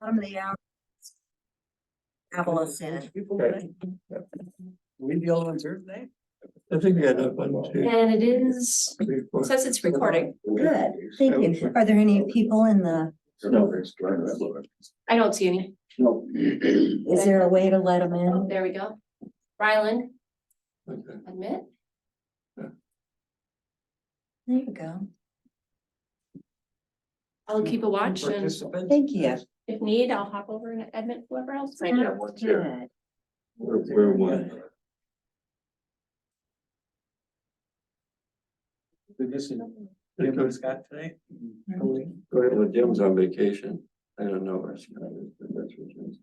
Bottom of the hour. Travel us in. We the only ones here today? I think we had a one, two, And it is, three, four. says it's recording. Good, thank you. Are there any people in the, I don't see any. is there a way to let them Oh, in? there we go. Ryland, Okay. admit. There you go. I'll keep a watch and Participants? Thank you. if need, I'll hop over and admit whoever else. I Sounds good. We're one. Did this in Jim and Scott today? Go ahead, well, Jim's on vacation. I don't know where Scott is, but that's what Jim's.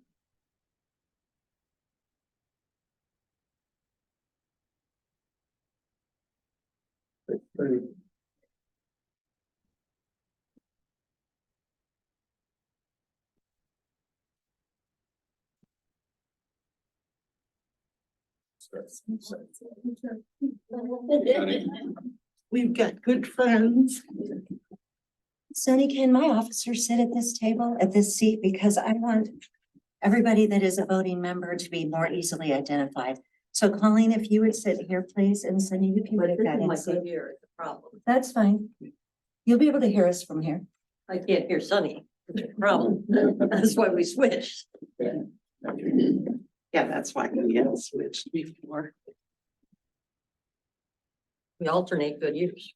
We've got good friends. Sonny, can my officer sit at this table, at this seat? Because I want everybody that is a voting member to be more easily identified. So Colleen, if you would sit here, please, and Sonny, you can take that and sit. Here is the problem. That's fine. You'll be able to hear us from here. I can't hear Sunny. It's a problem. That's why we switched. Yeah, that's why we had switched before. We alternate good use.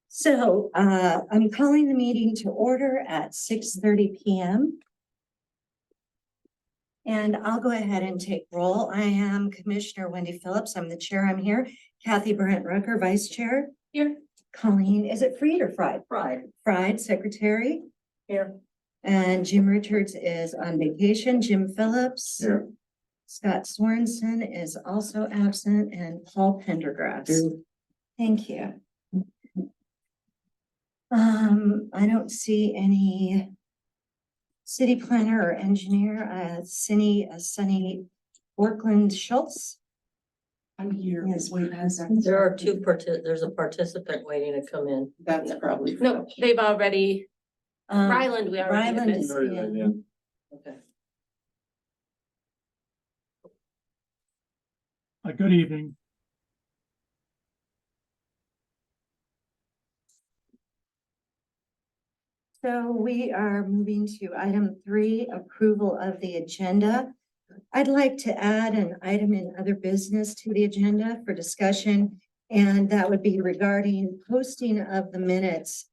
So I'm calling the meeting to order at 6:30 PM. And I'll go ahead and take roll. I am Commissioner Wendy Phillips. I'm the chair. I'm here. Kathy Brent Rucker, Vice Chair. Here. Colleen, is it Fried or Fried? Fried. Fried, Secretary. Here. And Jim Richards is on vacation. Jim Phillips. Here. Scott Sorensen is also absent, and Paul Pendergrass. Thank you. I don't see any city planner or engineer, Sunny Workland Schultz. I'm here. Yes, we have. There are there's a participant waiting to come in. That's probably. No, they've already, Ryland, we already Ryland admitted. is in. Okay. Good evening. So we are moving to item 3, approval of the agenda. I'd like to add an item in other business to the agenda for discussion, and that would be regarding posting of the minutes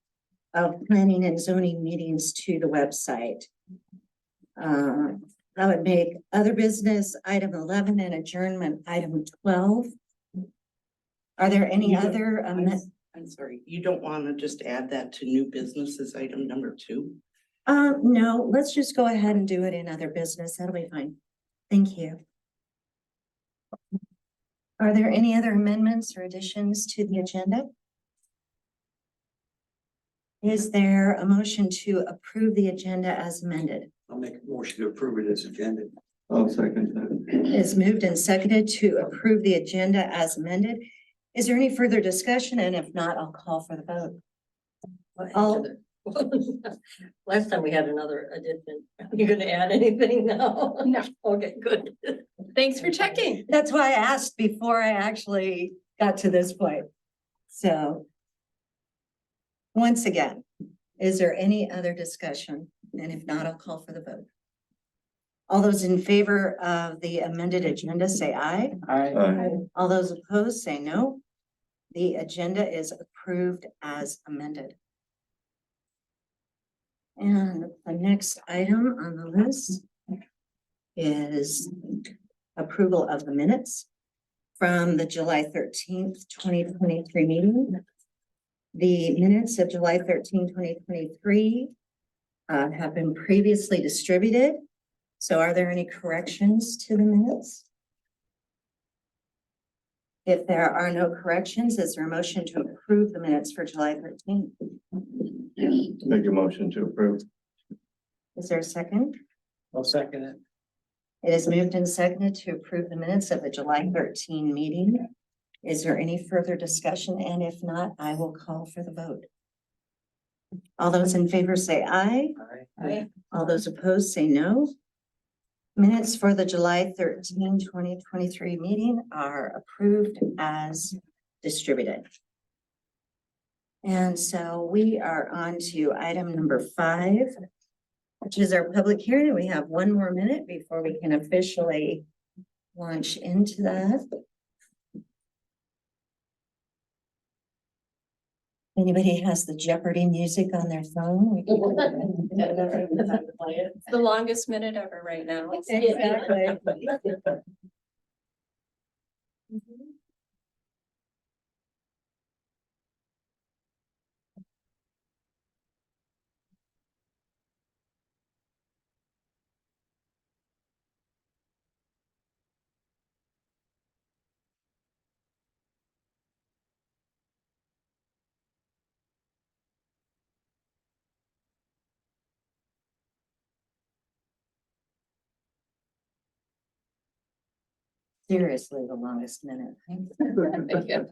of planning and zoning meetings to the website. That would make other business item 11 and adjournment item 12. Are there any other amendments? I'm sorry, you don't want to just add that to new business as item number 2? No, let's just go ahead and do it in other business. That'll be fine. Thank you. Are there any other amendments or additions to the agenda? Is there a motion to approve the agenda as amended? I'll make a motion to approve it as agenda. I'll second that. It's moved and seconded to approve the agenda as amended. Is there any further discussion? And if not, I'll call for the vote. Oh. Last time we had another addition. You gonna add anything now? No. Okay, good. Thanks for checking. That's why I asked before I actually got to this point. So once again, is there any other discussion? And if not, I'll call for the vote. All those in favor of the amended agenda, say aye. Aye. All those opposed, say no. The agenda is approved as amended. And the next item on the list is approval of the minutes from the July 13th, 2023 meeting. The minutes of July 13, 2023 have been previously distributed. So are there any corrections to the minutes? If there are no corrections, is there a motion to approve the minutes for July 13th? Make a motion to approve. Is there a second? I'll second it. It is moved and seconded to approve the minutes of the July 13 meeting. Is there any further discussion? And if not, I will call for the vote. All those in favor say aye. All those opposed say no. Minutes for the July 13, 2023 meeting are approved as distributed. And so we are on to item number 5, which is our public hearing. We have one more minute before we can officially launch into that. Anybody has the Jeopardy music on their phone? We can- It's the longest minute ever right now. Exactly. Seriously, the longest minute. Thank you.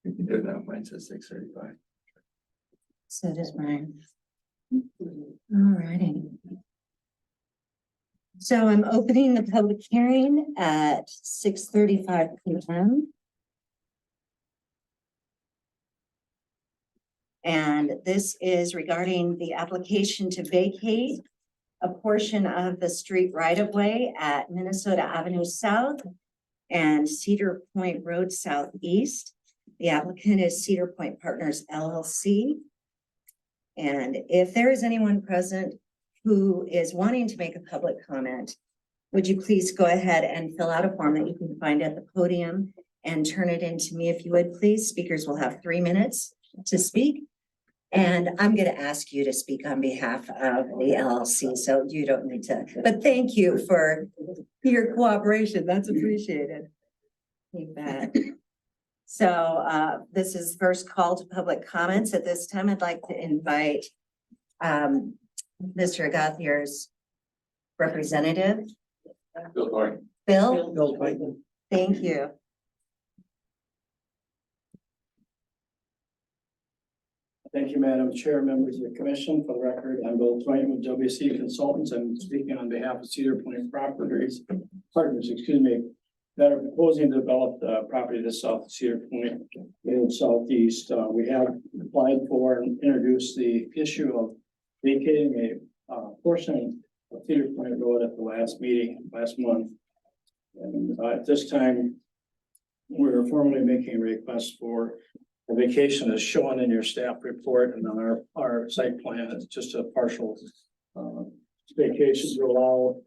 We can do it now. Mine says 6:35. So does mine. Alrighty. So I'm opening the public hearing at 6:35 p.m. And this is regarding the application to vacate a portion of the street right-of-way at Minnesota Avenue South and Cedar Point Road Southeast. The applicant is Cedar Point Partners LLC. And if there is anyone present who is wanting to make a public comment, would you please go ahead and fill out a form that you can find at the podium and turn it in to me if you would, please. Speakers will have 3 minutes to speak. And I'm going to ask you to speak on behalf of the LLC, so you don't need to, but thank you for your cooperation. That's appreciated. You bet. So this is first call to public comments. At this time, I'd like to invite Mr. Agathier's representative, Bill Thornton. Bill. Bill Clayton. Thank you. Thank you, Madam Chair, members of the commission. For the record, I'm Bill Twain with WC Consultants. I'm speaking on behalf of Cedar Point Properties Partners, that are proposing to develop the property to south of Cedar Point in southeast. We have applied for and introduced the issue of vacating a portion of Cedar Point Road at the last meeting last month. And at this time, we're formally making a request for a vacation as shown in your staff report and on our site plan. It's just a partial vacation to allow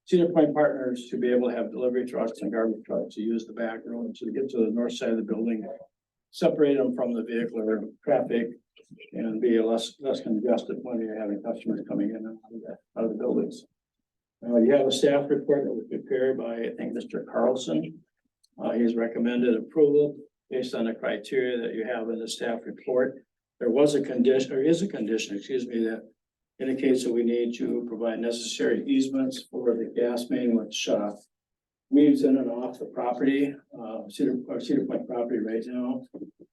Cedar Point Partners to be able to have delivery trucks and garbage trucks to use the back road to get to the north side of the building, separate them from the vehicular traffic and be less congested when you're having customers coming in and out of the buildings. You have a staff report that was prepared by, I think, Mr. Carlson. He's recommended approval based on the criteria that you have in the staff report. There is a condition, excuse me, that indicates that we need to provide necessary easements for the gas main, which weaves in and off the property, Cedar Point property right now.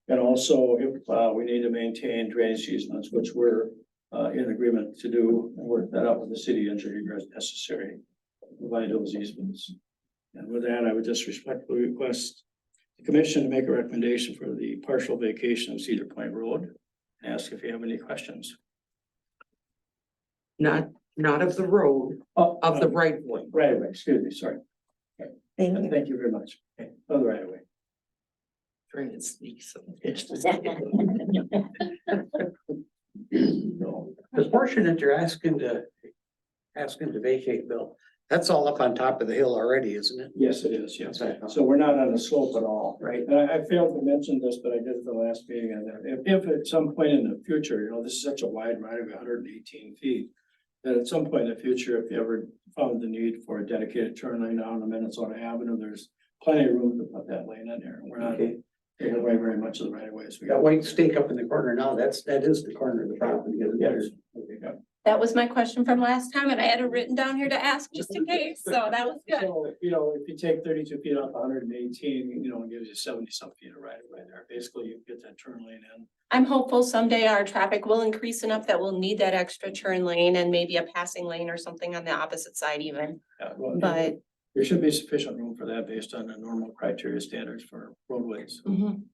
And also if we need to maintain drainage easements, which we're in agreement to do and work that out with the city engineer as necessary, provide those easements. And with that, I would just respectfully request the commission to make a recommendation for the partial vacation of Cedar Point Road and ask if you have any questions. Not of the road, of the right way. Right away, excuse me, sorry. Thank you. Thank you very much. Okay, oh, the right away. Trying to sneak some. The portion that you're asking to vacate, Bill, that's all up on top of the hill already, isn't it? Yes, it is, yes. Okay. So we're not on the slope at all. Right. And I failed to mention this, but I did at the last meeting, and if at some point in the future, this is such a wide right of 118 feet, that at some point in the future, if you ever found the need for a dedicated turn lane down on Minnesota Avenue, there's plenty of room to put that lane in there. We're not Okay. taking away very much of the right of ways. That white stake up in the corner now, that is the corner of the property. Isn't it? Yes. Okay, yeah. That was my question from last time and I had it written down here to ask just in case, so that was good. So, you know, if you take 32 feet off 118, you know, it gives you 70 some feet of right of way there. Basically, you get that turn lane in. I'm hopeful someday our traffic will increase enough that we'll need that extra turn lane and maybe a passing lane or something on the opposite side even, Well, but. there should be sufficient room for that based on the normal criteria standards for roadways. Mhm.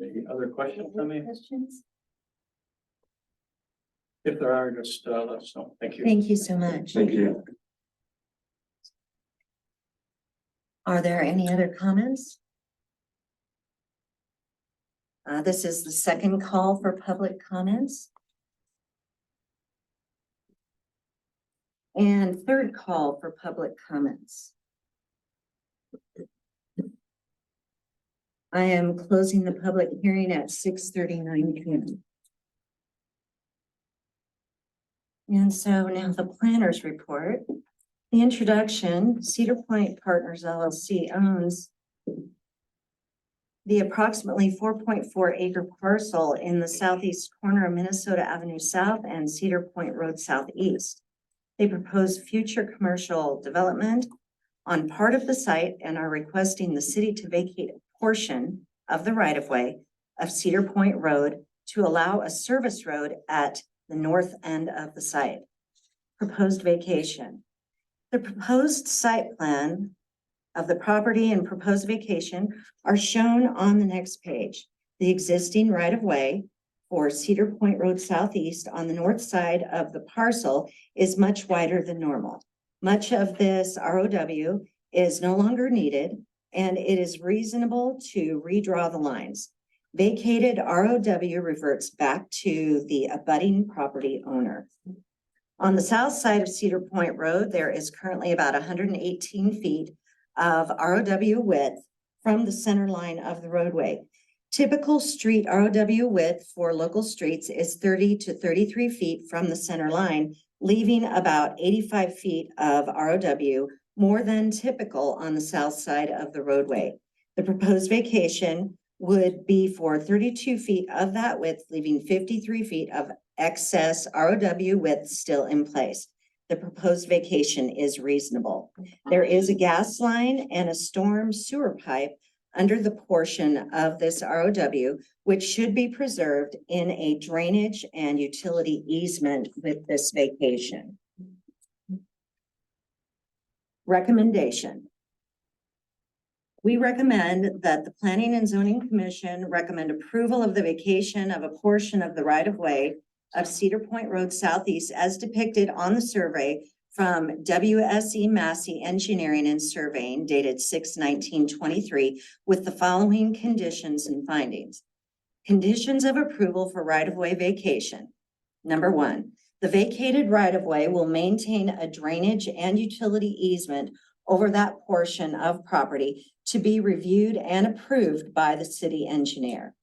Any other questions from me? Questions? If there are, just let us know. Thank you. Thank you so much. Thank you. Are there any other comments? This is the second call for public comments. And third call for public comments. I am closing the public hearing at 6:39 p.m. And so now the planners report. The introduction, Cedar Point Partners LLC owns the approximately 4.4 acre parcel in the southeast corner of Minnesota Avenue South and Cedar Point Road Southeast. They propose future commercial development on part of the site and are requesting the city to vacate a portion of the right-of-way of Cedar Point Road to allow a service road at the north end of the site. Proposed vacation. The proposed site plan of the property and proposed vacation are shown on the next page. The existing right-of-way for Cedar Point Road Southeast on the north side of the parcel is much wider than normal. Much of this ROW is no longer needed, and it is reasonable to redraw the lines. Vacated ROW reverts back to the abutting property owner. On the south side of Cedar Point Road, there is currently about 118 feet of ROW width from the center line of the roadway. Typical street ROW width for local streets is 30 to 33 feet from the center line, leaving about 85 feet of ROW more than typical on the south side of the roadway. The proposed vacation would be for 32 feet of that width, leaving 53 feet of excess ROW width still in place. The proposed vacation is reasonable. There is a gas line and a storm sewer pipe under the portion of this ROW, which should be preserved in a drainage and utility easement with this vacation. Recommendation. We recommend that the Planning and Zoning Commission recommend approval of the vacation of a portion of the right-of-way of Cedar Point Road Southeast as depicted on the survey from WSE Massey Engineering and Surveying dated 6/19/23 with the following conditions and findings. Conditions of approval for right-of-way vacation. Number one, the vacated right-of-way will maintain a drainage and utility easement over that portion of property to be reviewed and approved by the city engineer.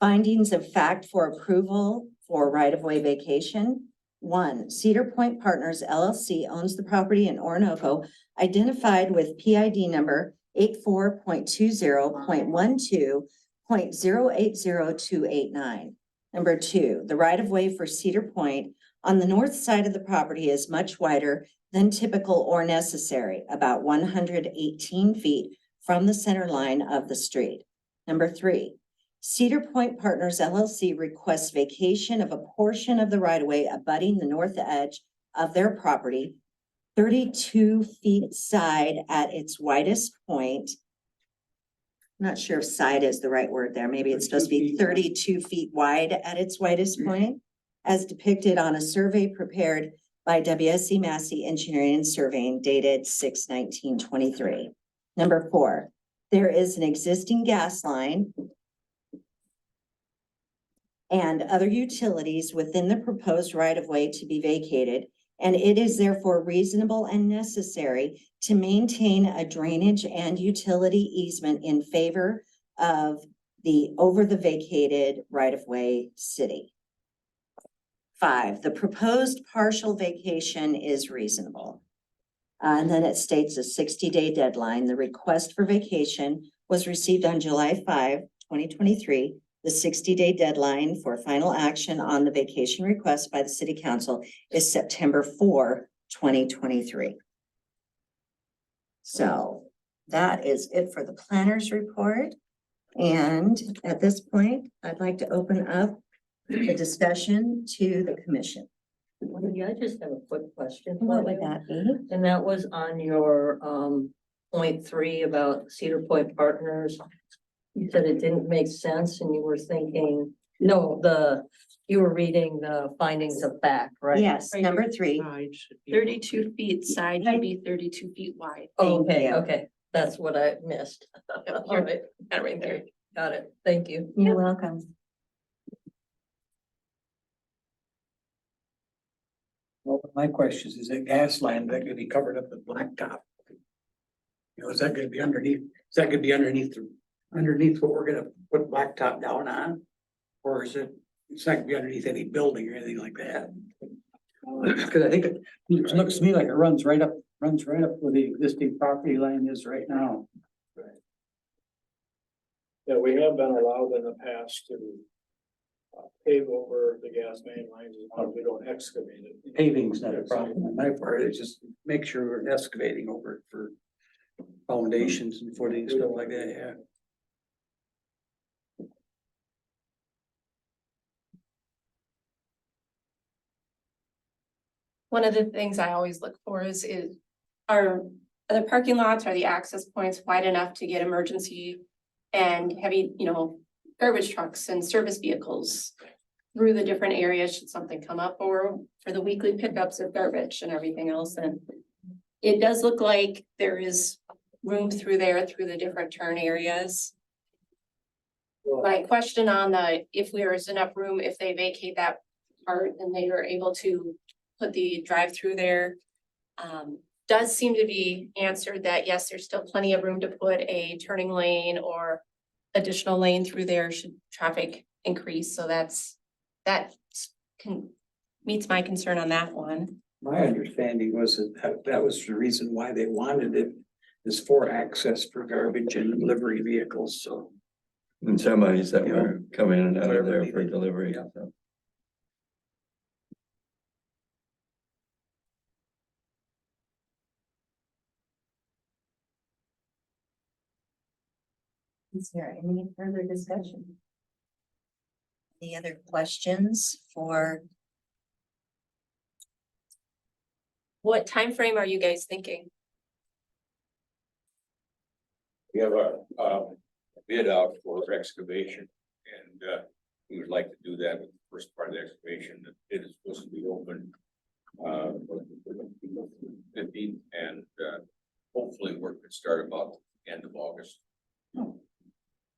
Findings of fact for approval for right-of-way vacation. One, Cedar Point Partners LLC owns the property in Orinoco identified with PID number 84.20.12.080289. Number two, the right-of-way for Cedar Point on the north side of the property is much wider than typical or necessary, about 118 feet from the center line of the street. Number three, Cedar Point Partners LLC requests vacation of a portion of the right-of-way abutting the north edge of their property, 32 feet side at its widest point. I'm not sure if side is the right word there. Maybe it's supposed to be 32 feet wide at its widest point, as depicted on a survey prepared by WSE Massey Engineering and Surveying dated 6/19/23. Number four, there is an existing gas line and other utilities within the proposed right-of-way to be vacated, and it is therefore reasonable and necessary to maintain a drainage and utility easement in favor of the over the vacated right-of-way city. Five, the proposed partial vacation is reasonable. And then it states a 60-day deadline. The request for vacation was received on July 5, 2023. The 60-day deadline for final action on the vacation request by the city council is September 4, 2023. So that is it for the planner's report. And at this point, I'd like to open up the discussion to the commission. Yeah, I just have a quick question. What would that be? And that was on your point 3 about Cedar Point Partners. You said it didn't make sense and you were thinking, no, you were reading the findings of fact, right? Yes, number 3. Side should be- 32 feet side should be 32 feet wide. Thank Okay, you. okay, that's what I missed. All right, Got it right there. got it, thank you. You're welcome. Well, my question is that gas line that gonna be covered up with blacktop? You know, is that gonna be underneath, underneath what we're gonna put blacktop down on? Or is it's not gonna be underneath any building or anything like that? Cause I think it looks to me like it runs right up where the existing property line is right now. Yeah, we have been allowed in the past to pave over the gas main lines as long as we don't excavate it. Paving's not a problem on my part, it's just make sure we're excavating over it for foundations and footings, stuff like that, yeah. One of the things I always look for is are the parking lots, are the access points wide enough to get emergency and heavy, garbage trucks and service vehicles through the different areas should something come up, or for the weekly pickups of garbage and everything else. And it does look like there is room through there, through the different turn areas. My question on if there is enough room, if they vacate that part and they are able to put the drive-through there. Does seem to be answered that yes, there's still plenty of room to put a turning lane or additional lane through there should traffic increase. So that meets my concern on that one. My understanding was that was the reason why they wanted it, is for access for garbage and delivery vehicles, so. And semis that Yeah. were coming in and out of Whatever there for needed. delivery. Yeah. so. Is there any further discussion? Any other questions for, What time frame are you guys thinking? We have a bid out for excavation and we would like to do that with the first part of the excavation. The bid is supposed to be open 15th and hopefully work could start about the end of August.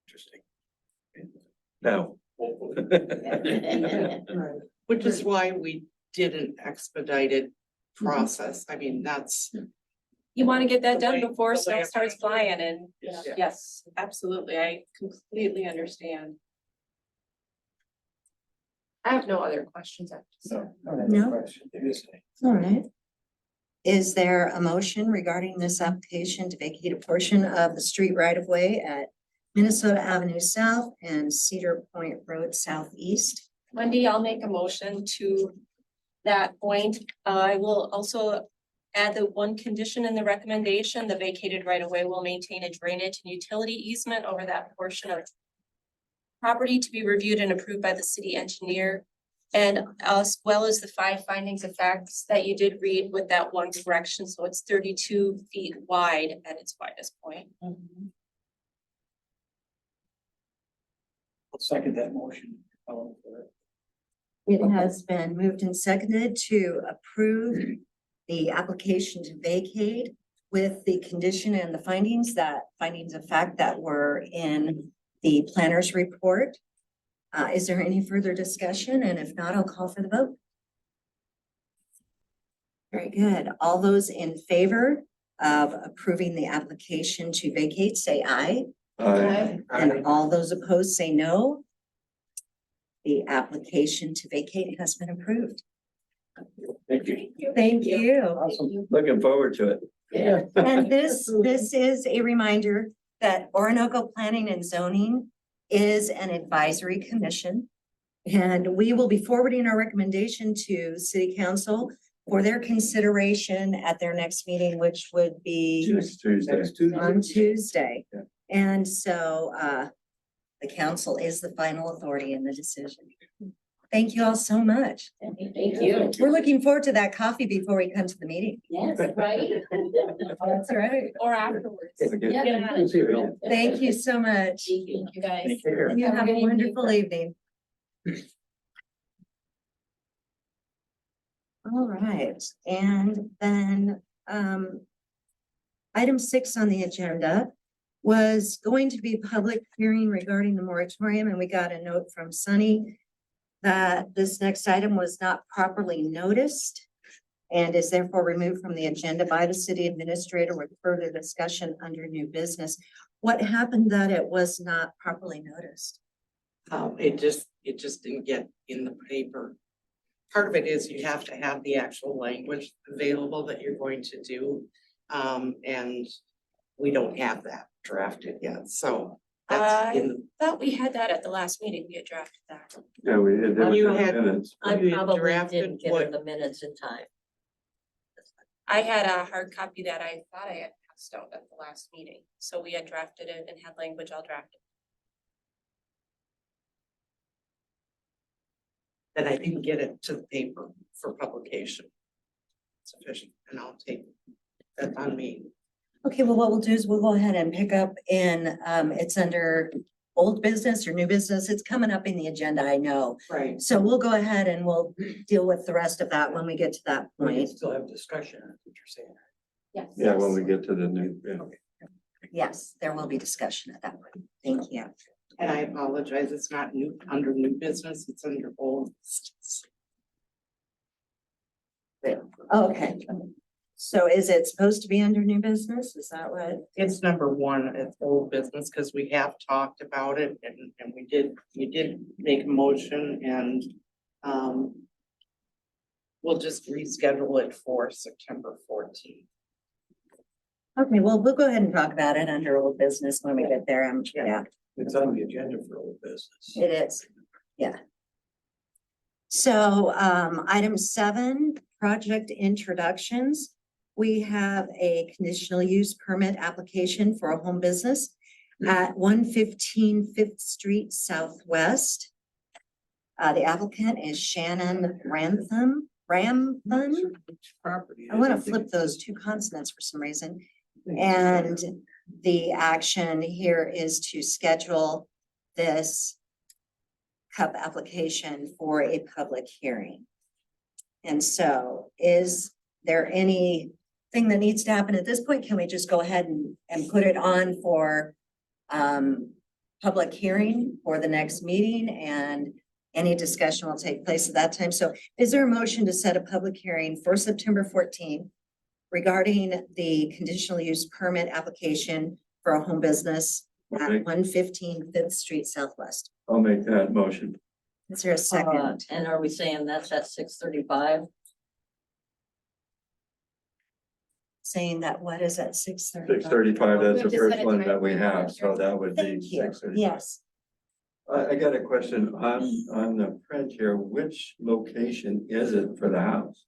Interesting. Now. Hopefully. Which is why we did an expedited process. I mean, that's, You want to get that done The way- before the way snow it starts went. flying and Yes. yes, absolutely. I completely understand. I have no other questions after this. No. all right. Is there a motion regarding this application to vacate a portion of the street right of way at Minnesota Avenue South and Cedar Point Road Southeast? Wendy, I'll make a motion to that point. I will also add the one condition in the recommendation, the vacated right of way will maintain a drainage and utility easement over that portion of property to be reviewed and approved by the city engineer. And as well as the 5 findings of facts that you did read with that one correction, so it's 32 feet wide at its widest point. I'll second that motion. It has been moved and seconded to approve the application to vacate with the condition and the findings of fact that were in the planner's report. Is there any further discussion? And if not, I'll call for the vote. Very good. All those in favor of approving the application to vacate, say aye. And all those opposed, say no. The application to vacate has been approved. Thank you. Thank you. Awesome. Looking forward to it. Yeah. And this is a reminder that Orinoco Planning and Zoning is an advisory commission. And we will be forwarding our recommendation to city council for their consideration at their next meeting, which would be Next Tuesday. on Tuesday. Yeah. And so, the council is the final authority in the decision. Thank you all so much. Thank you. We're looking forward to that coffee before we come to the meeting. Yes, right? That's right. Or afterwards. Okay. Get on it. See you. Thank you so much. Thank you, guys. You have a wonderful evening. All right, and then, item 6 on the agenda was going to be a public hearing regarding the moratorium, and we got a note from Sunny that this next item was not properly noticed and is therefore removed from the agenda by the city administrator with further discussion under new business. What happened that it was not properly noticed? It just didn't get in the paper. Part of it is you have to have the actual language available that you're going to do. And we don't have that drafted yet, so. That's in, Thought we had that at the last meeting. We had drafted that. Yeah, we did. there You was had- minutes. I You had probably drafted didn't get her what- the minutes in time. I had a hard copy that I thought I had passed out at the last meeting. So we had drafted it and had language all drafted. that I didn't get it to the paper for publication. Sufficient, and I'll take, that's on me. Okay, well, what we'll do is we'll go ahead and pick up in, it's under old business or new business. It's coming up in the agenda, I know. Right. So we'll go ahead and we'll deal with the rest of that when we get to that We point. can still have discussion, that's what you're saying. Yes. Yeah, when we get to the new, yeah. Yes, there will be discussion at that point. Thank you. And I apologize, it's not new, under new business, it's under old. Okay. So is it supposed to be under new business? Is that what? It's number one, it's old business, because we have talked about it and we did make a motion and, we'll just reschedule it for September 14th. Okay, well, we'll go ahead and talk about it under old business when we get there. Yeah, It's on the agenda for old business. it is. Yeah. So, item 7, project introductions. We have a conditional use permit application for a home business at 115 Fifth Street Southwest. The applicant is Shannon Ramthun. Property. I want to flip those two consonants for some reason. And the action here is to schedule this CUP application for a public hearing. And so is there anything that needs to happen at this point? Can we just go ahead and put it on for public hearing for the next meeting, and any discussion will take place at that time? So is there a motion to set a public hearing for September 14th regarding the conditional use permit application for a home business at Okay. 115 Fifth Street Southwest? I'll make that motion. Is there a second? And are we saying that's at 6:35? Saying that what is at 6:30? 6:35, that's the We've just first set a one that time we for have, public so that would be Thank you. 6:35. Yes. I got a question on the print here. Which location is it for the house?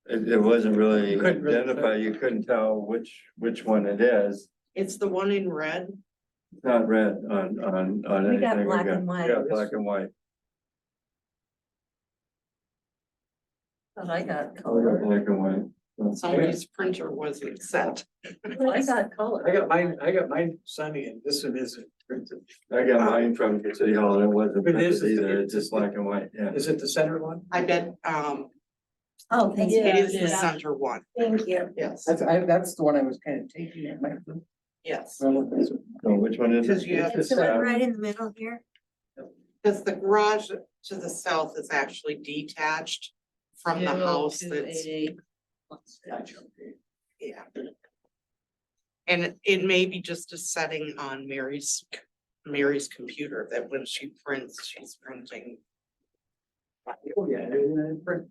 It wasn't really You couldn't really identified. You couldn't tell which one it is. It's the one in red. It's not red on We got anything. black and white. Yeah, black and white. But I got Oh, we got color. black and white. Somebody's printer wasn't set. I got color. I got mine sunny and this one isn't printed. I got mine from City Hall and it wasn't It is- printed either. It's just black and white, yeah. Is it the center one? I bet, Oh, thank it you. is the center one, Thank you. yes, That's the one I was kind of taking at my. yes. So which one is Because it? you have It's the one right in the middle here. Because the garage to the south is actually detached from the house that's, 288. yeah. And it may be just a setting on Mary's computer that when she prints, she's printing. Oh, yeah. and print.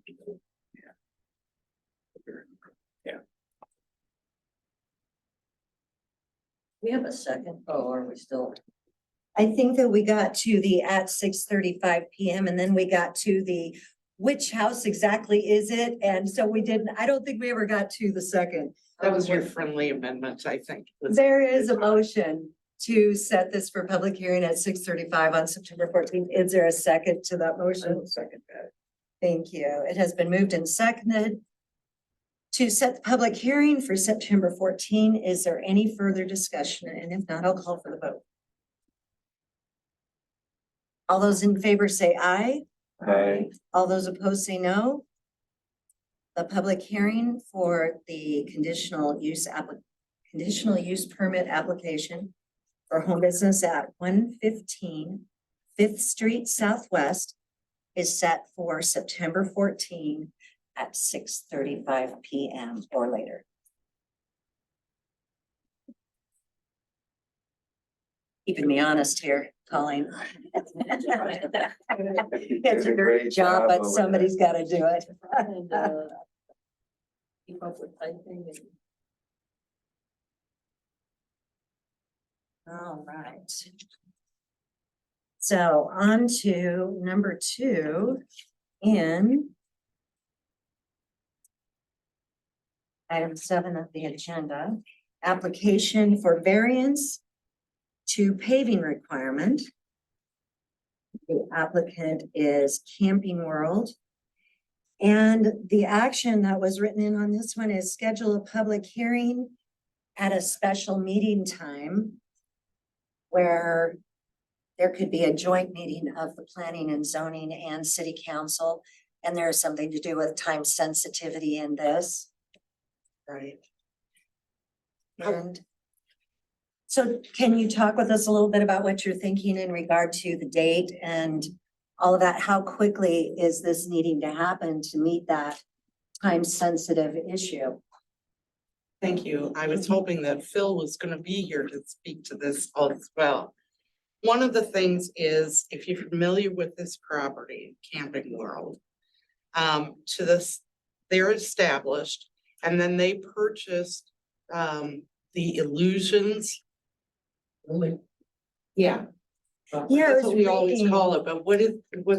We have a second. Oh, are we still? I think that we got to the at 6:35 PM and then we got to the which house exactly is it? And so we didn't, I don't think we ever got to the second. That was your friendly amendment, I think. There is a motion to set this for public hearing at 6:35 on September 14th. Is there a second to that motion? Second that. Thank you. It has been moved and seconded to set the public hearing for September 14. Is there any further discussion? And if not, I'll call for the vote. All those in favor say aye. Aye. All those opposed say no. The public hearing for the conditional use permit application for home business at 115 5th Street Southwest is set for September 14 at 6:35 PM or later. Keeping me honest here, Colleen. It's a great job, but somebody's got to do it. And, keep up with typing and. All right. So on to number 2 in item 7 of the agenda, application for variance to paving requirement. The applicant is Camping World. And the action that was written in on this one is schedule a public hearing at a special meeting time where there could be a joint meeting of the planning and zoning and city council. And there is something to do with time sensitivity in this. Right. And so can you talk with us a little bit about what you're thinking in regard to the date and all of that? How quickly is this needing to happen to meet that time sensitive issue? Thank you. I was hoping that Phil was gonna be here to speak to this as well. One of the things is, if you're familiar with this property, Camping World, to this, they're established, and then they purchased, the Illusions. Yeah. Yeah, That's what we always call it, but what's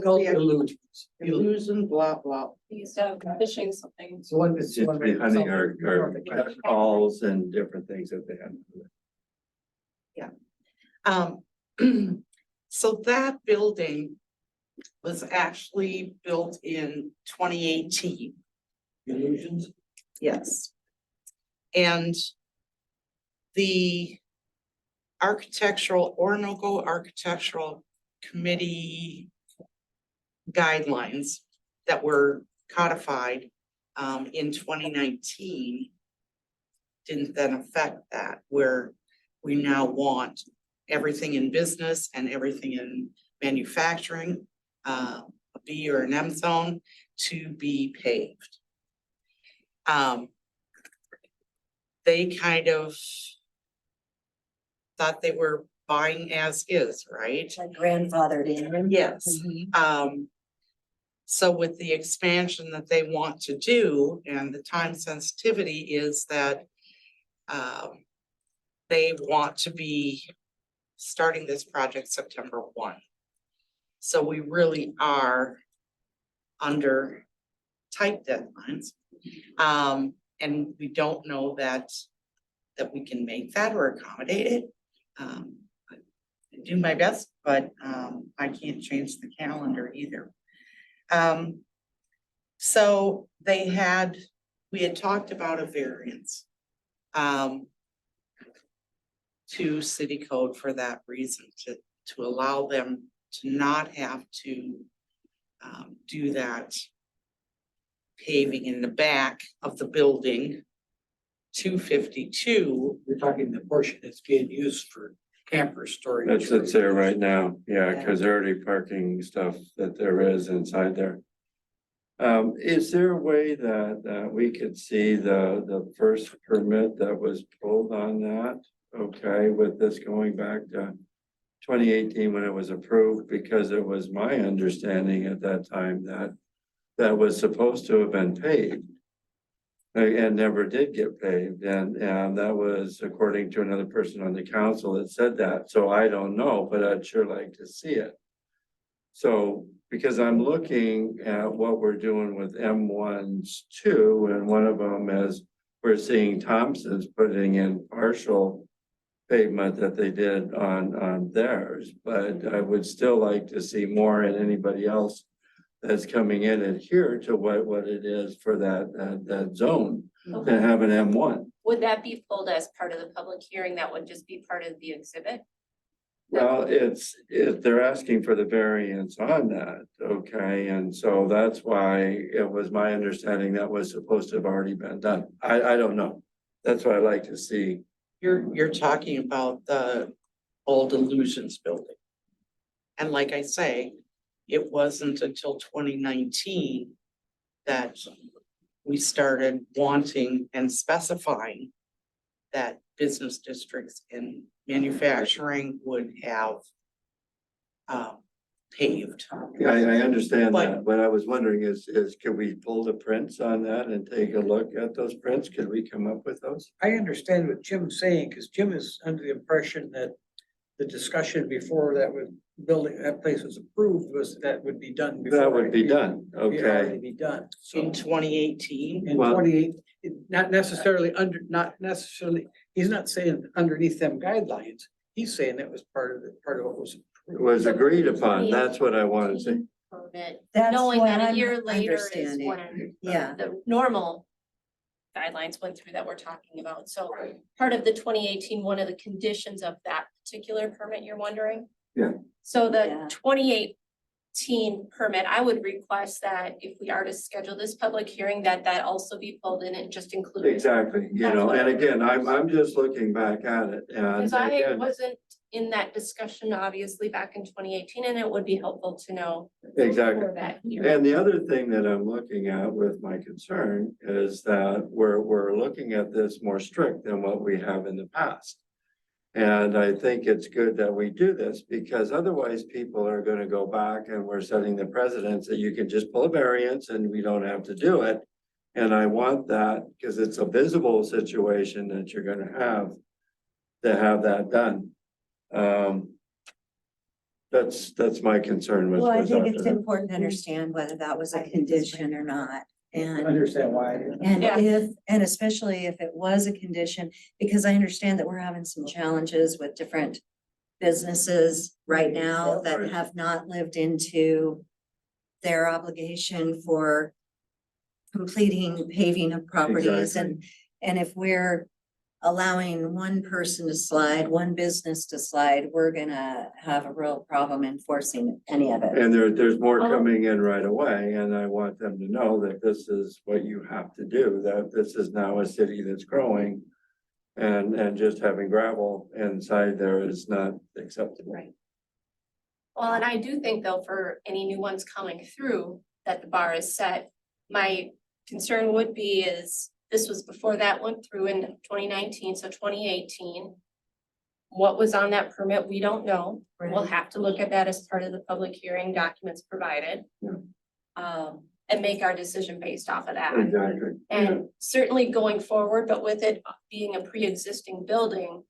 Called the illusions. illusion, blah, blah. We used to have fishing something. It's the one that's. It's just be hunting or calls and different things that they have. So that building was actually built in 2018. Illusions. Yes. And the Orinoco Architectural Committee guidelines that were codified in 2019 didn't then affect that, where we now want everything in business and everything in manufacturing, a B or an M zone, to be paved. They kind of thought they were buying as is, right? My grandfather did. Yes. So with the expansion that they want to do, and the time sensitivity is that they want to be starting this project September 1. So we really are under tight deadlines. And we don't know that we can make that or accommodate it. I do my best, but I can't change the calendar either. So we had talked about a variance to city code for that reason, to allow them to not have to do that paving in the back of the building, 252. You're talking the portion that's being used for camper storage. That's there right now, yeah, because they're already parking stuff that there is inside there. Is there a way that we could see the first permit that was pulled on that? Okay, with this going back to 2018 when it was approved, because it was my understanding at that time that was supposed to have been paid. And never did get paved, and that was according to another person on the council that said that, so I don't know, but I'd sure like to see it. So, because I'm looking at what we're doing with M1s too, and one of them is we're seeing Thompson's putting in partial pavement that they did on theirs, but I would still like to see more in anybody else that's coming in adhere to what it is for that zone Okay. and have an M1. Would that be pulled as part of the public hearing? That would just be part of the exhibit? Well, they're asking for the variance on that, okay, and so that's why it was my understanding that was supposed to have already been done. I don't know. That's what I'd like to see. You're talking about the old Illusions building. And like I say, it wasn't until 2019 that we started wanting and specifying that business districts in manufacturing would have paved. Yeah, I understand But- that, but I was wondering can we pull the prints on that and take a look at those prints? Could we come up with those? I understand what Jim's saying, because Jim is under the impression that the discussion before that place was approved was that would be done. before That would be it done, Already okay. be done. So In 2018, in Well- 28, not necessarily, he's not saying underneath them guidelines. He's saying that was part of what was It approved. was agreed upon. That's what I wanted to say. Permit, That's knowing what that a I'm year later is understanding. when Yeah, the normal guidelines went through that we're talking about. So part of the 2018, one of the conditions of that particular permit, you're wondering? Yeah. So the Yeah. 2018 permit, I would request that if we are to schedule this public hearing, that also be pulled in and just included. Exactly, That's what and I- again, I'm just looking back at it and Because I again, wasn't in that discussion, obviously, back in 2018, and it would be helpful to know exactly. for that year. And the other thing that I'm looking at with my concern is that we're looking at this more strict than what we have in the past. And I think it's good that we do this because otherwise people are gonna go back and we're setting the precedence that you can just pull a variance and we don't have to do it. And I want that because it's a visible situation that you're gonna have to have that done. That's my concern with. well, I think with it's that. important to understand whether that was a condition or not. And Understand why. And Yeah. and especially if it was a condition, because I understand that we're having some challenges with different businesses right now that Right. have not lived into their obligation for completing paving of properties and if we're allowing one person to slide, one business to slide, we're gonna have a real problem enforcing any of it. And there's more Oh. coming in right away, and I want them to know that this is what you have to do, that this is now a city that's growing. And just having gravel inside there is not acceptable. Right. Well, and I do think though, for any new ones coming through, that the bar is set. My concern would be is, this was before that went through in 2019, so 2018. What was on that permit, we don't know. We'll have to look at that as part of the public hearing documents provided. Yeah. And make our decision based off of that. Exactly. And certainly going forward, but with it being a pre-existing building,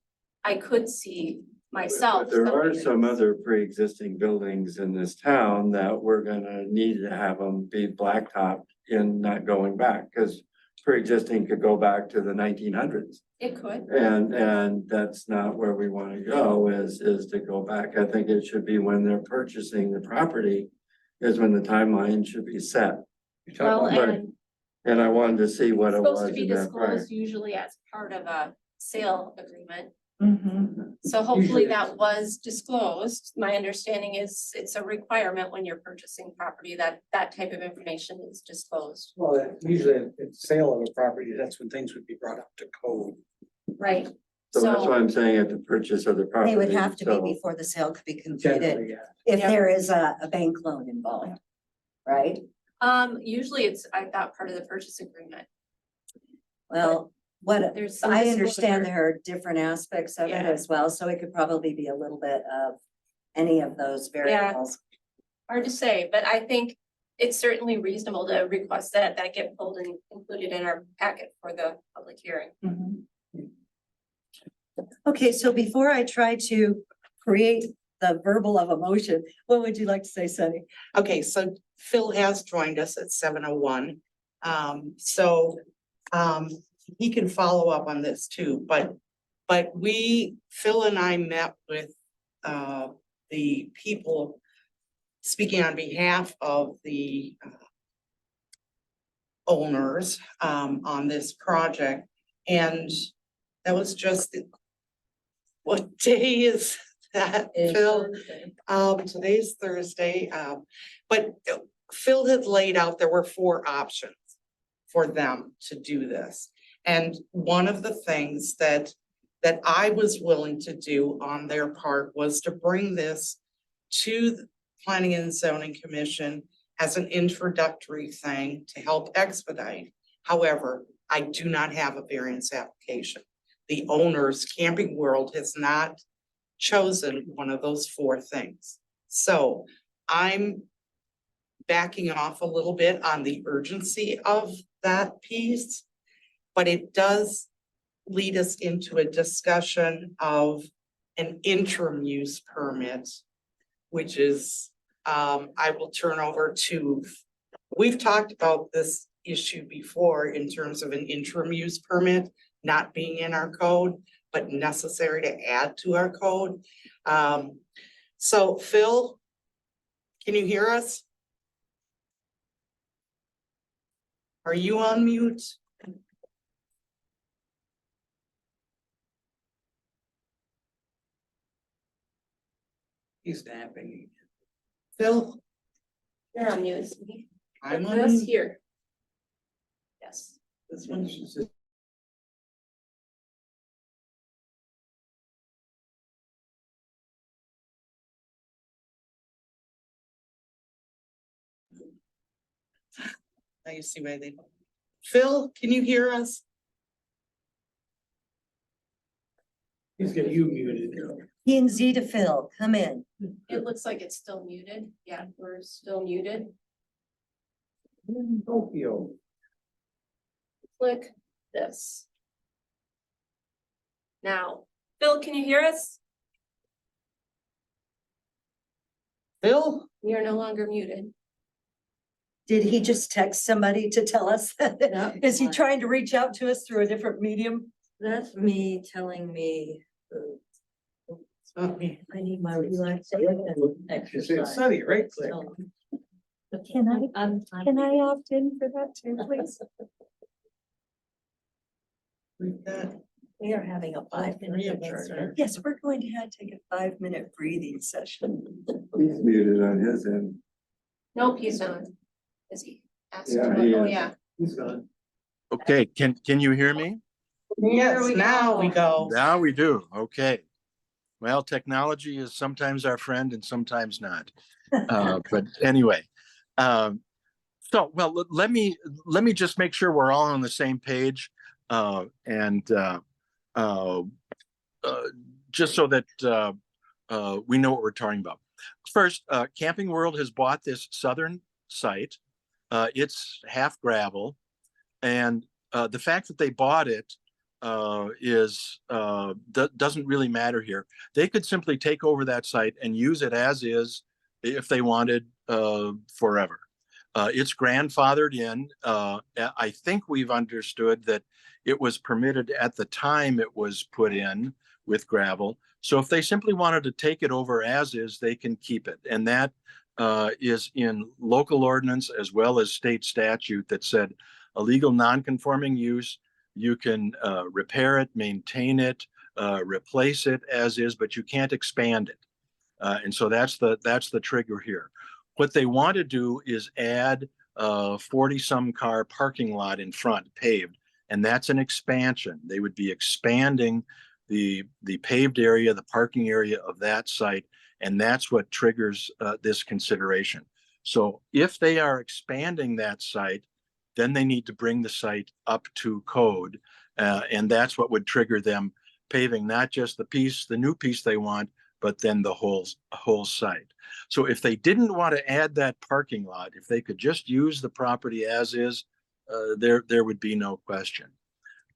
I could see myself. But there are something some that's- other pre-existing buildings in this town that we're gonna need to have them be blacktopped in not going back, because pre-existing could go back to the 1900s. It could. And that's not where we want to go is to go back. I think it should be when they're purchasing the property is when the timeline should be set. Well, Right. and And I wanted to see what it's it supposed was to be in that price. disclosed usually as part of a sale agreement. Mhm. So hopefully Usually that was disclosed. My understanding is it's a requirement when you're purchasing property that that type of information is disclosed. Well, usually at sale of a property, that's when things would be brought up to code. Right. So that's So, why I'm saying at the purchase of the property. They would have to be so- before the sale could be completed, Generally, yeah. if Yeah. there is a bank loan involved, right? usually it's, I thought, part of the purchase agreement. Well, what, There's some I understand disclosure. there are different aspects of it Yeah. as well, so it could probably be a little bit of any of those variables. Hard to say, but I think it's certainly reasonable to request that that get pulled and included in our packet for the public hearing. Okay, so before I try to create the verbal of emotion, what would you like to say, Sunny? Okay, so Phil has joined us at 7:01. He can follow up on this too, but Phil and I met with the people speaking on behalf of the owners on this project. And that was just, what day is that, Phil? Today's Thursday, but Phil had laid out, there were 4 options for them to do this. And one of the things that I was willing to do on their part was to bring this to the Planning and Zoning Commission as an introductory thing to help expedite. However, I do not have a variance application. The owners, Camping World, has not chosen one of those 4 things. So I'm backing off a little bit on the urgency of that piece, but it does lead us into a discussion of an interim use permit, which is, I will turn over to, we've talked about this issue before in terms of an interim use permit not being in our code, but necessary to add to our code. So Phil, can you hear us? Are you on mute? He's napping. Phil? You're on mute. I'm on This mute. here. Yes. This one. Now you see why they. Phil, can you hear us? He's got you muted. P and Z to Phil, come in. It looks like it's still muted. Yeah, we're still muted. Tokyo. Click this. Now, Phil, can you hear us? Phil? You're no longer muted. Did he just text somebody to tell us that? No. Is he trying to reach out to us through a different medium? That's me telling me, Okay. I need my relaxation It's exercise. sunny, right? Click. So- Can I'm opt in for that too, please? We've got. We are having a 5-minute adjournment. Yes, we're going to take a 5-minute breathing session. He's muted on his end. Nope, he's not. Is he? Asked Yeah, to- he Oh, is. yeah. He's gone. Okay, can you hear me? Yes, we now go. we go. Now we do, okay. Well, technology is sometimes our friend and sometimes not. But anyway, let me just make sure we're all on the same page. Just so that we know what we're talking about. First, Camping World has bought this southern site. It's half gravel. And the fact that they bought it doesn't really matter here. They could simply take over that site and use it as is if they wanted forever. It's grandfathered in. I think we've understood that it was permitted at the time it was put in with gravel. So if they simply wanted to take it over as is, they can keep it. And that is in local ordinance as well as state statute that said a legal non-conforming use, you can repair it, maintain it, replace it as is, but you can't expand it. And so that's the trigger here. What they want to do is add 40-some car parking lot in front, paved, and that's an expansion. They would be expanding the paved area, the parking area of that site, and that's what triggers this consideration. So if they are expanding that site, then they need to bring the site up to code, and that's what would trigger them paving not just the new piece they want, but then the whole site. So if they didn't want to add that parking lot, if they could just use the property as is, there would be no question.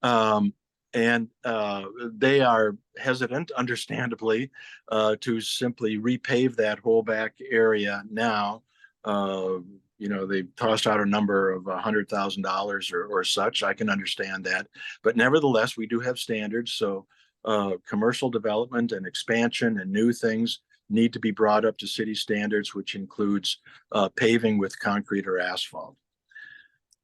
And they are hesitant, understandably, to simply repave that whole back area now. You know, they tossed out a number of $100,000 or such. I can understand that, but nevertheless, we do have standards. So commercial development and expansion and new things need to be brought up to city standards, which includes paving with concrete or asphalt.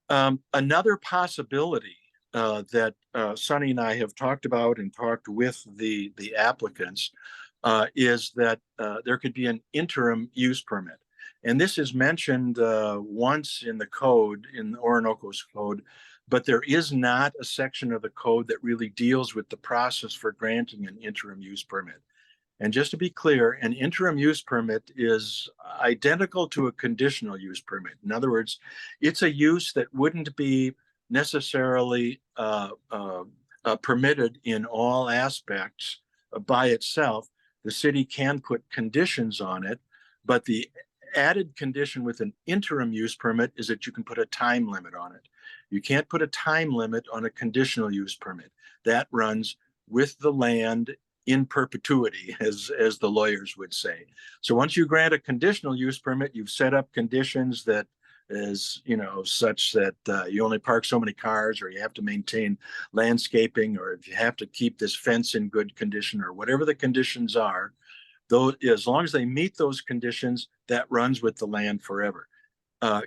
Another possibility that Sonny and I have talked about and talked with the applicants is that there could be an interim use permit. And this is mentioned once in the code, in the Orinoco's code, but there is not a section of the code that really deals with the process for granting an interim use permit. And just to be clear, an interim use permit is identical to a conditional use permit. In other words, it's a use that wouldn't be necessarily permitted in all aspects by itself. The city can put conditions on it, but the added condition with an interim use permit is that you can put a time limit on it. You can't put a time limit on a conditional use permit. That runs with the land in perpetuity, as the lawyers would say. So once you grant a conditional use permit, you've set up conditions that is, you know, such that you only park so many cars, or you have to maintain landscaping, or if you have to keep this fence in good condition, or whatever the conditions are, though, as long as they meet those conditions, that runs with the land forever.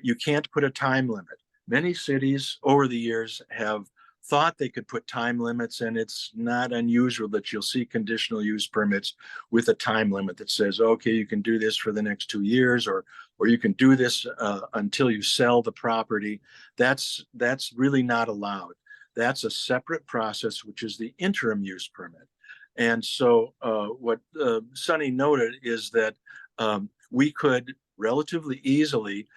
You can't put a time limit. Many cities over the years have thought they could put time limits, and it's not unusual that you'll see conditional use permits with a time limit that says, okay, you can do this for the next 2 years, or you can do this until you sell the property. That's really not allowed. That's a separate process, which is the interim use permit. And so what Sonny noted is that we could relatively easily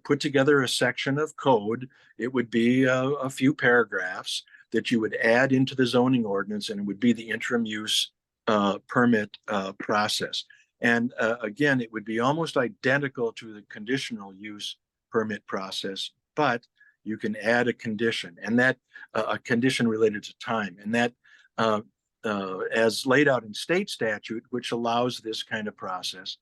put together a section of code. It would be a few paragraphs that you would add into the zoning ordinance, and it would be the interim use permit process. And again, it would be almost identical to the conditional use permit process, but you can add a condition, and that a condition related to time, and that as laid out in state statute, which allows this kind of process,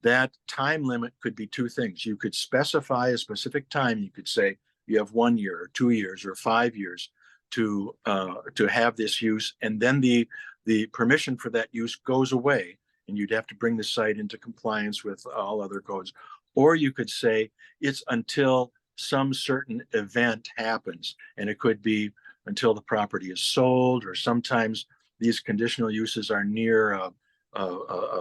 that time limit could be two things. You could specify a specific time. You could say you have 1 year or 2 years or 5 years to have this use, and then the permission for that use goes away, and you'd have to bring the site into compliance with all other codes. Or you could say it's until some certain event happens, and it could be until the property is sold, or sometimes these conditional uses are near a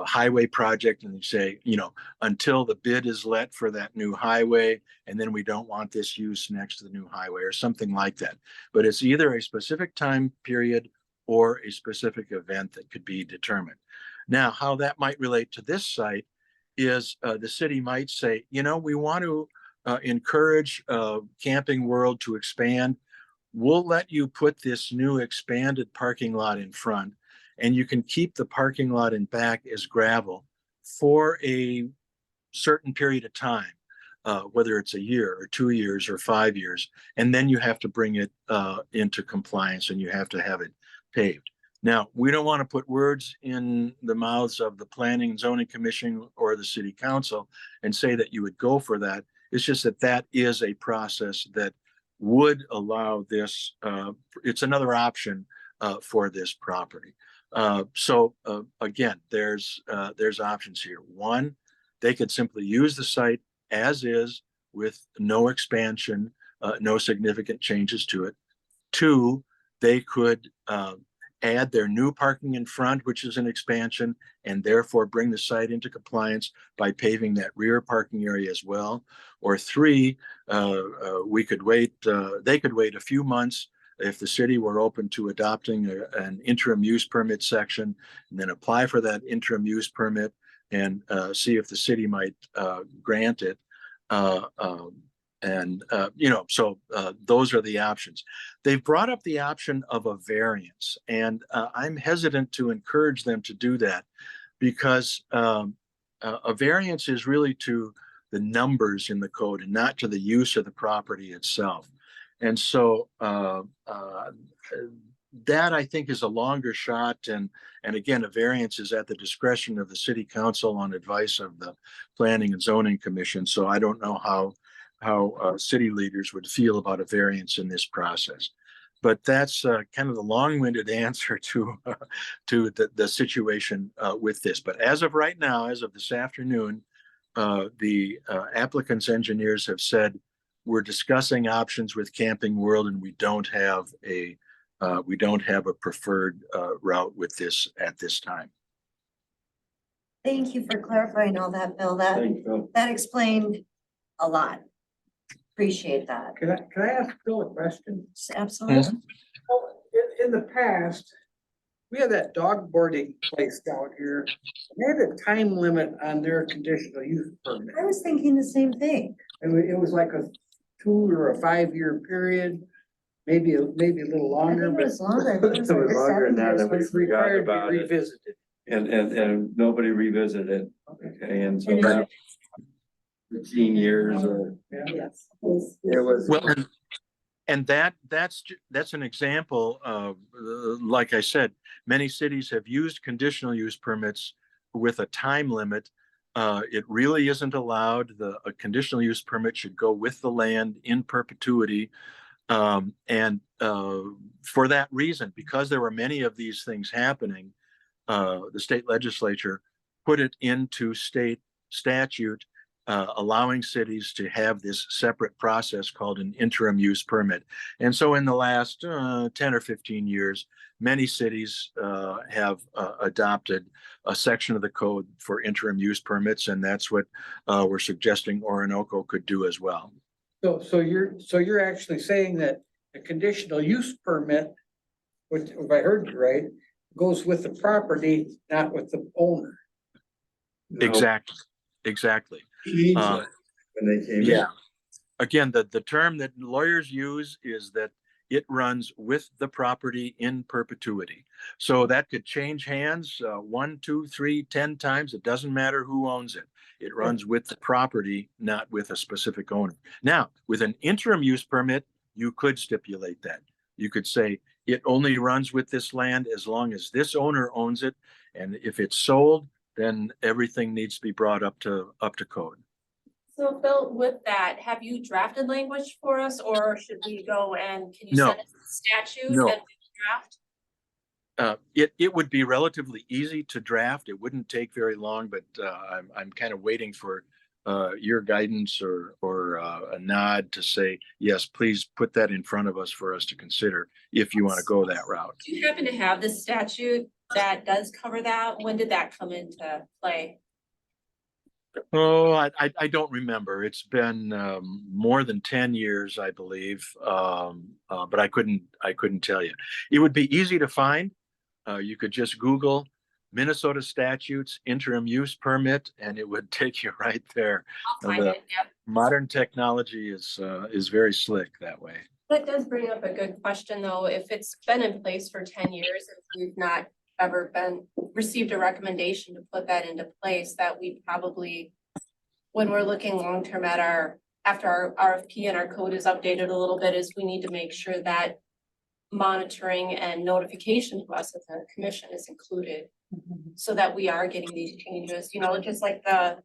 highway project, and you say, you know, until the bid is let for that new highway, and then we don't want this use next to the new highway, or something like that. But it's either a specific time period or a specific event that could be determined. Now, how that might relate to this site is the city might say, you know, we want to encourage Camping World to expand. We'll let you put this new expanded parking lot in front, and you can keep the parking lot in back as gravel for a certain period of time, whether it's a year or 2 years or 5 years, and then you have to bring it into compliance, and you have to have it paved. Now, we don't want to put words in the mouths of the Planning and Zoning Commission or the City Council and say that you would go for that. It's just that that is a process that would allow this. It's another option for this property. So again, there's options here. One, they could simply use the site as is with no expansion, no significant changes to it. Two, they could add their new parking in front, which is an expansion, and therefore bring the site into compliance by paving that rear parking area as well. Or three, we could wait, they could wait a few months if the city were open to adopting an interim use permit section, and then apply for that interim use permit and see if the city might grant it. You know, so those are the options. They've brought up the option of a variance, and I'm hesitant to encourage them to do that because a variance is really to the numbers in the code and not to the use of the property itself. And so that I think is a longer shot, and again, a variance is at the discretion of the city council on advice of the Planning and Zoning Commission. So I don't know how city leaders would feel about a variance in this process. But that's kind of the long-winded answer to the situation with this. But as of right now, as of this afternoon, the applicant's engineers have said we're discussing options with Camping World, and we don't have a preferred route with this at this time. Thank you for clarifying all that, Bill. Thanks, Bill. That explained a lot. Appreciate that. Can I ask Bill a question? Absolutely. In the past, we had that dog boarding place down here. They had a time limit on their conditional use permit. I was thinking the same thing. It was like a 2 or a 5 year period, maybe a little I think longer, it but was longer. I think it was It was like longer than 7 that, years. and we it's forgot required to about be it. revisited. And nobody revisited it. Okay, and so And that 15 years or Yes. it was. Well, and that's an example of, like I said, many cities have used conditional use permits with a time limit. It really isn't allowed. A conditional use permit should go with the land in perpetuity. And for that reason, because there were many of these things happening, the state legislature put it into state statute, allowing cities to have this separate process called an interim use permit. And so in the last 10 or 15 years, many cities have adopted a section of the code for interim use permits, and that's what we're suggesting Orinoco could do as well. So you're actually saying that a conditional use permit, which, if I heard you right, goes with the property, not with the owner. No, Exactly. when they came in. Yeah. Again, the term that lawyers use is that it runs with the property in perpetuity. So that could change hands 1, 2, 3, 10 times. It doesn't matter who owns it. It runs with the property, not with a specific owner. Now, with an interim use permit, you could stipulate that. You could say it only runs with this land as long as this owner owns it. And if it's sold, then everything needs to be brought up to code. So Bill, with that, have you drafted language for us, or should we go and can you No. send us the statute No. and draft? It would be relatively easy to draft. It wouldn't take very long, but I'm kind of waiting for your guidance or a nod to say, yes, please put that in front of us for us to consider if you want to go that route. Do you happen to have this statute that does cover that? When did that come into play? Oh, I don't remember. It's been more than 10 years, I believe. But I couldn't tell you. It would be easy to find. You could just Google Minnesota statutes interim use permit, and it would take you right there. I'll find it, yep. Modern technology is very slick that way. That does bring up a good question, though. If it's been in place for 10 years, and we've not ever received a recommendation to put that into place, that we probably, when we're looking long-term at after our RFP and our code is updated a little bit, is we need to make sure that monitoring and notification to us as a commission is included, so that we are getting these changes, just like the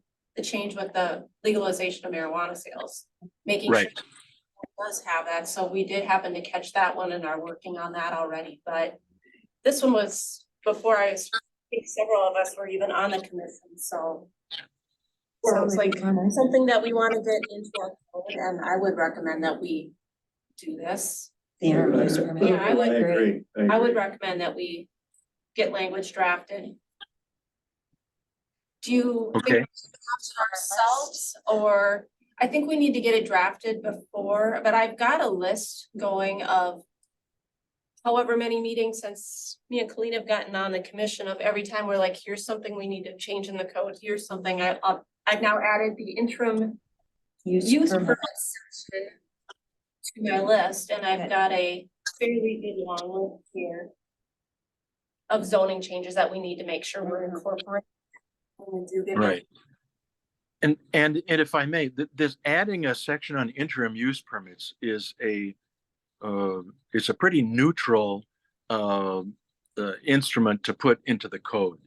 change with the legalization of marijuana sales, making sure Right. it does have that. So we did happen to catch that one and are working on that already, but this one was before I think several of us were even on the commission, so sounds like something that we want to get into our code, and I would recommend that we do this. The interim use permit. Yeah, I would agree. I would recommend that we get language drafted. Do you think we Okay. should draft it ourselves, or I think we need to get it drafted before, but I've got a list going of however many meetings since me and Colleen have gotten on the commission, of every time we're like, here's something we need to change in the code, here's something. I've now added the interim use permit section to my list, and I've got a fairly big long list here of zoning changes that we need to make sure we're incorporating. Right. And if I may, this adding a section on interim use permits is it's a pretty neutral instrument to put into the code.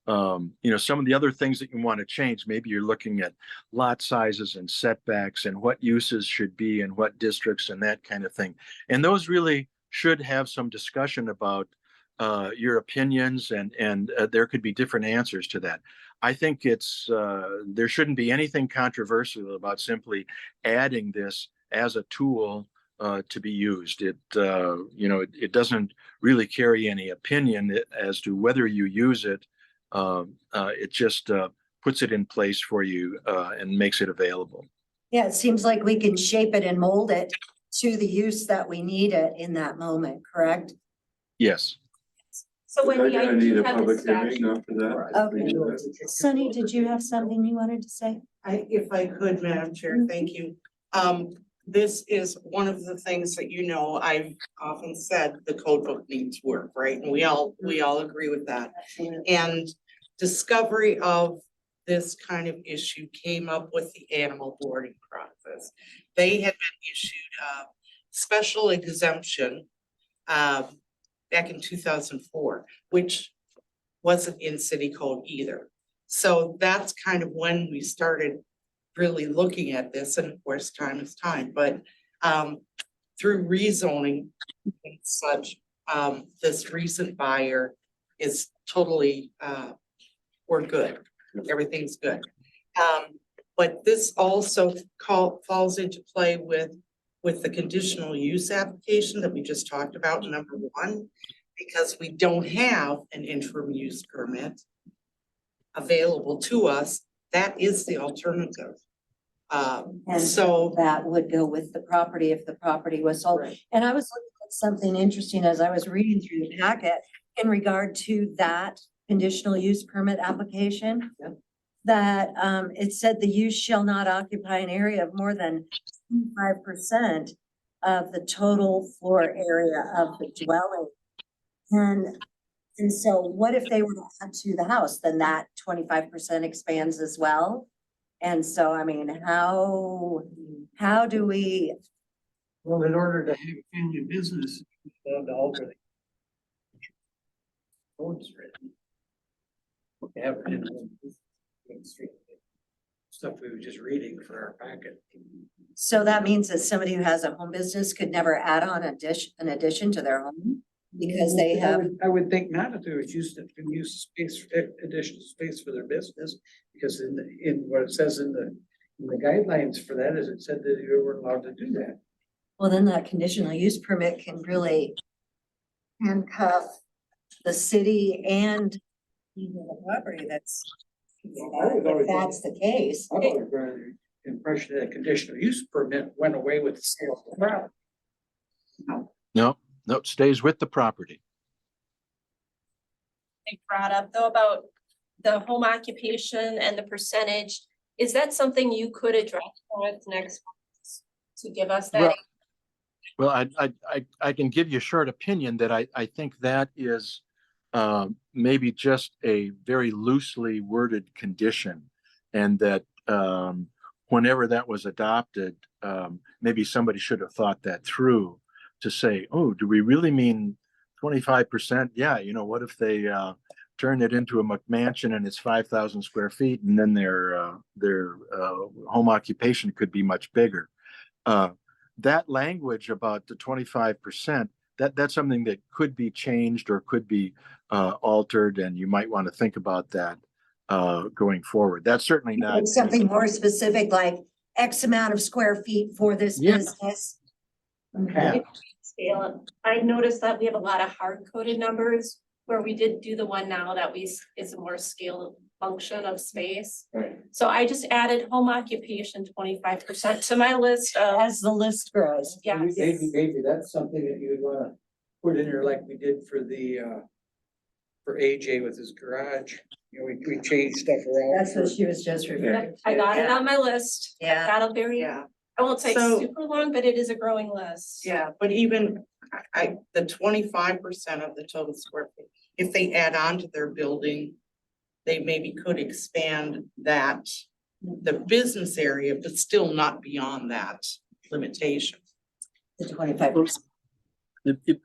Some of the other things that you want to change, maybe you're looking at lot sizes and setbacks and what uses should be in what districts and that kind of thing. And those really should have some discussion about your opinions and there could be different answers to that. I think there shouldn't be anything controversial about simply adding this as a tool to be used. It doesn't really carry any opinion as to whether you use it. It just puts it in place for you and makes it available. Yeah, it seems like we can shape it and mold it to the use that we need it in that moment, correct? Yes. So when I I need do a have the public hearing statute, after that. Okay. Sunny, did you have something you wanted to say? If I could, Madam Chair, thank you. This is one of the things that, I've often said, the code book needs work, right? And we all agree with that. And discovery of this kind of issue came up with the animal boarding process. They had been issued a special exemption back in 2004, which wasn't in city code either. So that's kind of when we started really looking at this, and of course, time is time, but through rezoning and such, this recent buyer is totally, we're good, everything's good. But this also falls into play with the conditional use application that we just talked about, number one, because we don't have an interim use permit available to us. That is the alternative. And So that would go with the property if the property was sold. Right. And I was looking at something interesting as I was reading through the packet in regard to that conditional use permit application. Yep. That it said the use shall not occupy an area of more than 5% of the total floor area of the dwelling. And so what if they were to add to the house, then that 25% expands as well? And so, I mean, how do we, Well, in order to have a family business, you have to alter the codes written. We have it in stuff we were just reading for our packet. so that means that somebody who has a home business could never add on an addition to their home? Because they have, I would think not if they was used to use space, additional space for their business, because in what it says in the guidelines for that is it said that you weren't allowed to do that. well, then that conditional use permit can really handcuff the city and even the property that's, if that's the case. I was under the impression that a conditional use permit went away with the sale of the property. No, it stays with the property. they brought up though about the home occupation and the percentage. Is that something you could address with next month to give us that? Well, I can give you a short opinion that I think that is maybe just a very loosely worded condition, and that whenever that was adopted, maybe somebody should have thought that through to say, oh, do we really mean 25%? Yeah, what if they turn it into a McMansion and it's 5,000 square feet, and then their home occupation could be much bigger. That language about the 25%, that's something that could be changed or could be altered, and you might want to think about that going forward. That's certainly not Like something more specific, like X amount of square feet for this Yeah. business. Okay. Scale. I noticed that we have a lot of hard coded numbers where we did do the one now that is a more scale function of space. Right. So I just added home occupation 25% to my list of, As the list grows. yes. Maybe that's something that you'd wanna put in there like we did for for AJ with his garage. We changed stuff around. That's what she was just referring to. I got it on my list. Yeah. Got a very, yeah, I won't say So- super long, but it is a growing list. yeah, but even the 25% of the total square feet, if they add on to their building, they maybe could expand that, the business area, but still not beyond that limitation. The 25%.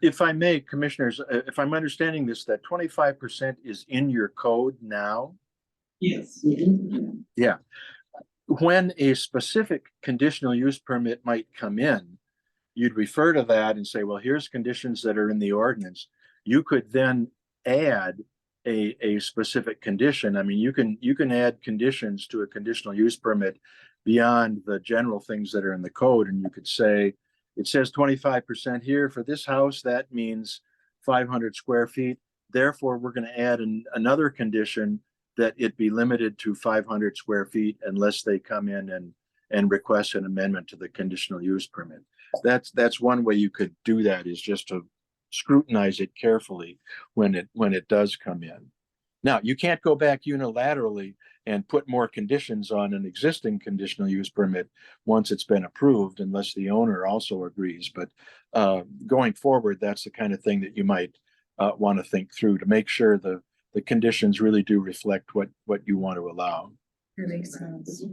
If I may, commissioners, if I'm understanding this, that 25% is in your code now? Yes. Yeah. When a specific conditional use permit might come in, you'd refer to that and say, well, here's conditions that are in the ordinance. You could then add a specific condition. I mean, you can add conditions to a conditional use permit beyond the general things that are in the code. And you could say, it says 25% here for this house. That means 500 square feet. Therefore, we're going to add another condition that it be limited to 500 square feet unless they come in and request an amendment to the conditional use permit. That's one way you could do that, is just to scrutinize it carefully when it does come in. Now, you can't go back unilaterally and put more conditions on an existing conditional use permit once it's been approved, unless the owner also agrees. But going forward, that's the kind of thing that you might want to think through to make sure the conditions really do reflect what you want to allow. That makes sense.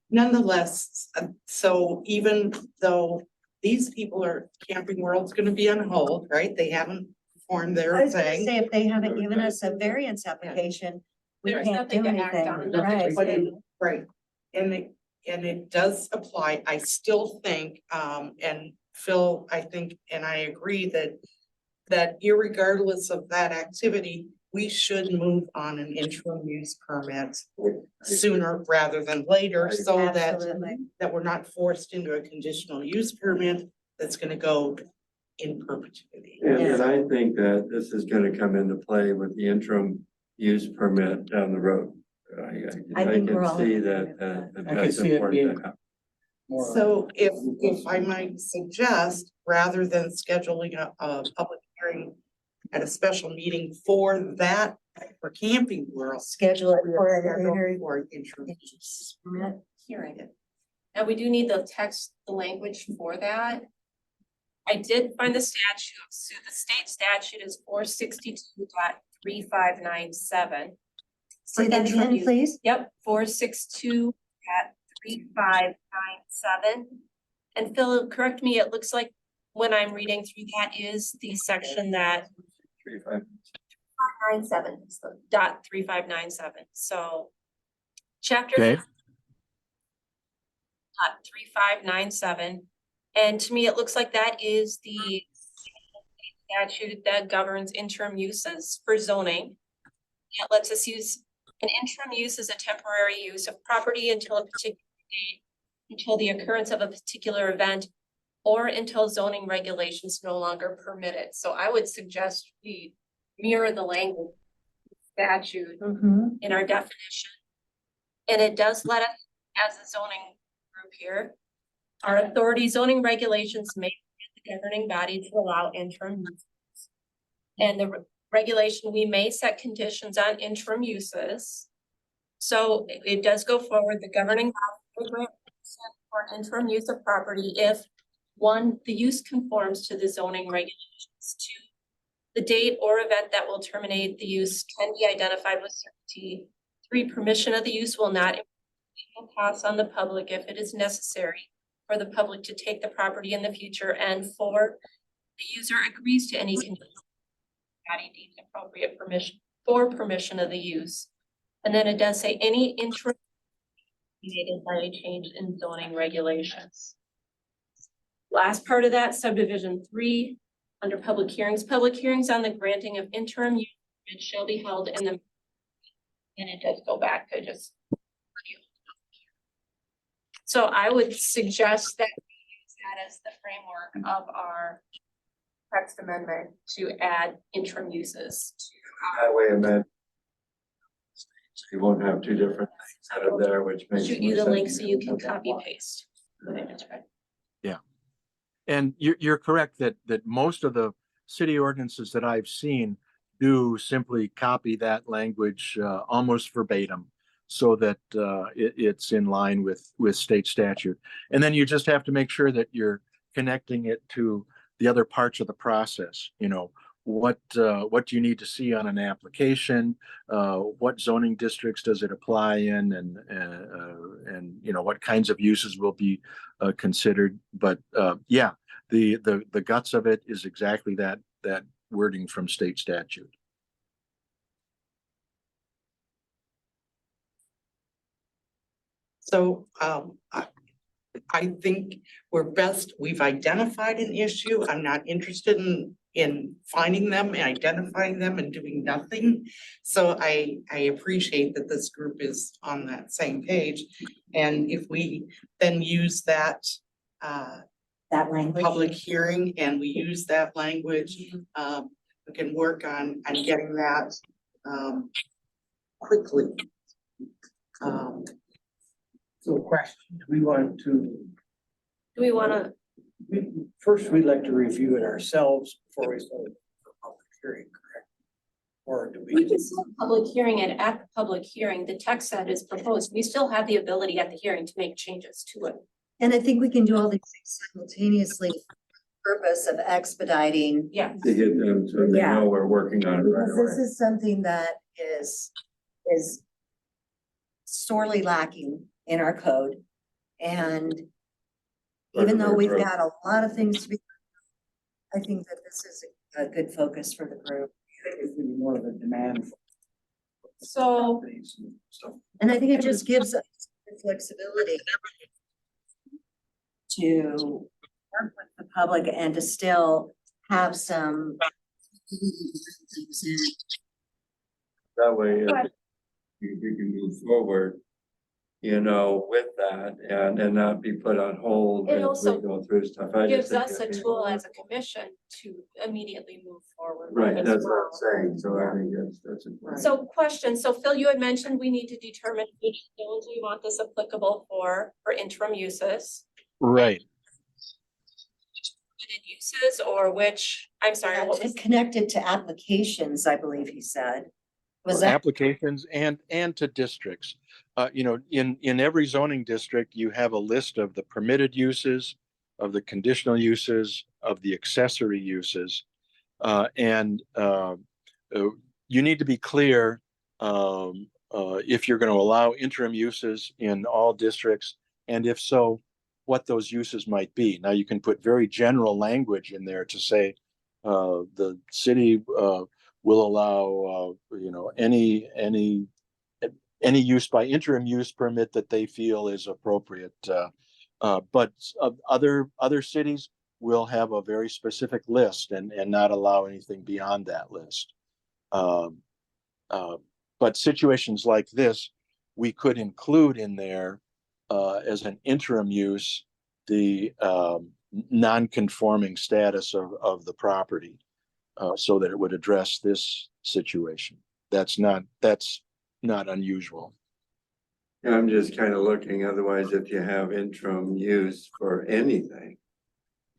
Nonetheless, so even though these people are, Camping World's gonna be on hold, right? They haven't formed I their was gonna thing. say, if they haven't given us a variance application, we There's can't do nothing to act anything. on. Right. But right, and it does apply, I still think, and Phil, I think, and I agree that irregardless of that activity, we should move on an interim use permit sooner rather than later, so that Absolutely. we're not forced into a conditional use permit that's gonna go in perpetuity. And I think that this is gonna come into play with the interim use permit down the road. I think we're all- can see that, I can that's see it important being- to have. More. So if I might suggest, rather than scheduling a public hearing at a special meeting for that, for Camping World. Schedule it for a schedule hearing. for an interim use. Hearing. And we do need the text, the language for that. I did find the statute, so the state statute is 462.3597. Say that again, please. Yep, 462.3597. And Phil, correct me, it looks like when I'm reading through that is the section that 97, so .3597, so. Chapter. Okay. 3597, and to me, it looks like that is the statute that governs interim uses for zoning. It lets us use an interim use as a temporary use of property until a particular date, until the occurrence of a particular event, or until zoning regulations no longer permit it. So I would suggest we mirror the language statute Mhm. in our definition. And it does let us, as a zoning group here, our authority zoning regulations may be the governing body to allow interim uses. And the regulation, we may set conditions on interim uses. So it does go forward, the governing body will grant consent for an interim use of property if, one, the use conforms to the zoning regulations. Two, the date or event that will terminate the use can be identified with certainty. Three, permission of the use will not pass on the public if it is necessary for the public to take the property in the future. And four, the user agrees to any condition body deemed appropriate permission of the use. And then it does say any interim needed by a change in zoning regulations. Last part of that, subdivision 3, under public hearings on the granting of interim use permits shall be held in the. And it does go back to just. So I would suggest that we use that as the framework of our text amendment to add interim uses to That way, amend. You won't have two different things out of there, which makes. shoot more you the link sense. so you can copy paste. That's right. And you're correct that most of the city ordinances that I've seen do simply copy that language almost verbatim, so that it's in line with state statute. And then you just have to make sure that you're connecting it to the other parts of the process. You know, what do you need to see on an application? What zoning districts does it apply in, and you know, what kinds of uses will be considered? But yeah, the guts of it is exactly that wording from state statute. So, I think we've identified an issue. I'm not interested in finding them and identifying them and doing nothing. So I appreciate that this group is on that same page. And if we then use that, That language. public hearing and we use that language, we can work on getting that, quickly. So question, do we want to, Do we wanna, first, we'd like to review it ourselves before we start the public hearing, correct? Or do we we? can still have a public hearing, and at the public hearing, the text that is proposed, we still have the ability at the hearing to make changes to it. And I think we can do all these things simultaneously, for the purpose of expediting. Yeah, To get them, so they Yeah. know we're working on it right Because this away. is something that is sorely lacking in our code. And even though we've got a lot of things to be, I think that this is a good focus for the group. It's gonna be more of a demand for so things and stuff. And I think it just gives us the flexibility to work with the public and to still have some. That way, you can move forward, you know, with that and not be put on hold It as we also go through stuff. I just gives think us a that'd be- tool as a commission to immediately move forward. Right, as that's what well. I'm saying, so I think that's important. So question, so Phil, you had mentioned we need to determine which zones we want this applicable for interim uses. Right. Permitted uses or which, I'm sorry, what was, Connected to applications, I believe he said. Was that, Applications and to districts. You know, in every zoning district, you have a list of the permitted uses, of the conditional uses, of the accessory uses. And you need to be clear if you're going to allow interim uses in all districts, and if so, what those uses might be. Now, you can put very general language in there to say the city will allow you know, any use by interim use permit that they feel is appropriate. But other cities will have a very specific list and not allow anything beyond that list. But situations like this, we could include in there as an interim use the non-conforming status of the property, so that it would address this situation. That's not unusual. Yeah, I'm just kind of looking, otherwise if you have interim use for anything,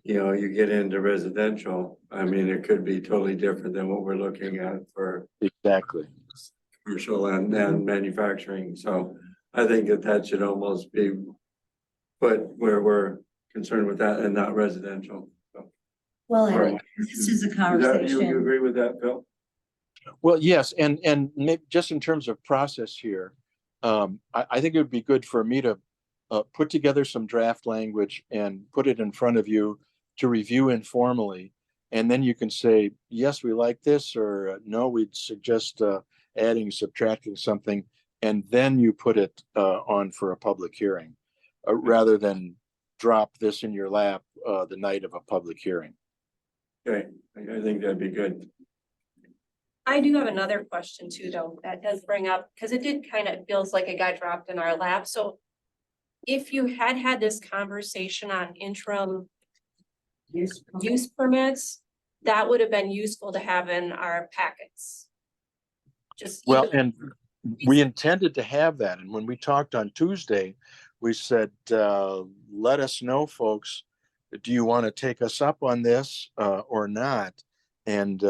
you know, you get into residential, I mean, it could be totally different than what we're looking at for Exactly. commercial and manufacturing. So I think that should almost be put where we're concerned with that and not residential. So, well, all right. and this is a You conversation. agree with that, Phil? Well, yes, and just in terms of process here, I think it would be good for me to put together some draft language and put it in front of you to review informally. And then you can say, yes, we like this, or no, we'd suggest adding, subtracting something. And then you put it on for a public hearing, rather than drop this in your lap the night of a public hearing. Okay, I think that'd be good. I do have another question too, though, that does bring up, because it did kind of feels like it got dropped in our lap. So if you had this conversation on interim use permits, that would have been useful to have in our packets. Just. Well, and we intended to have that. And when we talked on Tuesday, we said, let us know, folks, do you want to take us up on this or not? And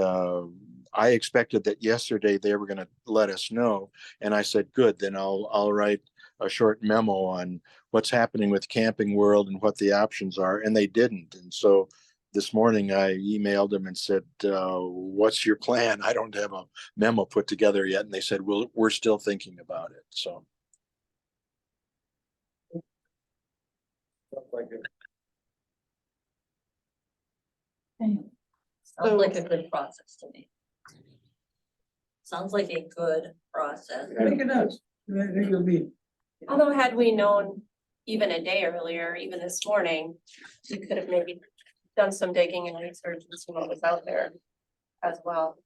I expected that yesterday they were going to let us know. And I said, good, then I'll write a short memo on what's happening with Camping World and what the options are. And they didn't. And so this morning I emailed them and said, what's your plan? I don't have a memo put together yet. And they said, well, we're still thinking about it. So. Sounds like a good process to me. Sounds like a good process. I think it does. I think it'll be, Although had we known even a day earlier, even this morning, we could have maybe done some digging and research and see what was out there as well.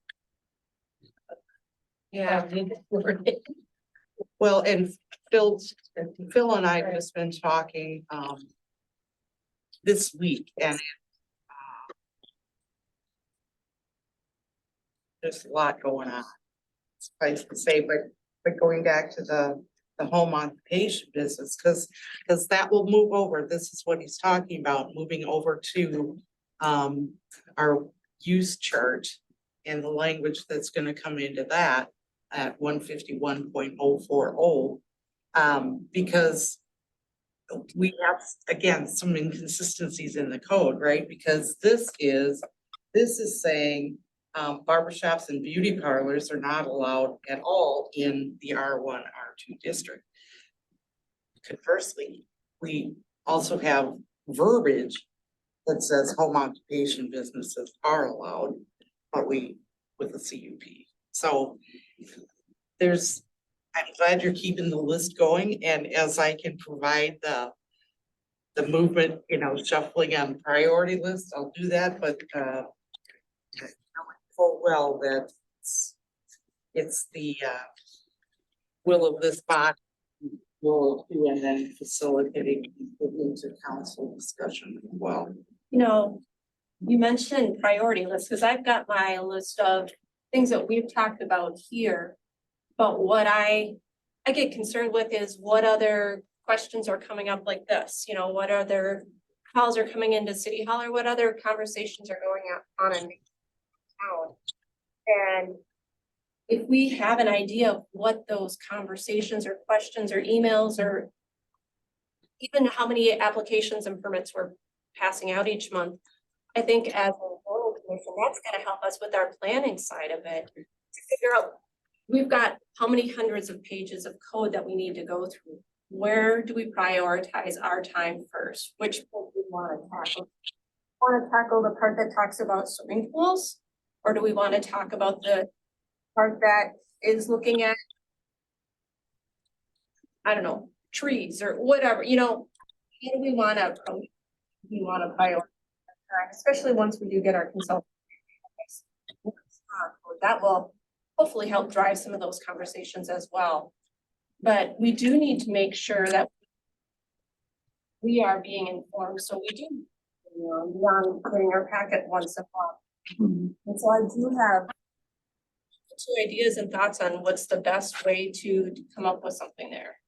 Yeah, Well, and Phil and I have just been talking, this week and there's a lot going on. Suffice to say, but going back to the home occupation business, because that will move over. This is what he's talking about, moving over to our use chart and the language that's gonna come into that at 151.040. Because we have, again, some inconsistencies in the code, right? Because this is saying barbershops and beauty parlors are not allowed at all in the R1, R2 district. Conversely, we also have verbiage that says home occupation businesses are allowed, but with a CUP. So I'm glad you're keeping the list going, and as I can provide the movement, shuffling on priority list, I'll do that, but full well that it's the will of this body will do, and then facilitating into council discussion as well. You mentioned priority lists, because I've got my list of things that we've talked about here. But what I get concerned with is what other questions are coming up like this, what other calls are coming into City Hall, or what other conversations are going on in town. And if we have an idea of what those conversations or questions or emails, or even how many applications and permits we're passing out each month, I think as a board commission, that's gonna help us with our planning side of it, to figure out, we've got how many hundreds of pages of code that we need to go through. Where do we prioritize our time first? Which point do we want to tackle? Want to tackle the part that talks about swimming pools? Or do we want to talk about the part that is looking at, I don't know, trees or whatever, how do we want to prioritize, especially once we do get our consultant. That will hopefully help drive some of those conversations as well. But we do need to make sure that we are being informed, so we do, beyond putting our packet once a month. And so I do have 2 ideas and thoughts on what's the best way to come up with something there.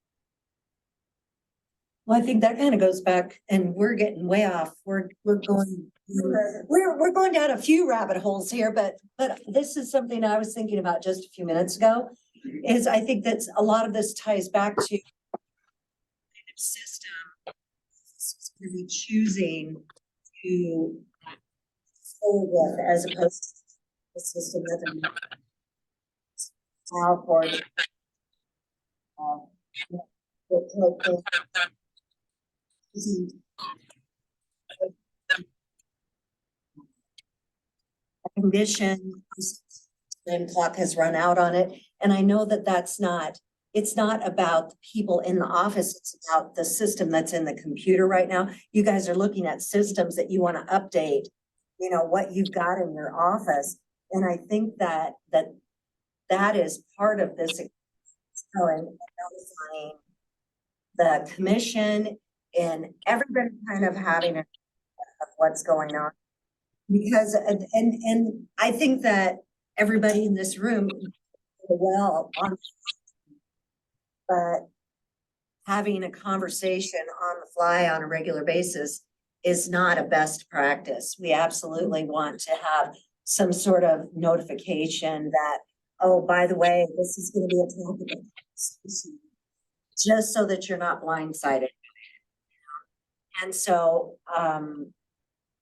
Well, I think that kind of goes back, and we're getting way off. We're going down a few rabbit holes here, but this is something I was thinking about just a few minutes ago. Is I think that's a lot of this ties back to kind of system. Really choosing to go with as opposed to the system that now for a condition, the clock has run out on it, and I know that it's not about the people in the office, it's about the system that's in the computer right now. You guys are looking at systems that you want to update, what you've got in your office. And I think that is part of this notifying the commission and everybody kind of having a of what's going on. Because, and I think that everybody in this room well on, but having a conversation on the fly on a regular basis is not a best practice. We absolutely want to have some sort of notification that, oh, by the way, this is going to be a topic, just so that you're not blindsided. And so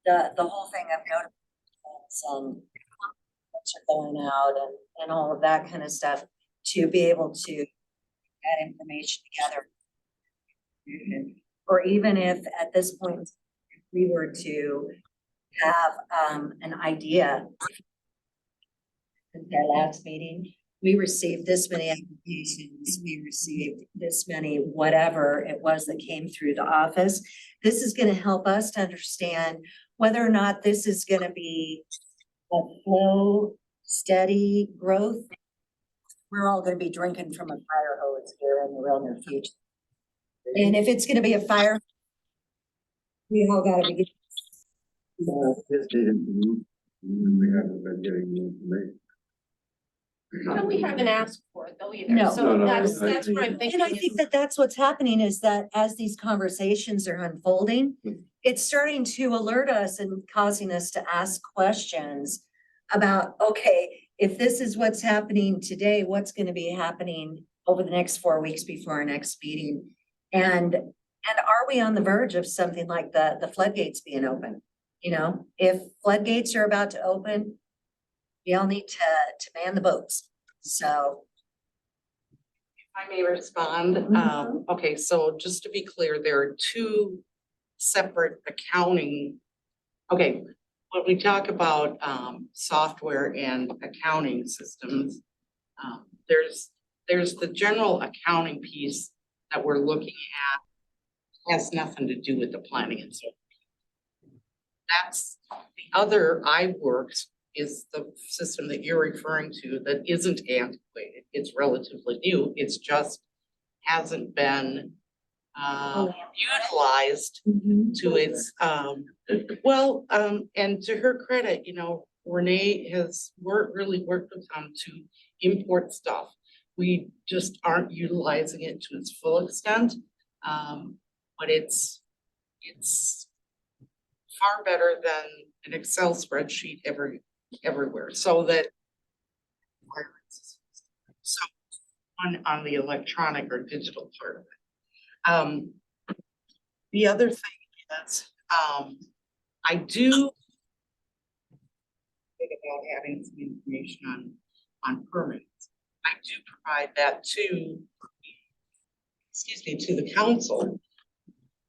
the whole thing of notifications and what's going out and all of that kind of stuff, to be able to get that information together. Or even if at this point, if we were to have an idea. At our last meeting, we received this many applications, we received this many, whatever it was that came through the office. This is gonna help us to understand whether or not this is gonna be a slow, steady growth. We're all gonna be drinking from a fire hose here in the real near future. And if it's gonna be a fire, we all gotta be. We haven't been getting the information. No, we haven't asked for it though either, No. so No, that's I what I'm thinking. And I think is- that that's what's happening, is that as these conversations are unfolding, it's starting to alert us and causing us to ask questions about, okay, if this is what's happening today, what's gonna be happening over the next 4 weeks before our next meeting? And are we on the verge of something like the floodgates being open? You know, if floodgates are about to open, we all need to man the boats. So. If I may respond, Mhm. okay, so just to be clear, there are two separate accounting. Okay, when we talk about software and accounting systems, there's the general accounting piece that we're looking at. Has nothing to do with the planning and so. That's the other iWorks is the system that you're referring to that isn't antiquated. It's relatively new. It's just hasn't been utilized to its and to her credit, you know, Renee has really worked with them to import stuff. We just aren't utilizing it to its full extent. But it's far better than an Excel spreadsheet everywhere, so that on the electronic or digital part of it. The other thing is, I do think about having some information on permits. I do provide that to the council.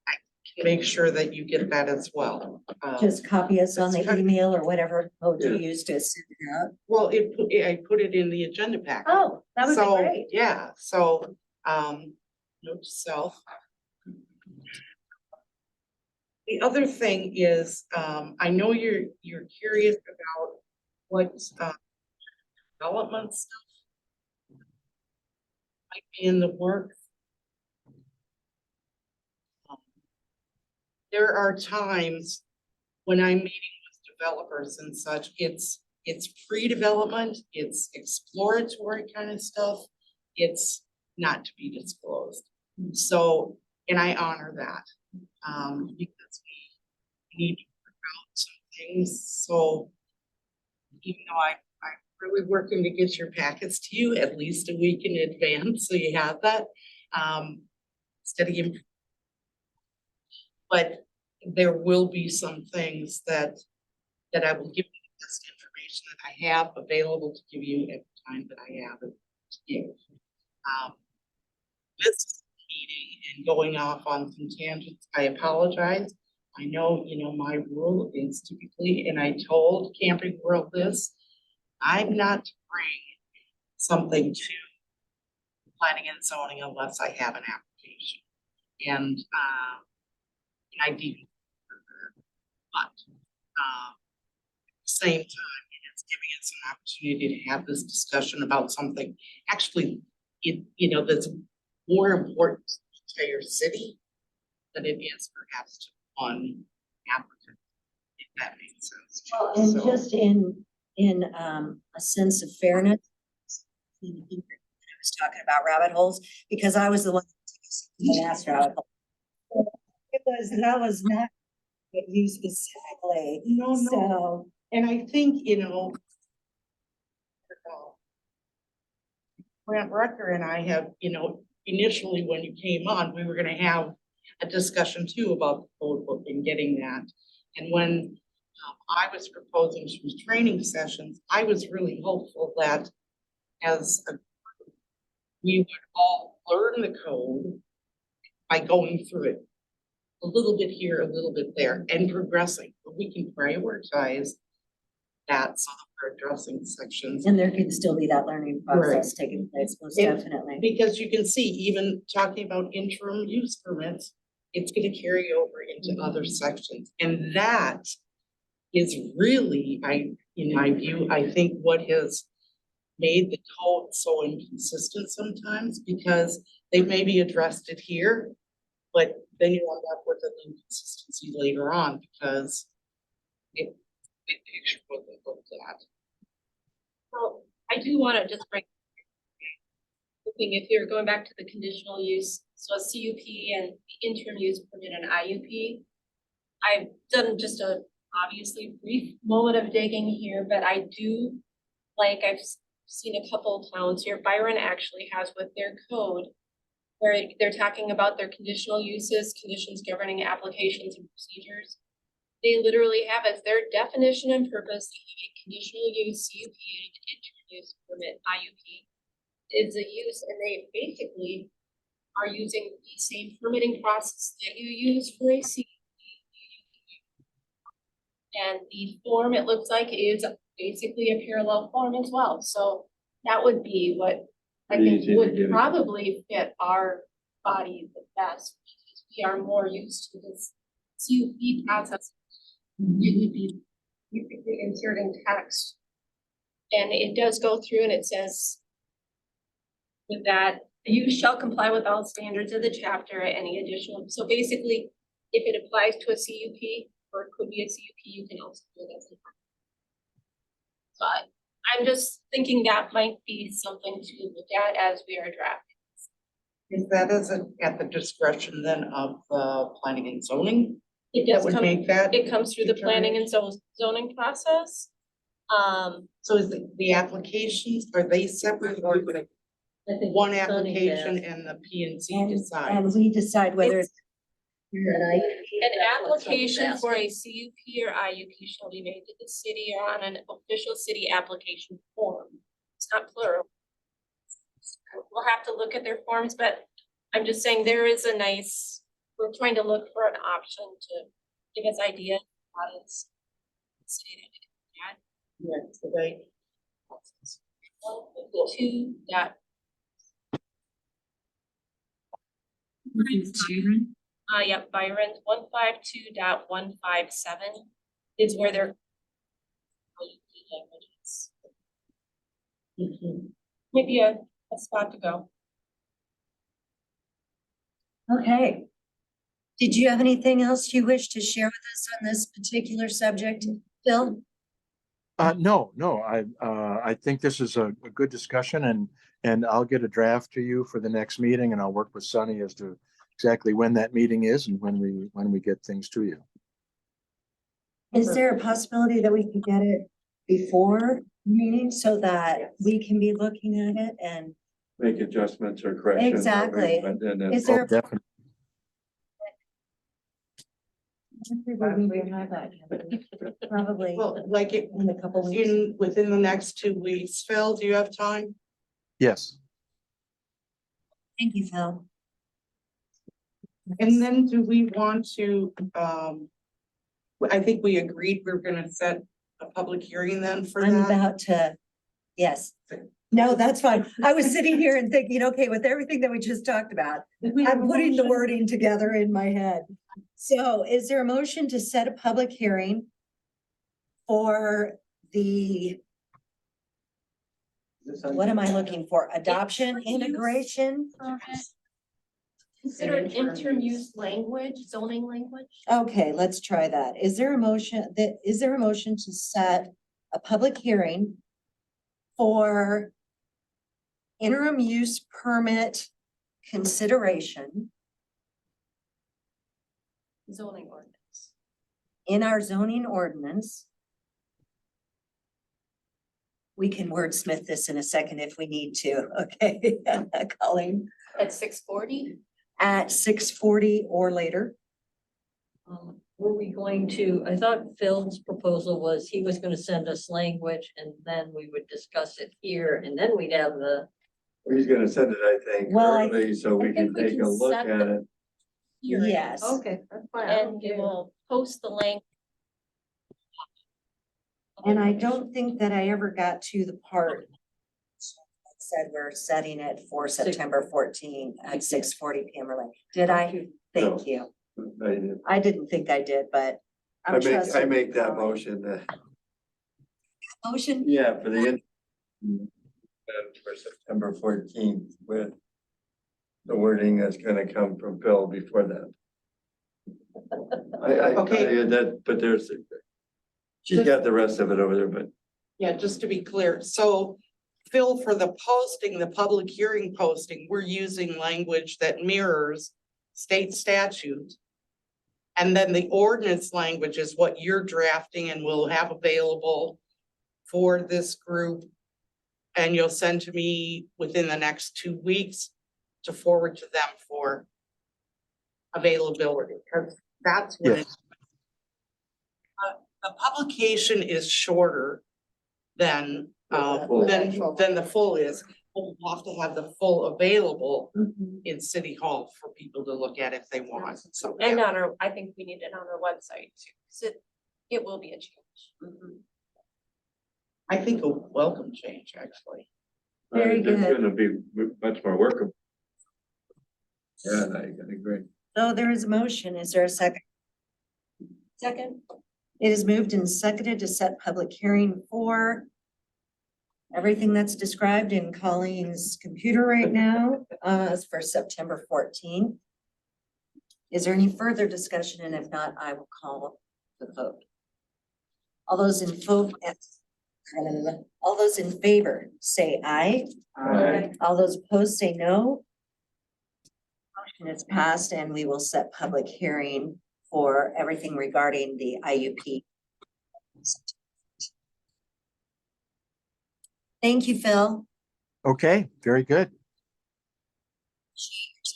I can make sure that you get that as well. Just copy us on the That's kind of- email or whatever mode you Yeah. use to send it out. Well, I put it in the agenda packet. Oh, that would be So, great. yeah, so, note to self. The other thing is, I know you're curious about what, development stuff might be in the works. There are times when I'm meeting with developers and such, it's pre-development, it's exploratory kind of stuff. It's not to be disclosed. So, and I honor that, because we need to work out some things. So even though I'm really working to get your packets to you at least a week in advance, so you have that, studying. But there will be some things that I will give you the best information that I have available to give you at the time that I have it to give. This meeting and going off on some tangents, I apologize. I know, you know, my rule is typically, and I told Camping World this, I'm not to bring something to planning and zoning unless I have an application. And I do. But at the same time, it's giving us an opportunity to have this discussion about something actually, you know, that's more important to your city than it is perhaps to one applicant, if that makes sense. Well, and So- just in a sense of fairness. I was talking about rabbit holes because I was the one that asked rabbit hole. That was not what you specifically. No, no, So, and I think, you know, Grant Rucker and I have, you know, initially when you came on, we were gonna have a discussion too about the code book and getting that. And when I was proposing some training sessions. I was really hopeful that as a we would all learn the code by going through it a little bit here, a little bit there, and progressing. But we can prioritize that so that we're addressing sections. And there could still be that learning process taking place, most Yeah. definitely. Because you can see, even talking about interim use permits, it's gonna carry over into other sections. And that is really, in my view, I think what has made the code so inconsistent sometimes, because they maybe addressed it here, but then you end up with an inconsistency later on because it, the picture wasn't looked at. Well, I do want to just bring. If you're going back to the conditional use, so a CUP and the interim use permit and IUP. I've done just a obviously brief moment of digging here, but I do, like I've seen a couple of towns here, Byron actually has with their code. Where they're talking about their conditional uses, conditions governing applications and procedures. They literally have as their definition and purpose, a conditional use CUP and an interim use permit IUP. Is a use, and they basically are using the same permitting process that you use for a CUP. And the form, it looks like, is basically a parallel form as well, so that would be what I think Easy to would get. probably fit our body the best, because we are more used to this CUP process. It would be basically inserting text. And it does go through and it says with that, you shall comply with all standards of the chapter, any additional, so basically, if it applies to a CUP, or it could be a CUP, you can also do it as a. But I'm just thinking that might be something to look at as we are drafting. Is that at the discretion then of the planning and zoning? It That does would come, make that, it comes through the planning and zoning process. so is the applications, are they separate or I think one Sunny application asked. and the P and Z And decides? we decide whether it's. An application for a CUP or IUP shall be made to the city or on an official city application form. It's not plural. We'll have to look at their forms, but I'm just saying there is a nice, we're trying to look for an option to give us ideas how it's. Yeah, so they, 2 dot. Yep, Byron, 152.157 is where they're. Maybe a spot to go. Okay. Did you have anything else you wish to share with us on this particular subject, Phil? No, I think this is a good discussion and I'll get a draft to you for the next meeting and I'll work with Sunny as to exactly when that meeting is and when we get things to you. Is there a possibility that we could get it before meeting so that we can be looking at it and? Make adjustments or corrections. Exactly. And then. Is there? Definitely. Probably well, like it, in a couple weeks. within the next 2 weeks, Phil, do you have time? Yes. Thank you, Phil. And then do we want to, I think we agreed we're gonna set a public hearing then for I'm that. about to, yes. No, that's fine. I was sitting here and thinking, okay, with everything that we just talked about, I'm putting the wording together in my head. So is there a motion to set a public hearing for the, what am I looking for? Adoption, integration? Consider it interim use language, zoning language. Okay, let's try that. Is there a motion to set a public hearing for interim use permit consideration Zoning ordinance. in our zoning ordinance? We can wordsmith this in a second if we need to, okay, Colleen, At 6:40. at 6:40 or later. were we going to, I thought Phil's proposal was he was gonna send us language and then we would discuss it here and then we'd have the. He's gonna send it, I think, Well, early, so we can think we take can a look set at the- it. Yes. Okay, that's fine. I And don't we care. will post the link. And I don't think that I ever got to the part that said we're setting it for September 14 at 6:40 PM. Or like, did I? Thank you. I didn't think I did, but. I'm I trusting make that Colleen. motion, Motion, yeah, for the. For September 14th with the wording that's gonna come from Phil before that. Okay. That, but there's. She's got the rest of it over there, but Yeah, just to be clear, so Phil, for the posting, the public hearing posting, we're using language that mirrors state statute. And then the ordinance language is what you're drafting and will have available for this group. And you'll send to me within the next 2 weeks to forward to them for availability, because that's when Yes. the publication is shorter than full. than the full is. We'll have to have the full available Mhm. in City Hall for people to look at if they want, so. And yeah. on our, I think we need it on our website too, 'cause it will be a change. I think a welcome change, actually. Very It's good. gonna be much more workable. Yeah, I agree. So there is a motion. Is there a second? Second. It is moved and seconded to set public hearing for everything that's described in Colleen's computer right now, is for September 14th. Is there any further discussion? And if not, I will call the vote. All those in favor, say aye. Aye. All those opposed say no. Motion is passed and we will set public hearing for everything regarding the IUP. Thank you, Phil. Okay, very good.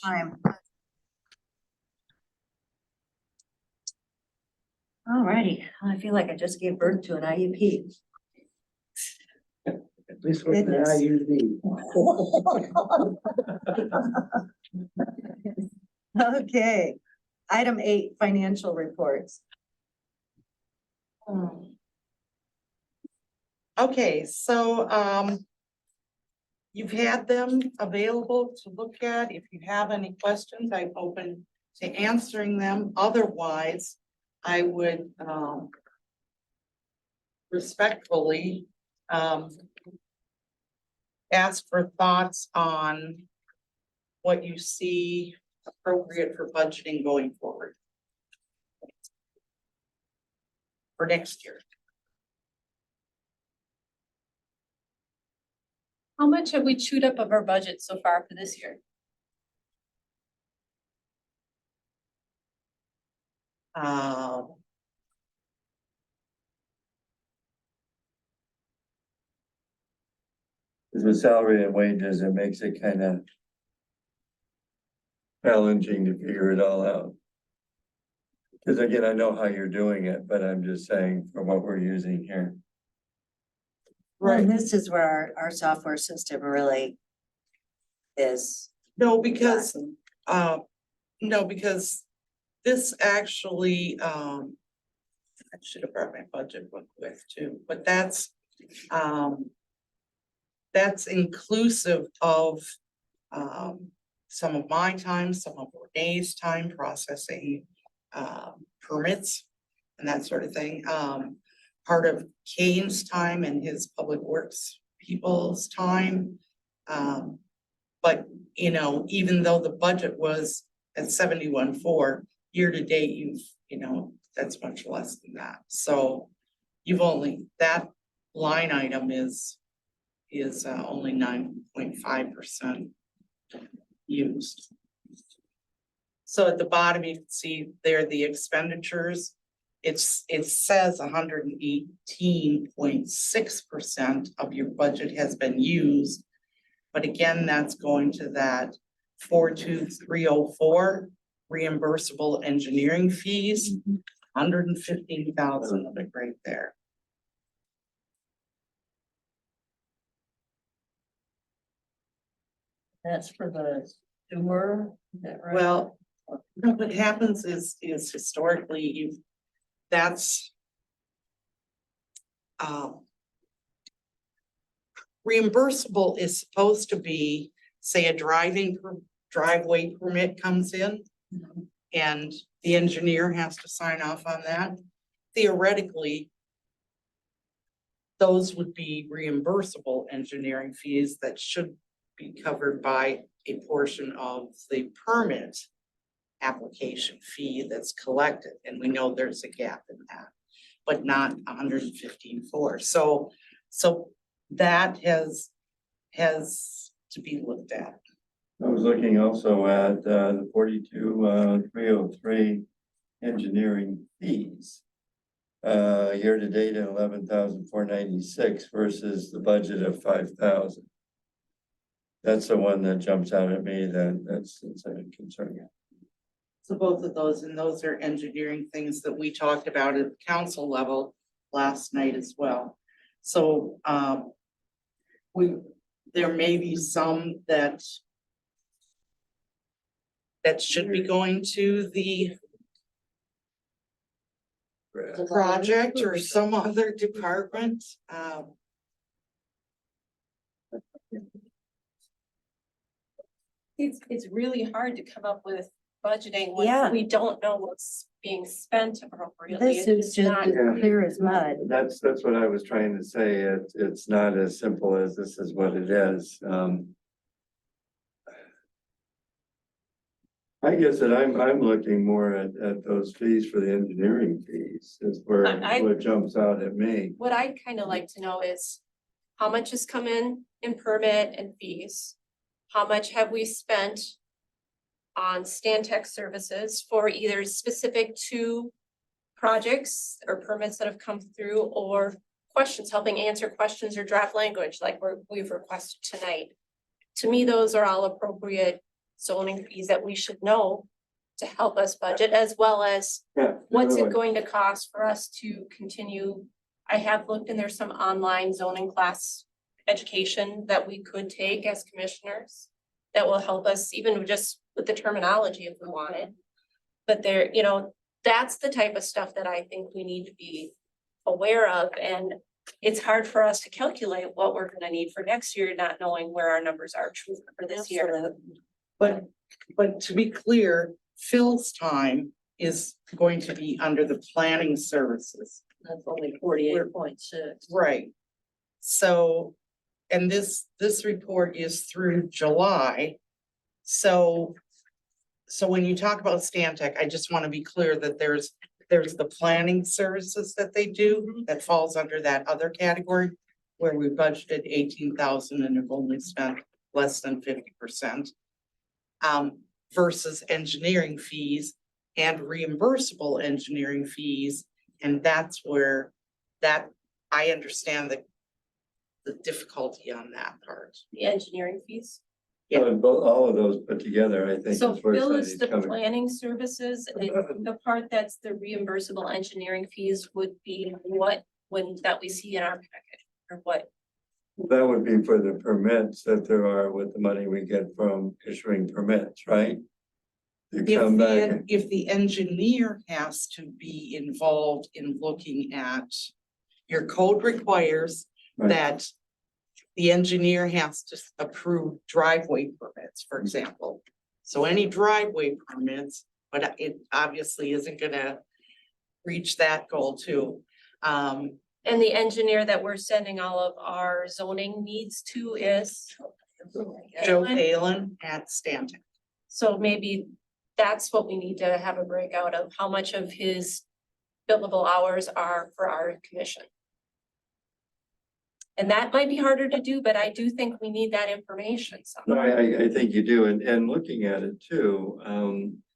Time. All righty, I feel like I just gave birth to an IUP. At least with the Goodness. IUD. Okay, item 8, financial reports. Okay, so, you've had them available to look at. If you have any questions, I'm open to answering them. Otherwise, I would, respectfully, ask for thoughts on what you see appropriate for budgeting going forward for next year. How much have we chewed up of our budget so far for this year? With salary and wages, it makes it kind of challenging to figure it all out. Because again, I know how you're doing it, but I'm just saying for what we're using here. Well, and this is where our software system really is. No, because lacking. no, because this actually, I should have brought my budget book with too, but that's inclusive of, some of my time, some of Renee's time processing, permits and that sort of thing. Part of Kane's time and his public works people's time. But, you know, even though the budget was at 71.4, year to date, that's much less than that. So that line item is only 9.5% used. So at the bottom, you can see there the expenditures. It says 118.6% of your budget has been used. But again, that's going to that 42304 reimbursable engineering fees. 115,000 of it right there. That's for the sewer, is that right? Well, what happens is historically that's. Reimbursable is supposed to be, say, a driveway permit comes in. And the engineer has to sign off on that. Theoretically, those would be reimbursable engineering fees that should be covered by a portion of the permit application fee that's collected, and we know there's a gap in that, but not 115.4. So that has to be looked at. I was looking also at the 42,303 engineering fees. Year to date at 11,496 versus the budget of 5,000. That's the one that jumps out at me, that's a concern. So both of those, and those are engineering things that we talked about at the council level last night as well. So there may be some that should be going to the project or some other department. It's really hard to come up with budgeting Yeah. when we don't know what's being spent appropriately. This is It's just not- as clear as mud. That's what I was trying to say. It's not as simple as this is what it is. I guess that I'm looking more at those fees for the engineering fees is where what jumps out at me. What I'd kind of like to know is how much has come in permit and fees? How much have we spent on Stantec services for either specific to projects or permits that have come through, or questions, helping answer questions or draft language like we've requested tonight? To me, those are all appropriate zoning fees that we should know to help us budget, as well as Yeah. what's it going to cost for us to continue? I have looked, and there's some online zoning class education that we could take as commissioners that will help us even just with the terminology if we wanted. But there, that's the type of stuff that I think we need to be aware of, and it's hard for us to calculate what we're gonna need for next year, not knowing where our numbers are true for this year. But to be clear, Phil's time is going to be under the planning services. That's only 48.6. Right. So, and this report is through July. So when you talk about Stantec, I just want to be clear that there's the planning services that they do that falls under that other category where we budgeted 18,000 and have only spent less than 50%. Versus engineering fees and reimbursable engineering fees. And that's where I understand the difficulty on that part. The engineering fees. Yeah. All of those put together, I think. So is where Bill is Sonny's the coming. planning services, and the part that's the reimbursable engineering fees would be that we see in our package, or what? That would be for the permits that there are with the money we get from issuing permits, right? To come back, If the engineer has to be involved in looking at, your code requires Right. that the engineer has to approve driveway permits, for example. So any driveway permits, but it obviously isn't gonna reach that goal too. And the engineer that we're sending all of our zoning needs to is? Joe Phelan at Stantec. So maybe that's what we need to have a breakout of, how much of his billable hours are for our commission. And that might be harder to do, but I do think we need that information no, somehow. I think you do, and looking at it too,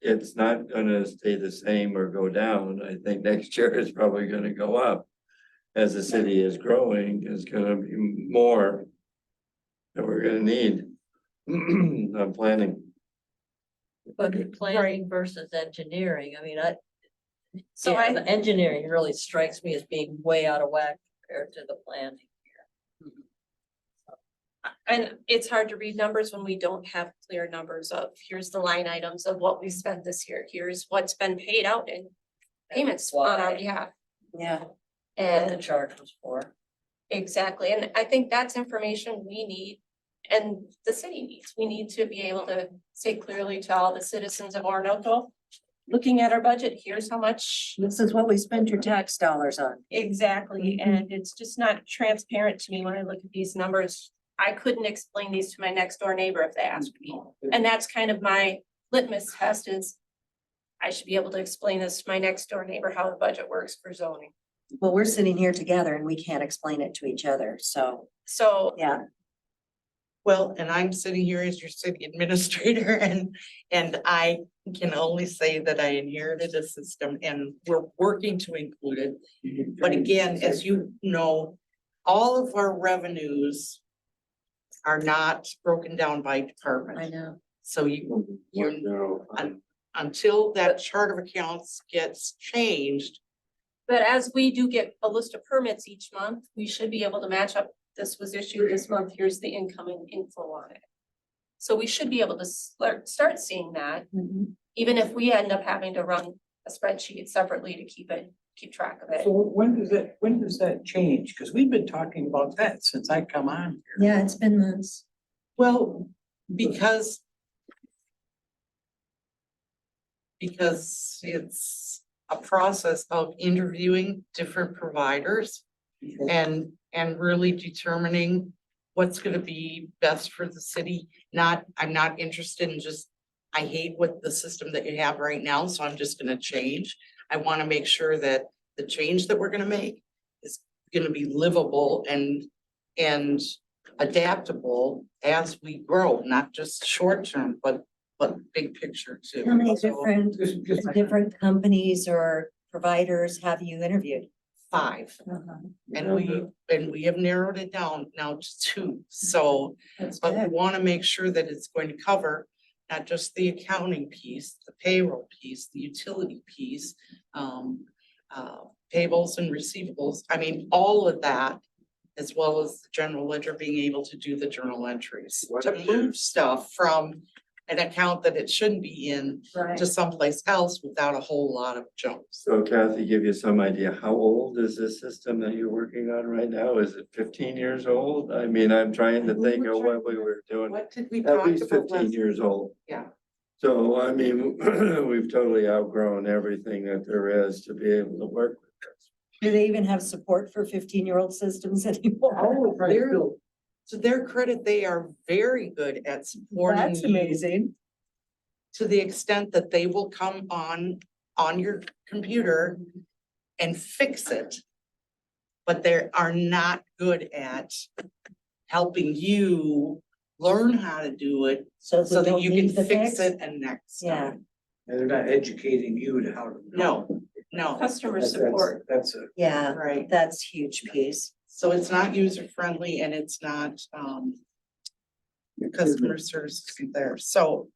it's not gonna stay the same or go down. I think next year is probably gonna go up. As the city is growing, is gonna be more that we're gonna need on planning. But planning versus engineering, I mean, So Yeah, I, the engineering really strikes me as being way out of whack compared to the planning. and it's hard to read numbers when we don't have clear numbers of, here's the line items of what we spent this year, here's what's been paid out in payments on our Why? behalf. Yeah, What the And charge was for. exactly, and I think that's information we need and the city needs. We need to be able to say clearly to all the citizens of Orinoco, looking at our budget, here's how much. this is what we spent your tax dollars on. Exactly, and it's just not transparent to me when I look at these numbers. I couldn't explain these to my next door neighbor if they asked me. And that's kind of my litmus test is I should be able to explain this to my next door neighbor how the budget works for zoning. Well, we're sitting here together and we can't explain it to each other, so, So yeah. Well, and I'm sitting here as your city administrator and I can only say that I inherited a system and we're working to include it. But again, as you know, all of our revenues are not broken down by department. know. So until that chart of accounts gets changed, but as we do get a list of permits each month, we should be able to match up, this was issued this month, here's the incoming inflow on it. So we should be able to start seeing that, even if we end up having to run a spreadsheet separately to keep track of it. So when does that change? Because we've been talking about that since I come on here. Yeah, it's been months. well, because it's a process of interviewing different providers and really determining what's gonna be best for the city. I'm not interested in just, I hate what the system that you have right now, so I'm just gonna change. I wanna make sure that the change that we're gonna make is gonna be livable and adaptable as we grow, not just short term, but big picture too. How many So, different companies or providers have you interviewed? 5, and we have narrowed it down now to 2, so. That's But we good. want to make sure that it's going to cover not just the accounting piece, the payroll piece, the utility piece, payables and receivables. I mean, all of that, as well as the general ledger being able to do the journal entries, to move stuff from an account that it shouldn't be in Right. to someplace else without a whole lot of jumps. So Kathy, give you some idea, how old is this system that you're working on right now? Is it 15 years old? I mean, I'm trying to think of what we were doing, What did we at talk least about 15 last? years old. Yeah. So, I mean, we've totally outgrown everything that there is to be able to work with this. Do they even have support for 15-year-old systems anymore? To their credit, they are very good at supporting That's you amazing. to the extent that they will come on your computer and fix it. But they are not good at helping you learn how to do it So so that you can fix fix it and next Yeah. time. And they're not educating you to how to. No, Customer support. That's a. Yeah, right. that's huge piece. So it's not user friendly and it's not, customer service isn't there, so.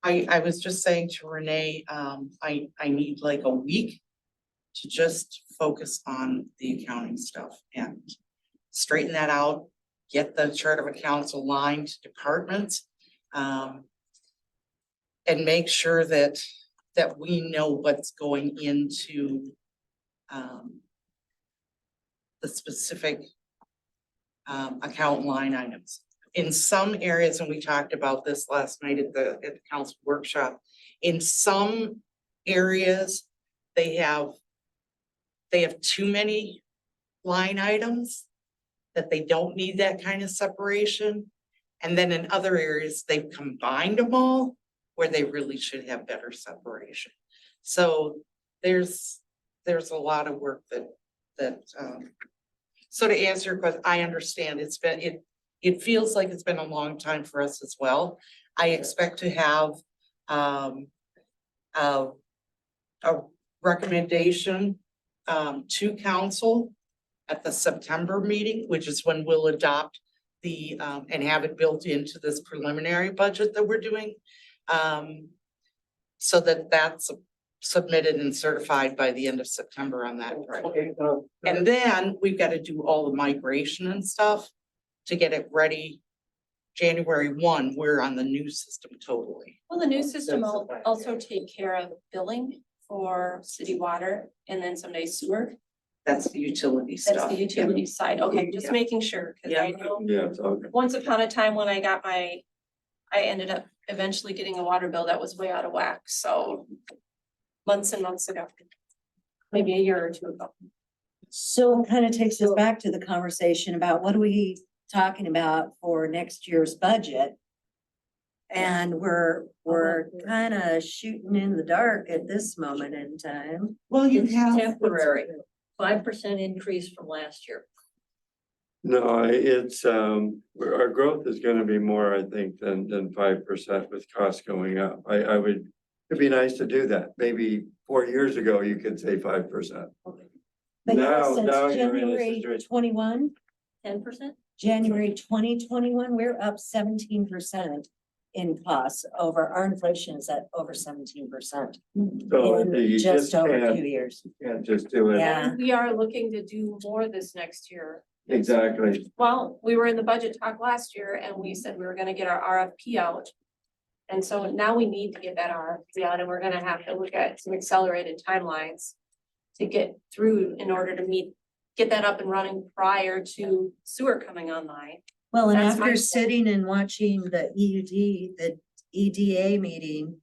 I was just saying to Renee, I need like a week to just focus on the accounting stuff and straighten that out, get the chart of accounts aligned to departments. And make sure that we know what's going into the specific account line items. In some areas, and we talked about this last night at the council workshop, in some areas, they have too many line items that they don't need that kind of separation. And then in other areas, they've combined them all where they really should have better separation. So there's a lot of work that so to answer your question, I understand it feels like it's been a long time for us as well. I expect to have a recommendation to council at the September meeting, which is when we'll adopt the and have it built into this preliminary budget that we're doing. so that that's submitted and certified by the end of September on that project. Okay, And then we've got to do all the migration and stuff to get it ready. January 1, we're on the new system totally. Will the new system That's the plan, also yeah. take care of billing for city water and then someday sewer? That's the utility That's stuff. the utility side. Okay, just Yeah. making sure, because I Yeah. know Yeah, it's all good. once upon a time when I ended up eventually getting a water bill that was way out of whack, so months and months ago, maybe a year or two ago. So it kind of takes us back to the conversation about what are we talking about for next year's budget? And we're kind of shooting in the dark at this moment in time. Well, you It's have. temporary, 5% increase from last year. No, it's, our growth is gonna be more, I think, than 5% with costs going up. I would, it'd be nice to do that. Maybe 4 years ago, you could say 5%. But Now- since now you're in a January situation- 21, 10%? January 2021, we're up 17% in costs over, our inflation is at over 17% So in you just over can't, 2 years. can't just do it. Yeah. And we are looking to do more this next year. Exactly. Well, we were in the budget talk last year and we said we were gonna get our RFP out. And so now we need to get that RFP out and we're gonna have to look at some accelerated timelines to get through in order to get that up and running prior to sewer coming online. Well, and That's my after point. sitting and watching the the EDA meeting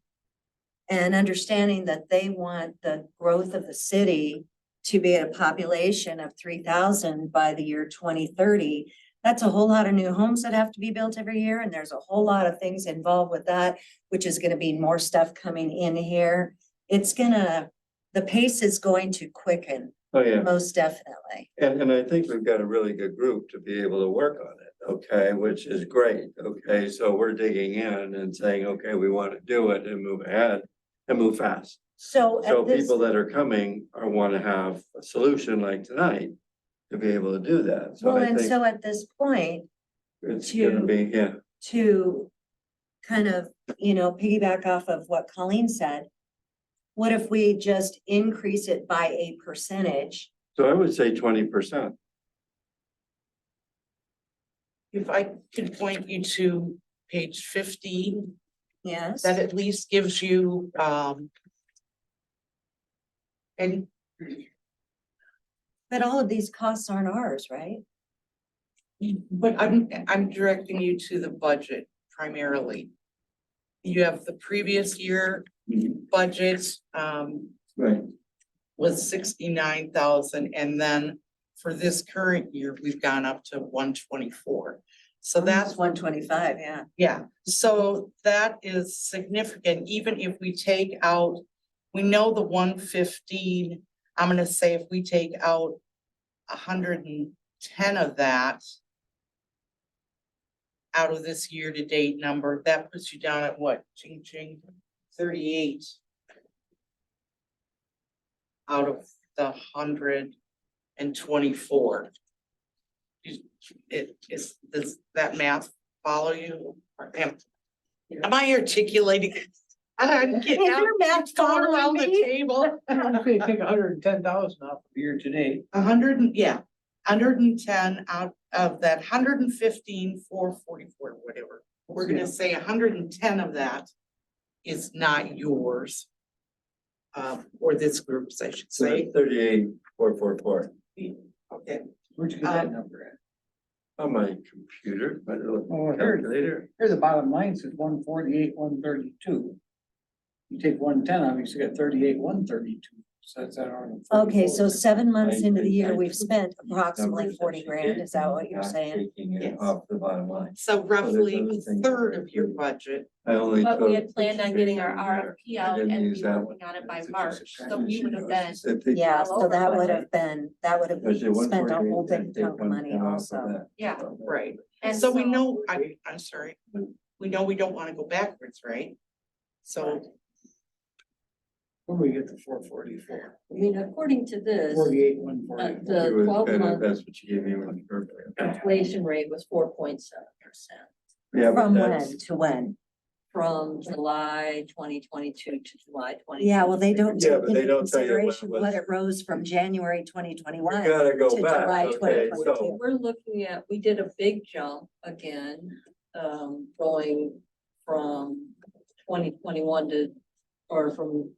and understanding that they want the growth of the city to be at a population of 3,000 by the year 2030, that's a whole lot of new homes that have to be built every year, and there's a whole lot of things involved with that, which is gonna be more stuff coming in here. The pace is going to quicken, Oh, yeah. most definitely. And I think we've got a really good group to be able to work on it, okay, which is great, okay? So we're digging in and saying, okay, we want to do it and move ahead and move fast. So So at this, people that are coming are want to have a solution like tonight to be able to do that. So well, I and think so at this point, it's gonna be, yeah, to kind of, piggyback off of what Colleen said, what if we just increase it by a percentage? so I would say 20%. If I could point you to page 15, Yes. that at least gives you, and But all of these costs aren't ours, right? but I'm directing you to the budget primarily. You have the previous year budget, Right. was 69,000, and then for this current year, we've gone up to 124. So that's 125, yeah. yeah, so that is significant, even if we take out, we know the 115, I'm gonna say if we take out 110 of that out of this year-to-date number, that puts you down at what, ching, 38 out of the 124. Does that math follow you? Or am I articulating? I'm getting Is out, your math going around following the me? table. Okay, take 110,000 off of year to date. 110 out of that 115, 444, whatever. We're gonna say 110 of that is not yours. Or this group's, I should So say. 38,444 Okay, Where'd you get that number at? on my computer, my little Oh, here, calculator. here the bottom line says 148, 132. You take 110, obviously you got 38, 132. So that's that on. Okay, so 7 months I- into the year, I- we've spent approximately Numbers that 40 she grand. gave Is that me, what you're not saying? Taking it Yes. off the bottom line. so roughly other a things third that- of your budget. I only But we took had planned on getting our the RFP I out didn't and use be that working one. on it by It's just a March, so package, we would have you know, been. specific. Yeah, all so over that would budget. have been, that would have I said spent a 148, whole I big take chunk of money 110 off of also. that. Yeah. So, Right. And So we so- know, I'm sorry, we know we don't wanna go backwards, right? So Where do we get the 444? I mean, according to this, 48, uh, 144. the it was 12-month That's what you gave me when. inflation rate was 4.7%. Yeah, but From when that's to when? from July twenty twenty-two to July twenty. Yeah, well, they don't Yeah, take but they into don't tell you when it consideration what was. it rose from January twenty You twenty-one. gotta go to back, July okay, 2022. so, We're looking at, we did a big jump again, going from twenty twenty-one to, or from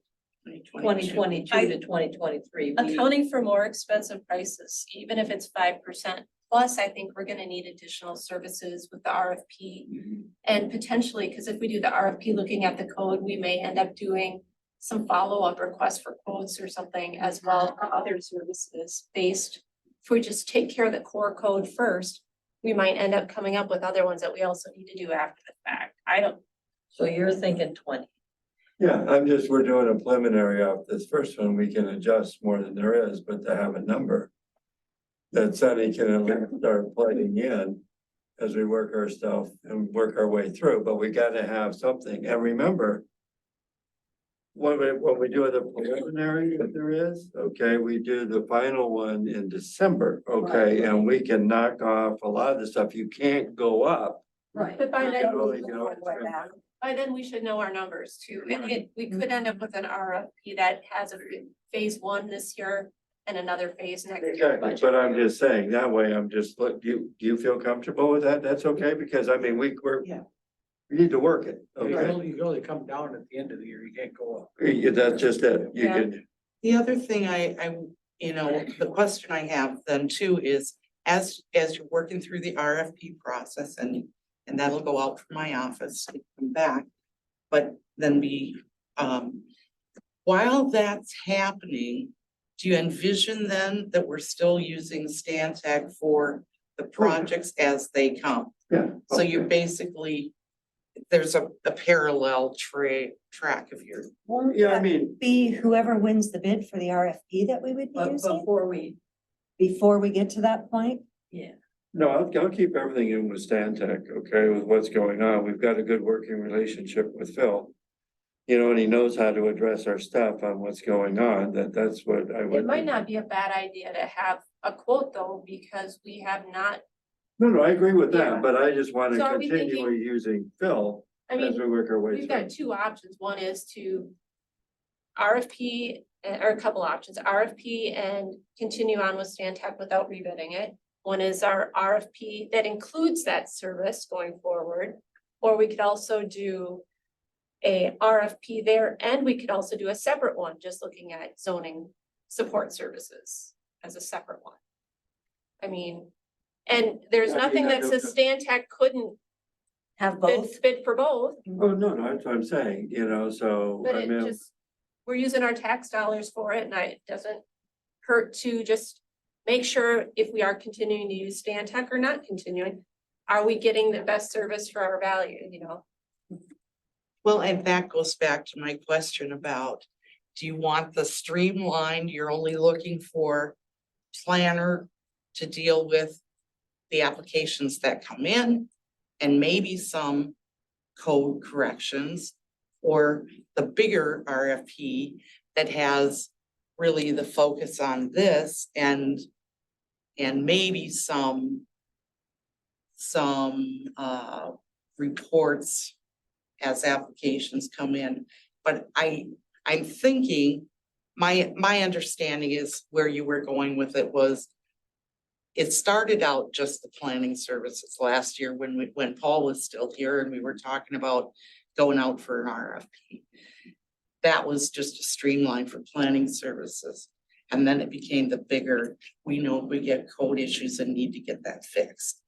twenty twenty-two to twenty twenty-three. Accounting for more expensive prices, even if it's 5%. Plus, I think we're gonna need additional services with the RFP. And potentially, because if we do the RFP looking at the code, we may end up doing some follow-up requests for quotes or something as well for other services based. If we just take care of the core code first, we might end up coming up with other ones that we also need to do after the fact. I don't, So you're thinking 20. yeah, we're doing a preliminary off this first one, we can adjust more than there is, but to have a number. That Sunny can at least start plugging in as we work our stuff and work our way through, but we gotta have something, and remember. When we do the preliminary, if there is, okay, we do the final one in December, okay, and we can knock off a lot of the stuff, you can't go up. Right. but by then, Really, you know, by then we should know our numbers too. And we could end up with an RFP that has a phase 1 this year and another phase next year. Exactly, but I'm just saying, that way I'm just, look, do you feel comfortable with that? That's okay, because I mean, we're. Yeah. We need to work it, You can okay? only come down at the end of the year, you can't go up. Yeah, that's just it, you Yeah. can, The other thing the question I have then too is, as you're working through the RFP process and that'll go out from my office and come back. But then while that's happening, do you envision then that we're still using Stantec for the projects as they come? yeah. So you're basically, there's a parallel track of your. Yeah, I mean, Be whoever wins the bid for the RFP that we would be But using before we, get to that point. yeah, no, I'll keep everything in with Stantec, okay, with what's going on. We've got a good working relationship with Phil. You know, and he knows how to address our stuff on what's going on, that's what I would. It might not be a bad idea to have a quote though, because we have not, No, I agree with Yeah. that, but I just wanna So are we continue thinking- using Phil I as mean, we work our way we've got through. 2 options. One is to RFP, or a couple options, RFP and continue on with Stantec without rebidding it. One is our RFP that includes that service going forward. Or we could also do a RFP there, and we could also do a separate one, just looking at zoning support services as a separate one. I mean, and there's I mean, nothing I that don't says Stantec couldn't Have both. bid for both. Oh, no, that's what I'm saying, you know, so, But I it mean, just, we're using our tax dollars for it, and it doesn't hurt to just make sure if we are continuing to use Stantec or not continuing, are we getting the best service for our value, you know? Well, and that goes back to my question about, do you want the streamlined, you're only looking for planner to deal with the applications that come in and maybe some code corrections, or the bigger RFP that has really the focus on this and maybe some reports as applications come in. But I'm thinking, my understanding is where you were going with it was, it started out just the planning services last year when Paul was still here and we were talking about going out for an RFP. That was just a streamline for planning services. And then it became the bigger, we know we get code issues and need to get that fixed.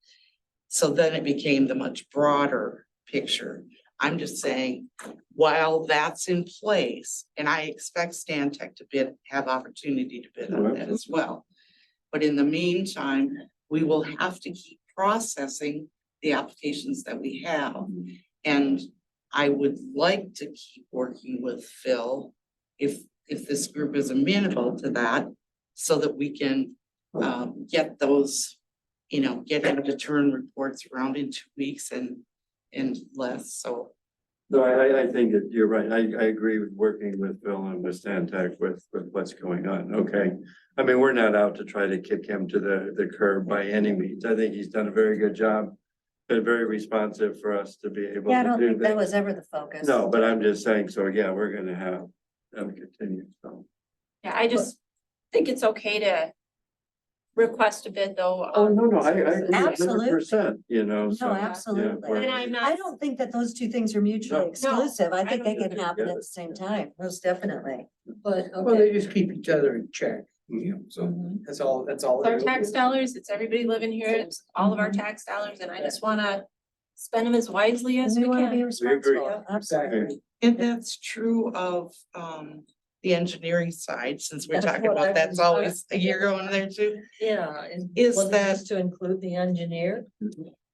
So then it became the much broader picture. I'm just saying, while that's in place, and I expect Stantec to have opportunity to bid on that as well. But in the meantime, we will have to keep processing the applications that we have. And I would like to keep working with Phil if this group is amenable to that, so that we can get those, get him to turn reports around in 2 weeks and less, so. no, I think that you're right, I agree with working with Phil and with Stantec with what's going on, okay? I mean, we're not out to try to kick him to the curb by any means, I think he's done a very good job been very responsive for us to be able Yeah, I to don't do think that that. was ever the focus. No, but I'm just saying, so yeah, we're gonna have them continue, so. Yeah, I just think it's okay to request a bid though. Oh, on no, I services. agree Absolutely. 100%, you know, so. No, yeah, absolutely. we're- And I'm I not, don't think that those two things are mutually No. exclusive. I think I they don't can think happen they at do. the same time, most definitely. But, Well, okay, they just keep each other in check, you know, so Mhm. that's all. it's our they do. tax dollars, it's everybody living here, it's all of our tax dollars, and I just wanna spend them as wisely as We we want to be can. responsible, absolutely. And that's true of, the engineering side, since we're That's talking what I about, that's was- always, you're going there too. yeah, and Is was it that- just to include the engineer?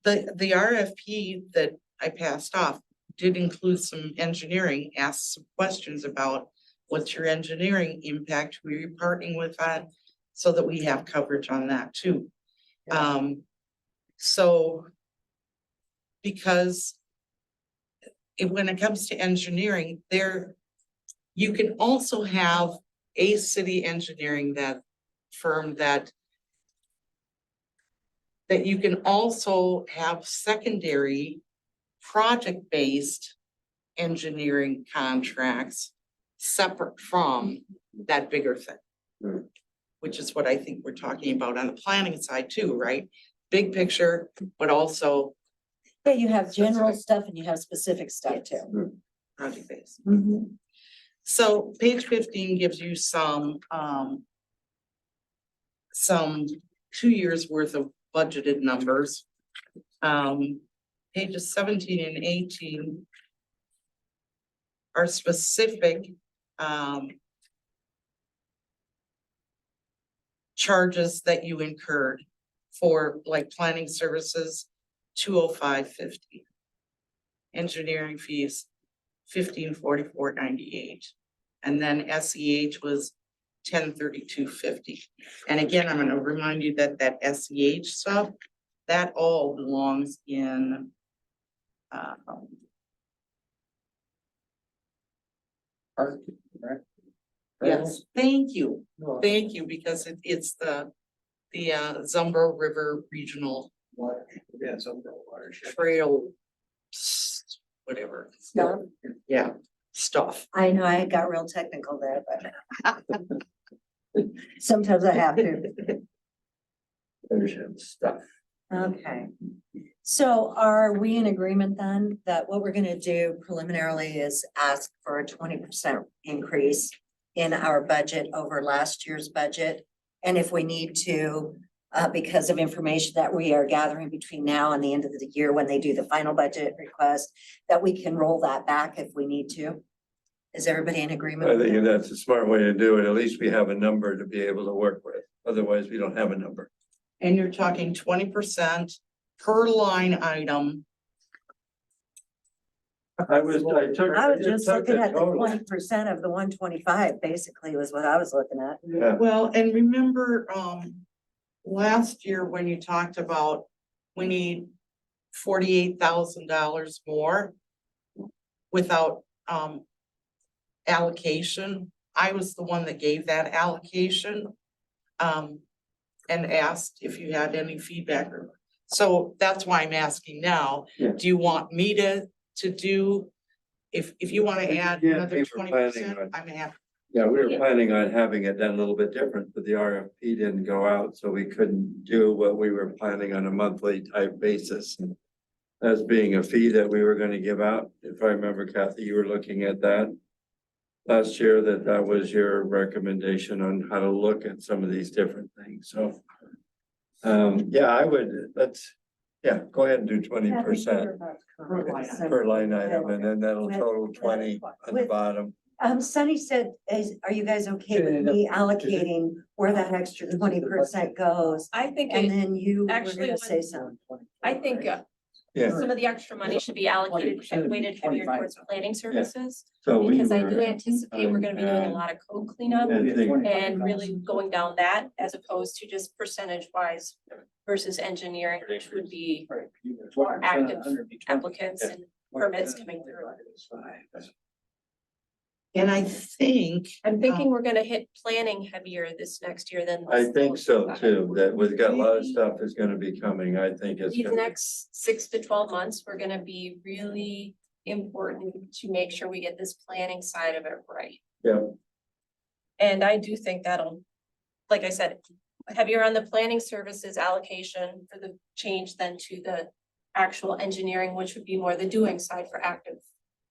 The RFP that I passed off did include some engineering, asked some questions about what's your engineering impact, who are you partnering with on, so that we have coverage on that too. So because when it comes to engineering, you can also have a city engineering firm that you can also have secondary project-based engineering contracts separate from that bigger thing. Hmm. Which is what I think we're talking about on the planning side too, right? Big picture, but also Yeah, you have general stuff and you have specific stuff too. project-based. Mhm. So page 15 gives you some 2 years worth of budgeted numbers. Pages 17 and 18 are specific charges that you incurred for like planning services, 205.50. Engineering fees, 1544.98. And then SEH was 1032.50. And again, I'm gonna remind you that SEH stuff, that all belongs in yes, thank you, because it's the Zumbro River Regional Yeah, some watershed. Trail, whatever. Stuff. Yeah, stuff. I know I got real technical there, but sometimes I have to. Stuff. Okay. So are we in agreement then that what we're gonna do preliminarily is ask for a 20% increase in our budget over last year's budget? And if we need to, because of information that we are gathering between now and the end of the year, when they do the final budget request, that we can roll that back if we need to? Is everybody in agreement? I with think that? that's a smart way to do it. At least we have a number to be able to work with. Otherwise, we don't have a number. And you're talking 20% per line item. I was just looking at the 20% of the 125, basically was what I was looking at. Yeah, Well, and remember, last year when you talked about, we need $48,000 more without, allocation. I was the one that gave that allocation. And asked if you had any feedback. So that's why I'm asking now. Yeah. Do you want me to do? If you want to add Yeah, another we were planning 20%, on- I'm happy. yeah, we were planning on having it done a little bit different, but the RFP didn't go out, so we couldn't do what we were planning on a monthly type basis. As being a fee that we were gonna give out, if I remember Kathy, you were looking at that last year, that was your recommendation on how to look at some of these different things, so. Yeah, I would, go ahead and do 20% per line item, and then that'll total 20 on the bottom. Sunny said, are you guys okay with me allocating where that extra 20% goes? I think, And then you were Actually, gonna when- say something. I think Yeah, some of the extra money should be allocated and weighted heavier towards planning services. so we Because I do were. anticipate we're gonna be doing a lot of code cleanup and really going down that as opposed to just percentage wise versus engineering, which would be more active applicants and permits coming through. And I think. I'm thinking we're gonna hit planning heavier this next year than. I think so too, that we've got a lot of stuff that's gonna be coming, I think it's. These gonna be- next 6 to 12 months, we're gonna be really important to make sure we get this planning side of it right. Yeah. And I do think that'll, like I said, heavier on the planning services allocation for the change than to the actual engineering, which would be more the doing side for active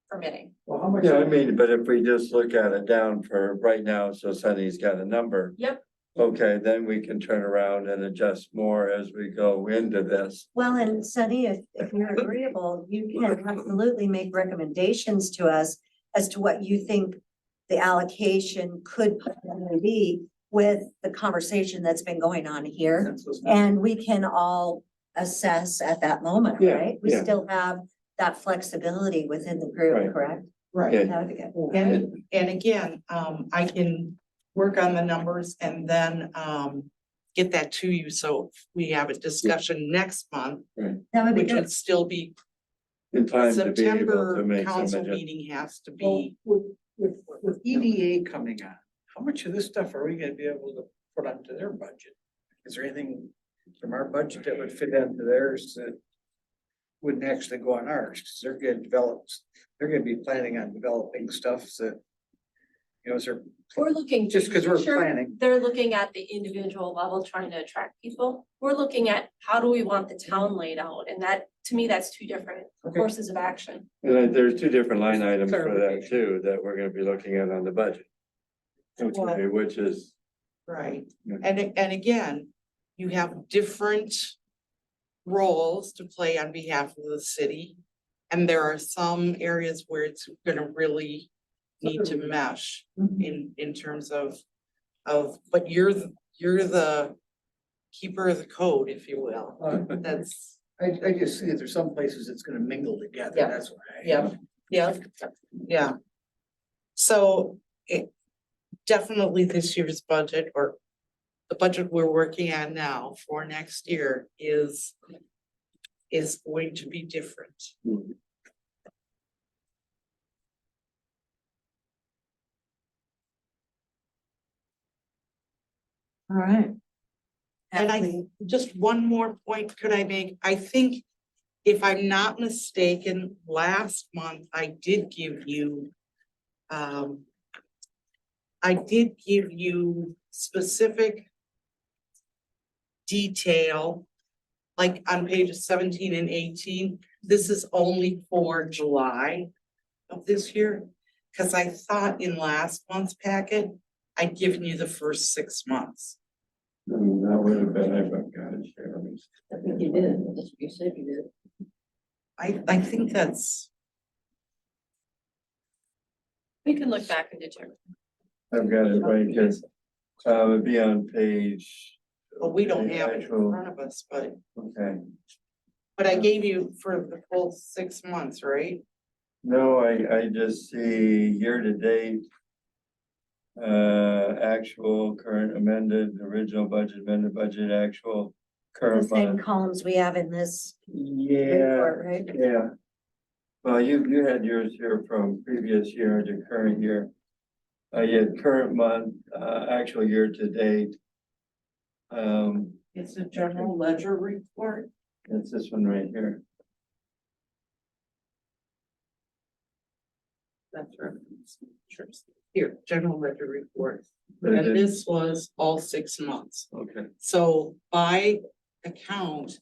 permitting. Well, how much? Yeah, I mean, but if we just look at it down for right now, so Sunny's got a number. Yep. Okay, then we can turn around and adjust more as we go into this. Well, and Sunny, if you're agreeable, you can absolutely make recommendations to us as to what you think the allocation could possibly be with the conversation that's been going on here. That's what's- And we can all assess at that moment, Yeah, right? We yeah. still have that flexibility within the group, Right. correct? Right. That would be good. And again, I can work on the numbers and then, get that to you, so we have a discussion next month, That would be which good. would still be In time to be able to September make some council adjustments. meeting has to Well, be. with EDA coming on, how much of this stuff are we gonna be able to put onto their budget? Is there anything from our budget that would fit into theirs that wouldn't actually go on ours? Cause they're gonna develop, they're gonna be planning on developing stuff that, you know, is there, We're looking. just because we're Sure. planning. They're looking at the individual level, trying to attract people. We're looking at how do we want the town laid out? And that, to me, that's two different Okay. courses of action. And then there's two different line items for that Clarification. too, that we're gonna be looking at on the budget. Okay, which is, Right, Yeah. and again, you have different roles to play on behalf of the city. And there are some areas where it's gonna really need to mesh in terms of, but you're the keeper of the code, if you will. That's, I just see that there's some places it's gonna mingle together, Yeah. that's why. yeah. So definitely this year's budget, or the budget we're working on now for next year is going to be different. All right. And I, just one more point could I make? I think, if I'm not mistaken, last month I did give you specific detail, like on pages 17 and 18. This is only for July of this year, because I thought in last month's packet, I'd given you the first 6 months. that would have been, I've got it here, let me see. I think you did, that's what you said you did. I think that's, We can look back and determine. I've got it right here. It'd be on page. well, we don't the have it in actual- front of us, but Okay, I gave you for the full 6 months, right? no, I just see year to date. Actual, current amended, original budget, amended budget, actual, The current same month. columns we have in this Yeah, report, right? yeah. Well, you had yours here from previous year to current year. You had current month, actual year to date. It's a general ledger report. It's this one right here. That's right. Sure. Here, general ledger report. But it And is- this was all 6 months. Okay, So by account,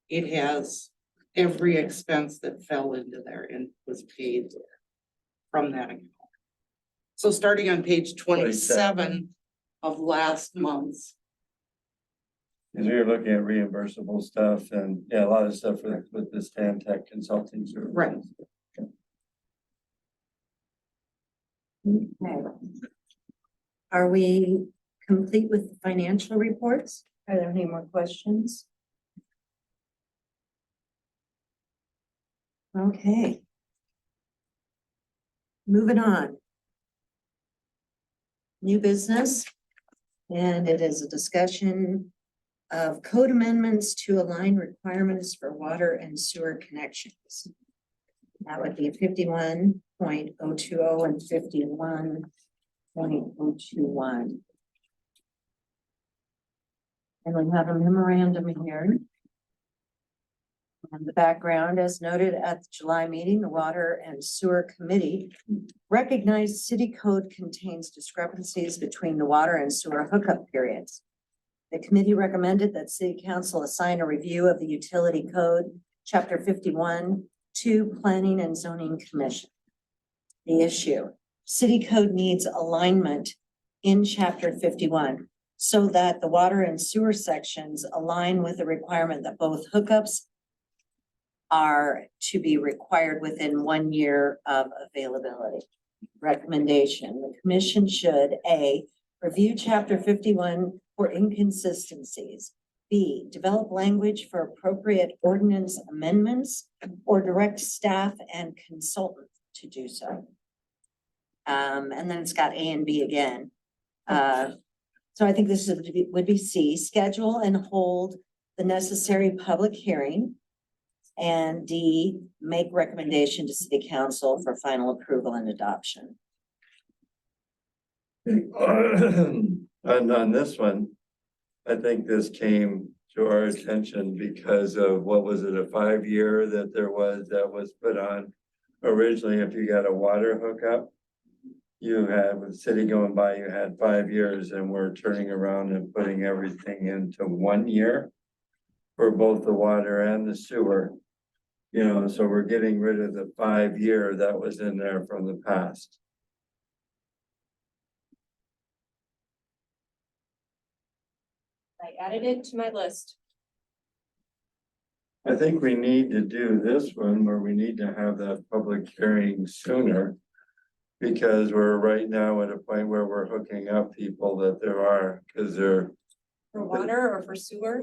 it has every expense that fell into there and was paid from that account. So starting on page 27 of last month's, cause you're looking at reimbursable stuff and, yeah, a lot of stuff with this Stantec consulting service. Right. Okay. Are we complete with the financial reports? Are there any more questions? Okay. Moving on. New business. And it is a discussion of code amendments to align requirements for water and sewer connections. That would be 51.0 50.020 and 51.021. And we have a memorandum here. And the background, as noted at the July meeting, the Water and Sewer Committee recognized city code contains discrepancies between the water and sewer hookup periods. The committee recommended that city council assign a review of the utility code, chapter 51, to Planning and Zoning Commission. The issue, city code needs alignment in chapter 51 so that the water and sewer sections align with the requirement that both hookups are to be required within 1 year of availability. Recommendation, the commission should A, review chapter 51 for inconsistencies. B, develop language for appropriate ordinance amendments or direct staff and consultant to do so. And then it's got A and B again. So I think this would be C, schedule and hold the necessary public hearing. And D, make recommendation to city council for final approval and adoption. And on this one, I think this came to our attention because of, what was it, a 5-year that that was put on originally. If you got a water hookup, you had, with the city going by, you had 5 years, and we're turning around and putting everything into 1 year for both the water and the sewer. You know, so we're getting rid of the 5-year that was in there from the past. I added it to my list. I think we need to do this one where we need to have that public hearing sooner. Because we're right now at a point where we're hooking up people that there are, because they're. For water or for sewer?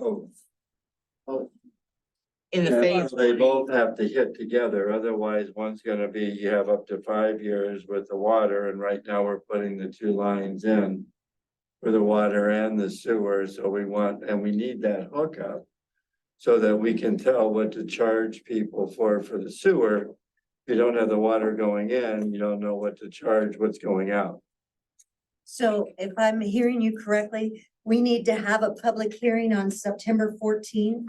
In the Yeah, phase. they both have to hit together, otherwise one's gonna be, you have up to 5 years with the water, and right now we're putting the 2 lines in. For the water and the sewer, so we want, and we need that hookup. So that we can tell what to charge people for the sewer. If you don't have the water going in, you don't know what to charge, what's going out. So if I'm hearing you correctly, we need to have a public hearing on September 14th.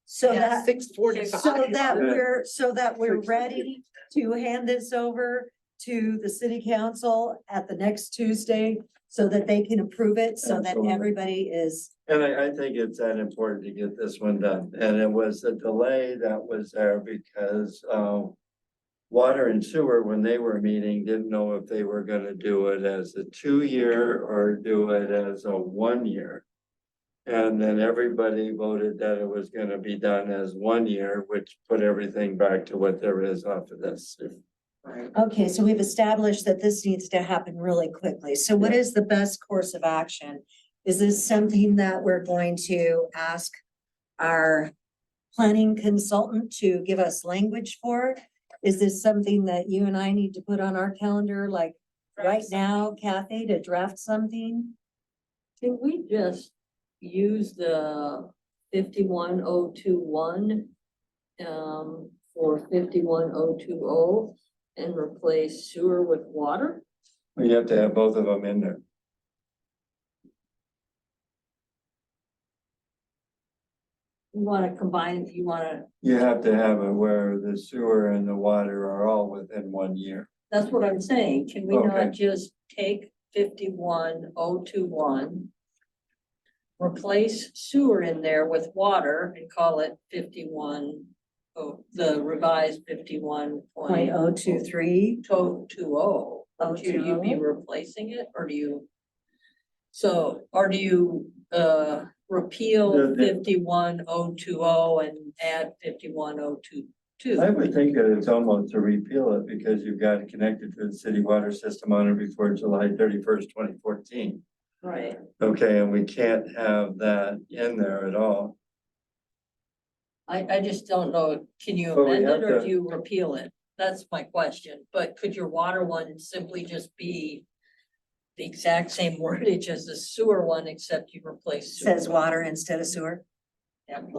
So that, 6:45. so that we're ready to hand this over to the city council at the next Tuesday. So that they can approve it, so that Absolutely. everybody is, And I think it's that important to get this one done, and it was a delay that was there because, water and sewer, when they were meeting, didn't know if they were gonna do it as a 2-year or do it as a 1 year. And then everybody voted that it was gonna be done as 1 year, which put everything back to what there is off of this. okay, so we've established that this needs to happen really quickly. So what is the best course of action? Is this something that we're going to ask our planning consultant to give us language for? Is this something that you and I need to put on our calendar, like right now, Kathy, to draft something? Can we just use the 51021 for 51020 and replace sewer with water? You have to have both of them in there. You wanna combine, you wanna, You have to have it where the sewer and the water are all within 1 year. that's what I'm saying, can we Okay. not just take 51021? Replace sewer in there with water and call it 51, the revised 51.023. 0.023. Would you be replacing it, or do you? So, or do you, repeal The- 51020 and add 51022? I would think that it's almost to repeal it because you've got it connected to the city water system on or before July 31st, 2014. Right, Okay, and we can't have that in there at all. I just don't know, can you Well, we amend it have or to- do you repeal it? That's my question, but could your water one simply just be the exact same wordage as the sewer one, except you replace sewer? Says water instead of sewer. Add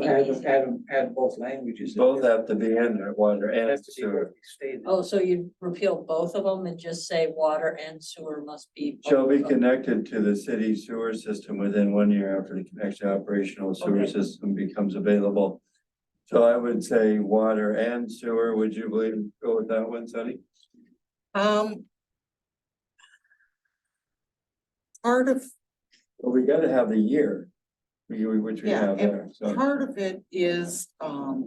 both languages. Both have to be in there, water and Has to be sewer. both stated. Oh, so you repeal both of them and just say water and sewer must be. both Shall be of them. connected to the city sewer system within 1 year after the connection operational sewer Okay. system becomes available. So I would say water and sewer. Would you believe, go with that one, Sunny? Part of, Well, we gotta have the year, which we Yeah, have and there, so. part of it is, part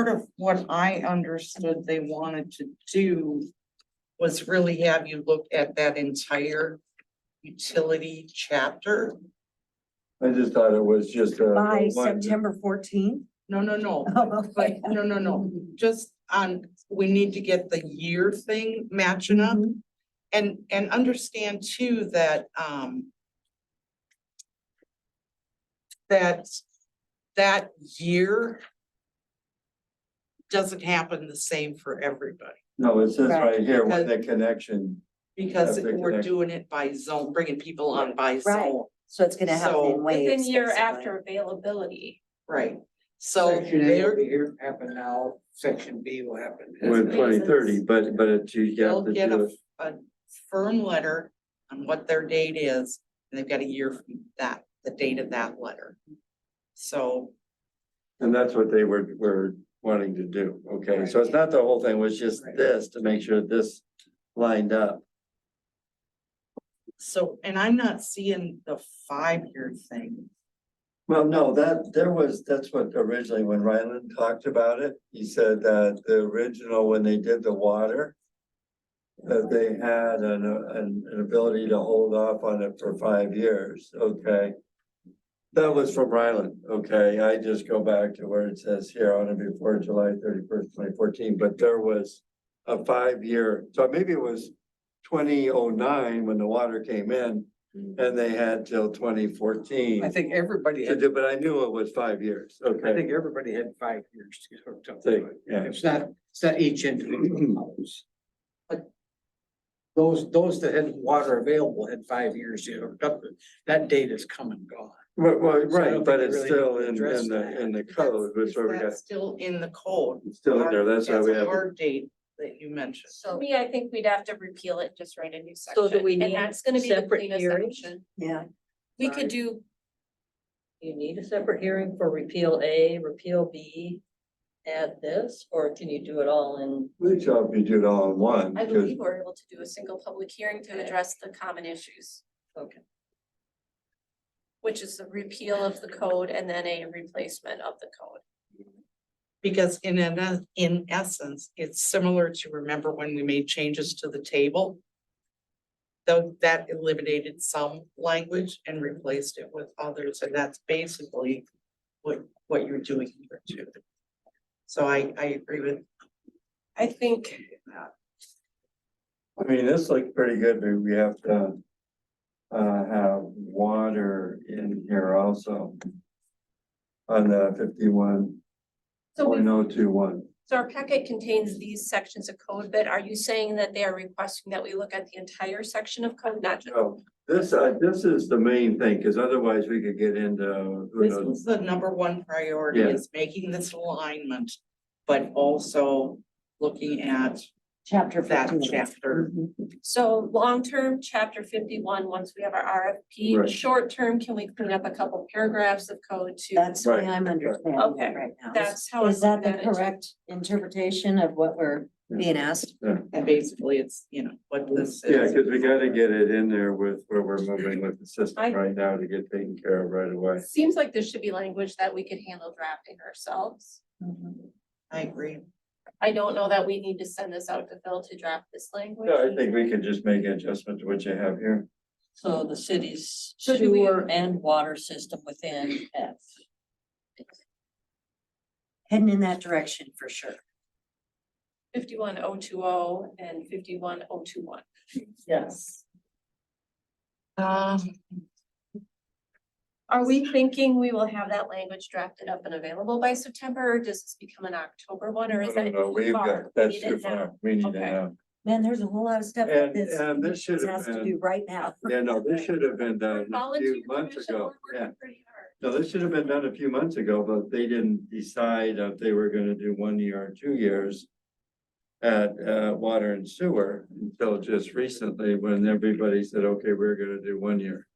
of what I understood they wanted to do was really have you look at that entire utility chapter. I just thought it was just a. By one- September 14th. No, no, no, Oh, but okay. no, just on, we need to get the year thing matching up. Mhm. And understand too that, that year doesn't happen the same for everybody, No, it says Right. right here, when the connection, because That's the we're connection. doing it by zone, bringing people on by Right. zone, So it's gonna happen So- in waves. Within year basically. after availability. right? So Section A will they're, be here, happen now, section B will happen. with 2030, but you they'll have to get do a, it. a firm letter on what their date is, and they've got a year from that, the date of that letter. So, And that's what they were wanting to do, okay, so it's not the whole thing, it was just this to make sure this lined up. and I'm not seeing the 5-year thing. Well, no, that's what originally, when Ryland talked about it, he said that the original, when they did the water. That they had an ability to hold off on it for 5 years, okay? That was from Ryland, okay, I just go back to where it says here on and before July 31st, 2014, but there was. A 5-year, so maybe it was 2009 when the water came in, and they had till 2014. I think everybody To had, do, but I knew it was 5 years, I okay. think everybody had 5 years to get hooked up. See, to it. yeah. It's not each individual house. But those that had water available had 5 years to get hooked up. That date is come and gone. Well, So I right, don't but think it's they really still need to address that. in the code, which Is where we got, that still in the code? it's still in there, that's why we a have. hard date that you mentioned. To So, me, I think we'd have to repeal it, just write a new So section. do we And need that's gonna be the separate cleanest hearings? option. Yeah, We Sorry. could do, you need a separate hearing for repeal A, repeal B, add this, or can you do it all in? We shall be do it all in one, I because believe we're able to do a single public hearing to address the common issues, Okay. which is the repeal of the code and then a replacement of the code. Because in essence, it's similar to, remember when we made changes to the table? Though that eliminated some language and replaced it with others, and that's basically what you're doing here too. So I agree with, I think, I mean, this looks pretty good, but we have to. Have water in here also. On the 51.021. so our packet contains these sections of code, but are you saying that they are requesting that we look at the entire section of code, not just? So this is the main thing, because otherwise we could get into, who this knows, is the number one priority, Yeah. is making this alignment, but also looking at chapter that 15. chapter. Mhm. So long-term, chapter 51, once we have our RFP, Right. short-term, can we clean up a couple paragraphs of code to? That's the way Right. I'm understanding Okay. it right now. That's how. Is I'm that the looking at it. correct interpretation of what we're being asked? And basically, it's, what this is. yeah, because we gotta get it in there with where we're moving with the system I- right now to get taken care of right away. Seems like there should be language that we could handle drafting ourselves. I agree. I don't know that we need to send this out to Phil to draft this language. Yeah, I think we could just make an adjustment to what you have here. So the city's So do we- sewer and water system within F. Heading in that direction for sure. 51020 and 51021. Yes. Are we thinking we will have that language drafted up and available by September, or does this become an October one, or is that? No, we've far? got, We that's need too it now. far, we need to Okay. have. Man, there's a whole lot of stuff And, that and this this should have has to been, do right now. yeah, no, this should have been done a Volunteer few months commission, ago, we're yeah. working pretty hard. No, this should have been done a few months ago, but they didn't decide if they were gonna do 1 year or 2 years at water and sewer until just recently when everybody said, okay, we're gonna do 1 year.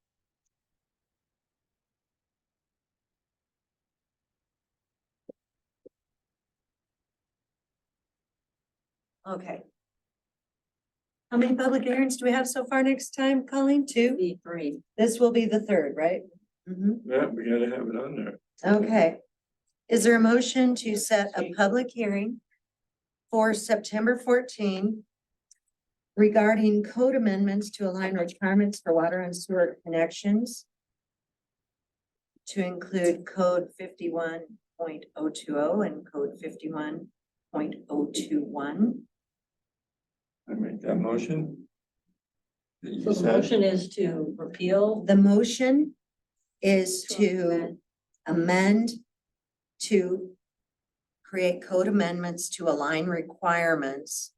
Okay. How many public hearings do we have so far next time, Colleen? 2? B3. This will be the third, right? Mhm. Yeah, we gotta have it on there. Okay. Is there a motion to set a public hearing for September 14 regarding code amendments to align requirements for water and sewer connections to include code 51.020 and code 51.021? I make that motion. That you So the said. motion is to repeal. The motion is to amend to create code amendments to align requirements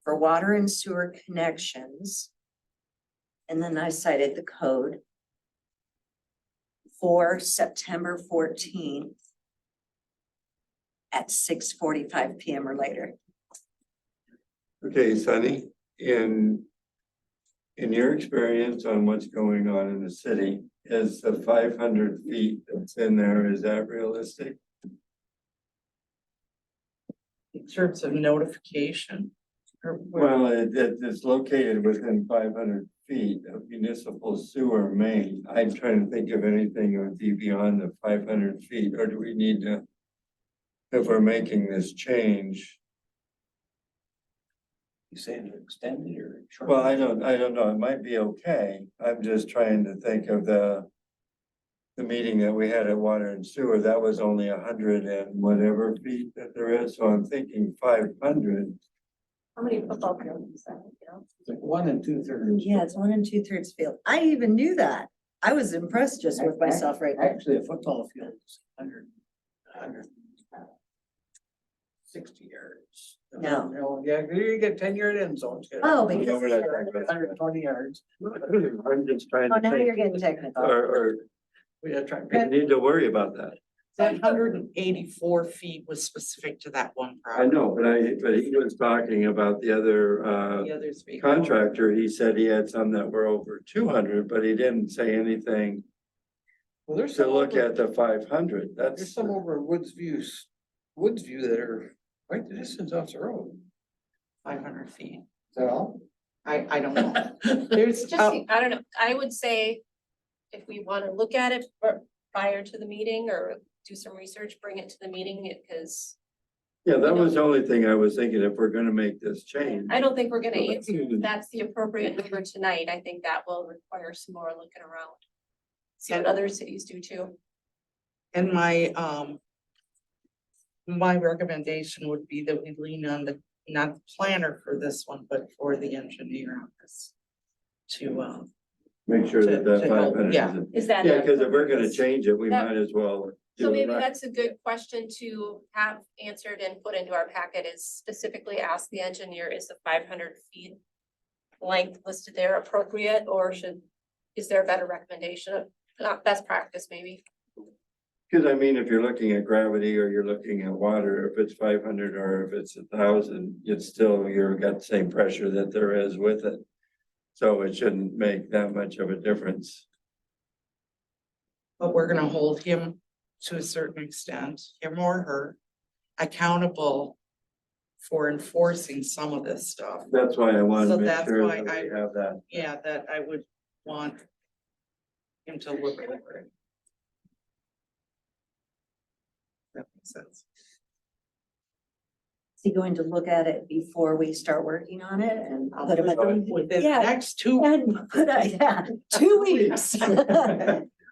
for water and sewer connections. And then I cited the code for September 14th at 6:45 PM or later. Okay, Sunny, in your experience on what's going on in the city, is the 500 feet that's in there, is that realistic? In terms of notification. Or where- Well, it's located within 500 feet of municipal sewer main. I'm trying to think of anything that would be beyond the 500 feet, or do we need to? If we're making this change, You saying to extend it or? shorten well, it? I don't know, it might be okay. I'm just trying to think of the meeting that we had at Water and Sewer, that was only 100 and whatever feet that there is, so I'm thinking 500. How many football fields is that? It's like 1 2/3. Yeah, it's 1 2/3 field. I even knew that. I was impressed just with myself right now. Actually, a football field is 160 yards. No. Yeah, you get 10-yard end zones. Oh, because- 120 yards. I'm just trying Oh, to now you're think, getting technical. or We are trying. we need to worry about that. That 184 feet was specific to that one I property. know, but he was talking about the other The others being. contractor, he said he had some that were over 200, but he didn't say anything Well, there's to some look over- at the 500. There's That's, some over in Woods View that are quite the distance off the road. 500 feet. Is that all? I don't know. There's, Just, I don't know, I would say if we want to look at it prior to the meeting or do some research, bring it to the meeting, because yeah, that was the only thing I was thinking, if we're gonna make this change. I don't think we're gonna answer if that's the appropriate number tonight. I think that will require some more looking around. See what other cities do too. and my recommendation would be that we lean on not the planner for this one, but for the engineer office. To, Make sure that that To help, 500 yeah. is. Is that? Yeah, because if we're gonna change it, we That- might as well. do So it maybe right. that's a good question to have answered and put into our packet, is specifically ask the engineer, is the 500 feet length listed there appropriate, or is there a better recommendation of, not best practice maybe? Cause I mean, if you're looking at gravity or you're looking at water, if it's 500 or if it's 1,000, it's still, you're got the same pressure that there is with it. So it shouldn't make that much of a difference. but we're gonna hold him to a certain extent, him or her, accountable for enforcing some of this stuff. That's why I wanted So to make that's sure why that we I- have that. Yeah, that I would want him to look over it. That makes sense. Is he going to look at it before we start working on it and I'll put him put at it within the Yeah. next two. and put yeah, 2 weeks.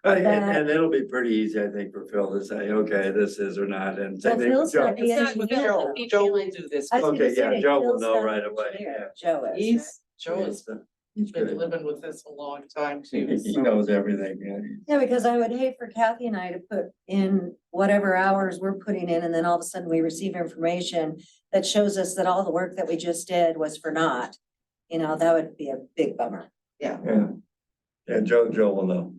And it'll be pretty easy, I think, for Phil to say, okay, this is or not, and same Well, thing with Phil's Joe. not the It's not with engineer, Joe. though. Joe will do this. I was gonna Okay, yeah, say, Joe will Phil's know not right the away, engineer. Joe is. Joe has He's been good. living with this a long time too. He so- knows everything, yeah. Yeah, because I would hate for Kathy and I to put in whatever hours we're putting in, and then all of a sudden we receive information that shows us that all the work that we just did was for naught. You know, that would be a big bummer. Yeah, Joe will know.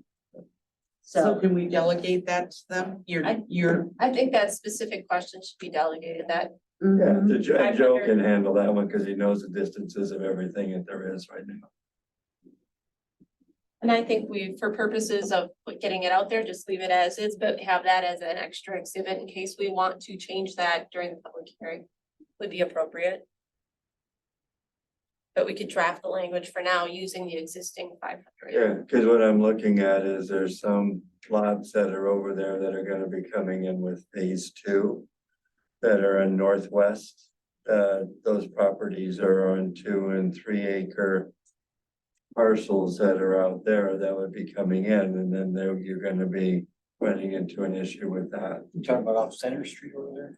So So, can we delegate that to them? You're, I think that specific question should be delegated, that Yeah, mhm. Joe can handle that one because he knows the distances of everything that there is right now. And I think we, for purposes of getting it out there, just leave it as is, but have that as an extra exhibit in case we want to change that during the public hearing would be appropriate. But we could draft the language for now using the existing 500. Yeah, because what I'm looking at is there's some lots that are over there that are gonna be coming in with phase two. That are in northwest, those properties are on 2 and 3 acre. Parcels that are out there that would be coming in, and then there you're gonna be running into an issue with that. You talking about off Center Street over there?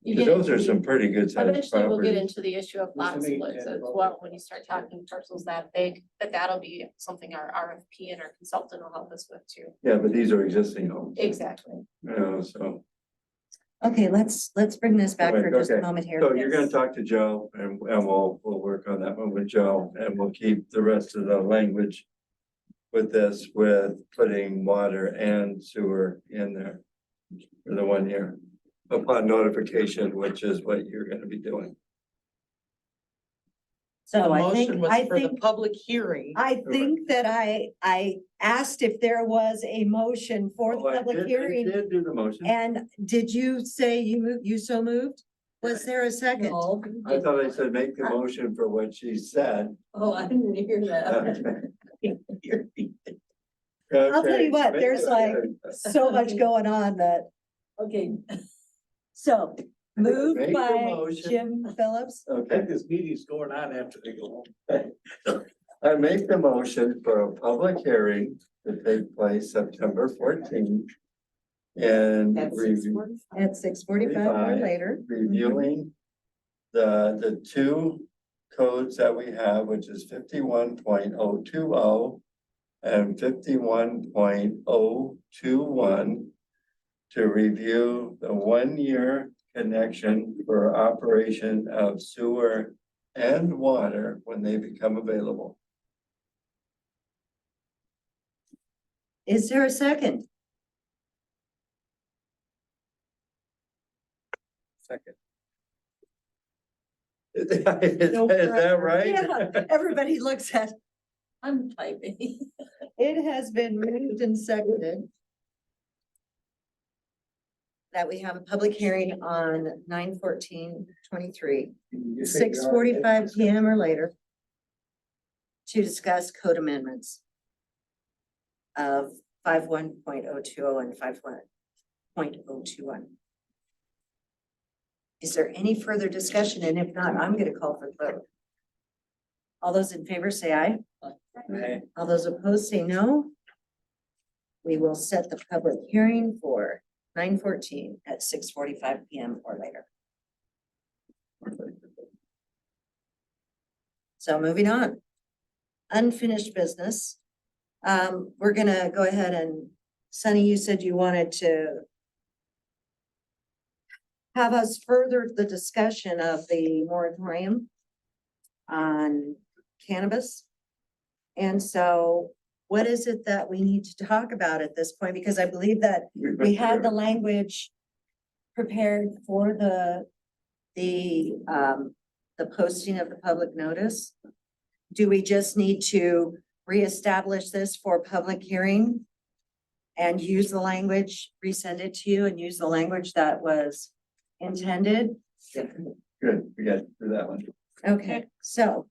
You get Those are into some the- pretty good sized Eventually, we'll get properties. into the issue of lot Just to make splits that as about- well, when you start talking parcels that big, but that'll be something our RFP and our consultant will help us with too. Yeah, but these are existing homes. Exactly. You know, so, Okay, let's bring this back for just a Okay. moment here. so you're gonna talk to Joe and we'll work on that one with Joe and we'll keep the rest of the language. With this, with putting water and sewer in there for the 1 year. Upon notification, which is what you're gonna be doing. the So I think, motion was for the public hearing. I think that I asked if there was a motion for the Oh, I public did- I hearing. did do the motion. And did you say you so moved? Was there a second? No. I thought I said make the motion for what she said. Oh, I didn't hear that. I'll tell you Okay, what, make there's it- like so much going on that, Okay, so moved Make the by motion. Jim Phillips. Okay, This meeting's going on after they go home. I make the motion for a public hearing to take place September 14th. And At 6:45 or later. reviewing the two codes that we have, which is 51.020 and 51.021 to review the 1 year connection for operation of sewer and water when they become available. Is there a second? Second. Is that right? Yeah, everybody looks at, I'm typing. it has been moved and seconded. That we have a public hearing on 9/14/23, 6:45 PM or later. To discuss code amendments. Of 51.020 and 51.021. Is there any further discussion? And if not, I'm gonna call for the vote. All those in favor say aye. All those opposed say no. We will set the public hearing for 9/14 at 6:45 PM or later. So moving on. Unfinished business. We're gonna go ahead and, Sunny, you said you wanted to have us further the discussion of the moratorium on cannabis. And so what is it that we need to talk about at this point? Because I believe that we had the language prepared for the posting of the public notice. Do we just need to reestablish this for public hearing? And use the language, resend it to you and use the language that was intended? Good, we got through that one. Okay, so,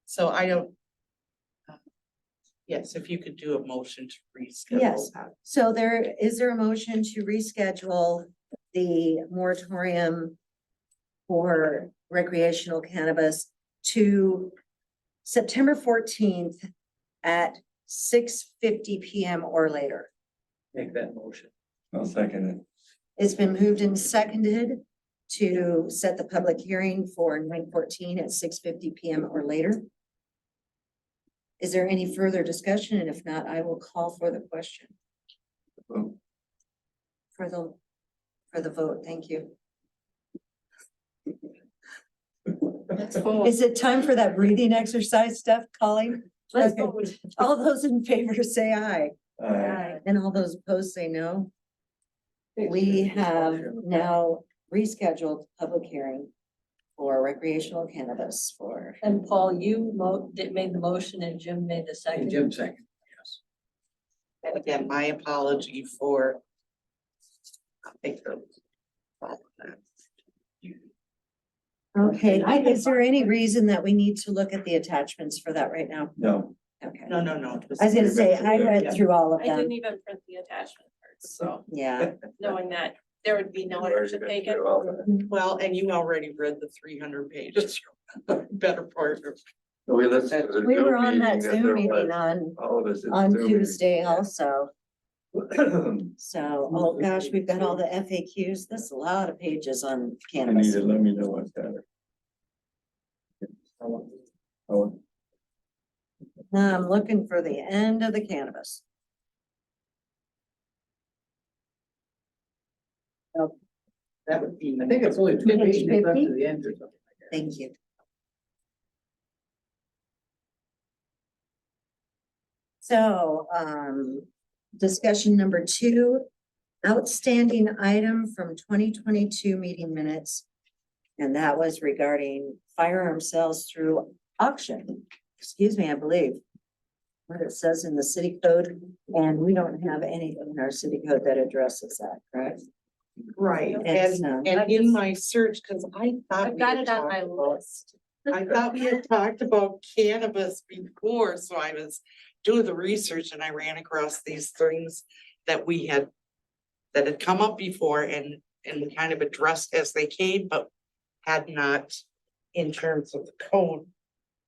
So I don't. Yes, if you could do a motion to reschedule. Yes. that. so is there a motion to reschedule the moratorium for recreational cannabis to September 14th at 6:50 PM or later? Make that motion. I'll second it. It's been moved and seconded to set the public hearing for 9/14 at 6:50 PM or later. Is there any further discussion? And if not, I will call for the question. Vote. For the vote, thank you. That's cool. Is it time for that breathing exercise stuff, Colleen? Let's Okay. vote. All those in favor say aye, Uh, and all those opposed say no. We have now rescheduled public hearing for recreational cannabis for, And Paul, you made the motion and Jim made the And second. Jim second, yes. And again, my apology for. I think the. okay, is there any reason that we need to look at the attachments for that right now? No, Okay. No. I was gonna say, I read through all of I didn't them, even print the attachment parts, so yeah. knowing that there would be no We're action gonna taken. do all that. Well, and you already read the 300 pages, better part of. So we listened to the We were Zoom on that meeting Zoom there meeting was. on, All of us. at the on Zoom meeting. Tuesday also. So, oh gosh, we've got all the FAQs. That's a lot of pages on You need cannabis. to let me know what's better. Oh, Now I'm looking for the end of the cannabis. That would be, I think it's only two Page pages left 50? to the end or something like that. Thank you. So, discussion number 2, outstanding item from 2022 meeting minutes. And that was regarding firearm sales through auction. Excuse me, I believe. What it says in the city code, and we don't have anything in our city code that addresses that, correct? Right, It's, and in my search, because I thought. I've we got had it on my talked about- list. I thought we had talked about cannabis before, so I was doing the research and I ran across these things that we had. That had come up before and we kind of addressed as they came, but had not in terms of the code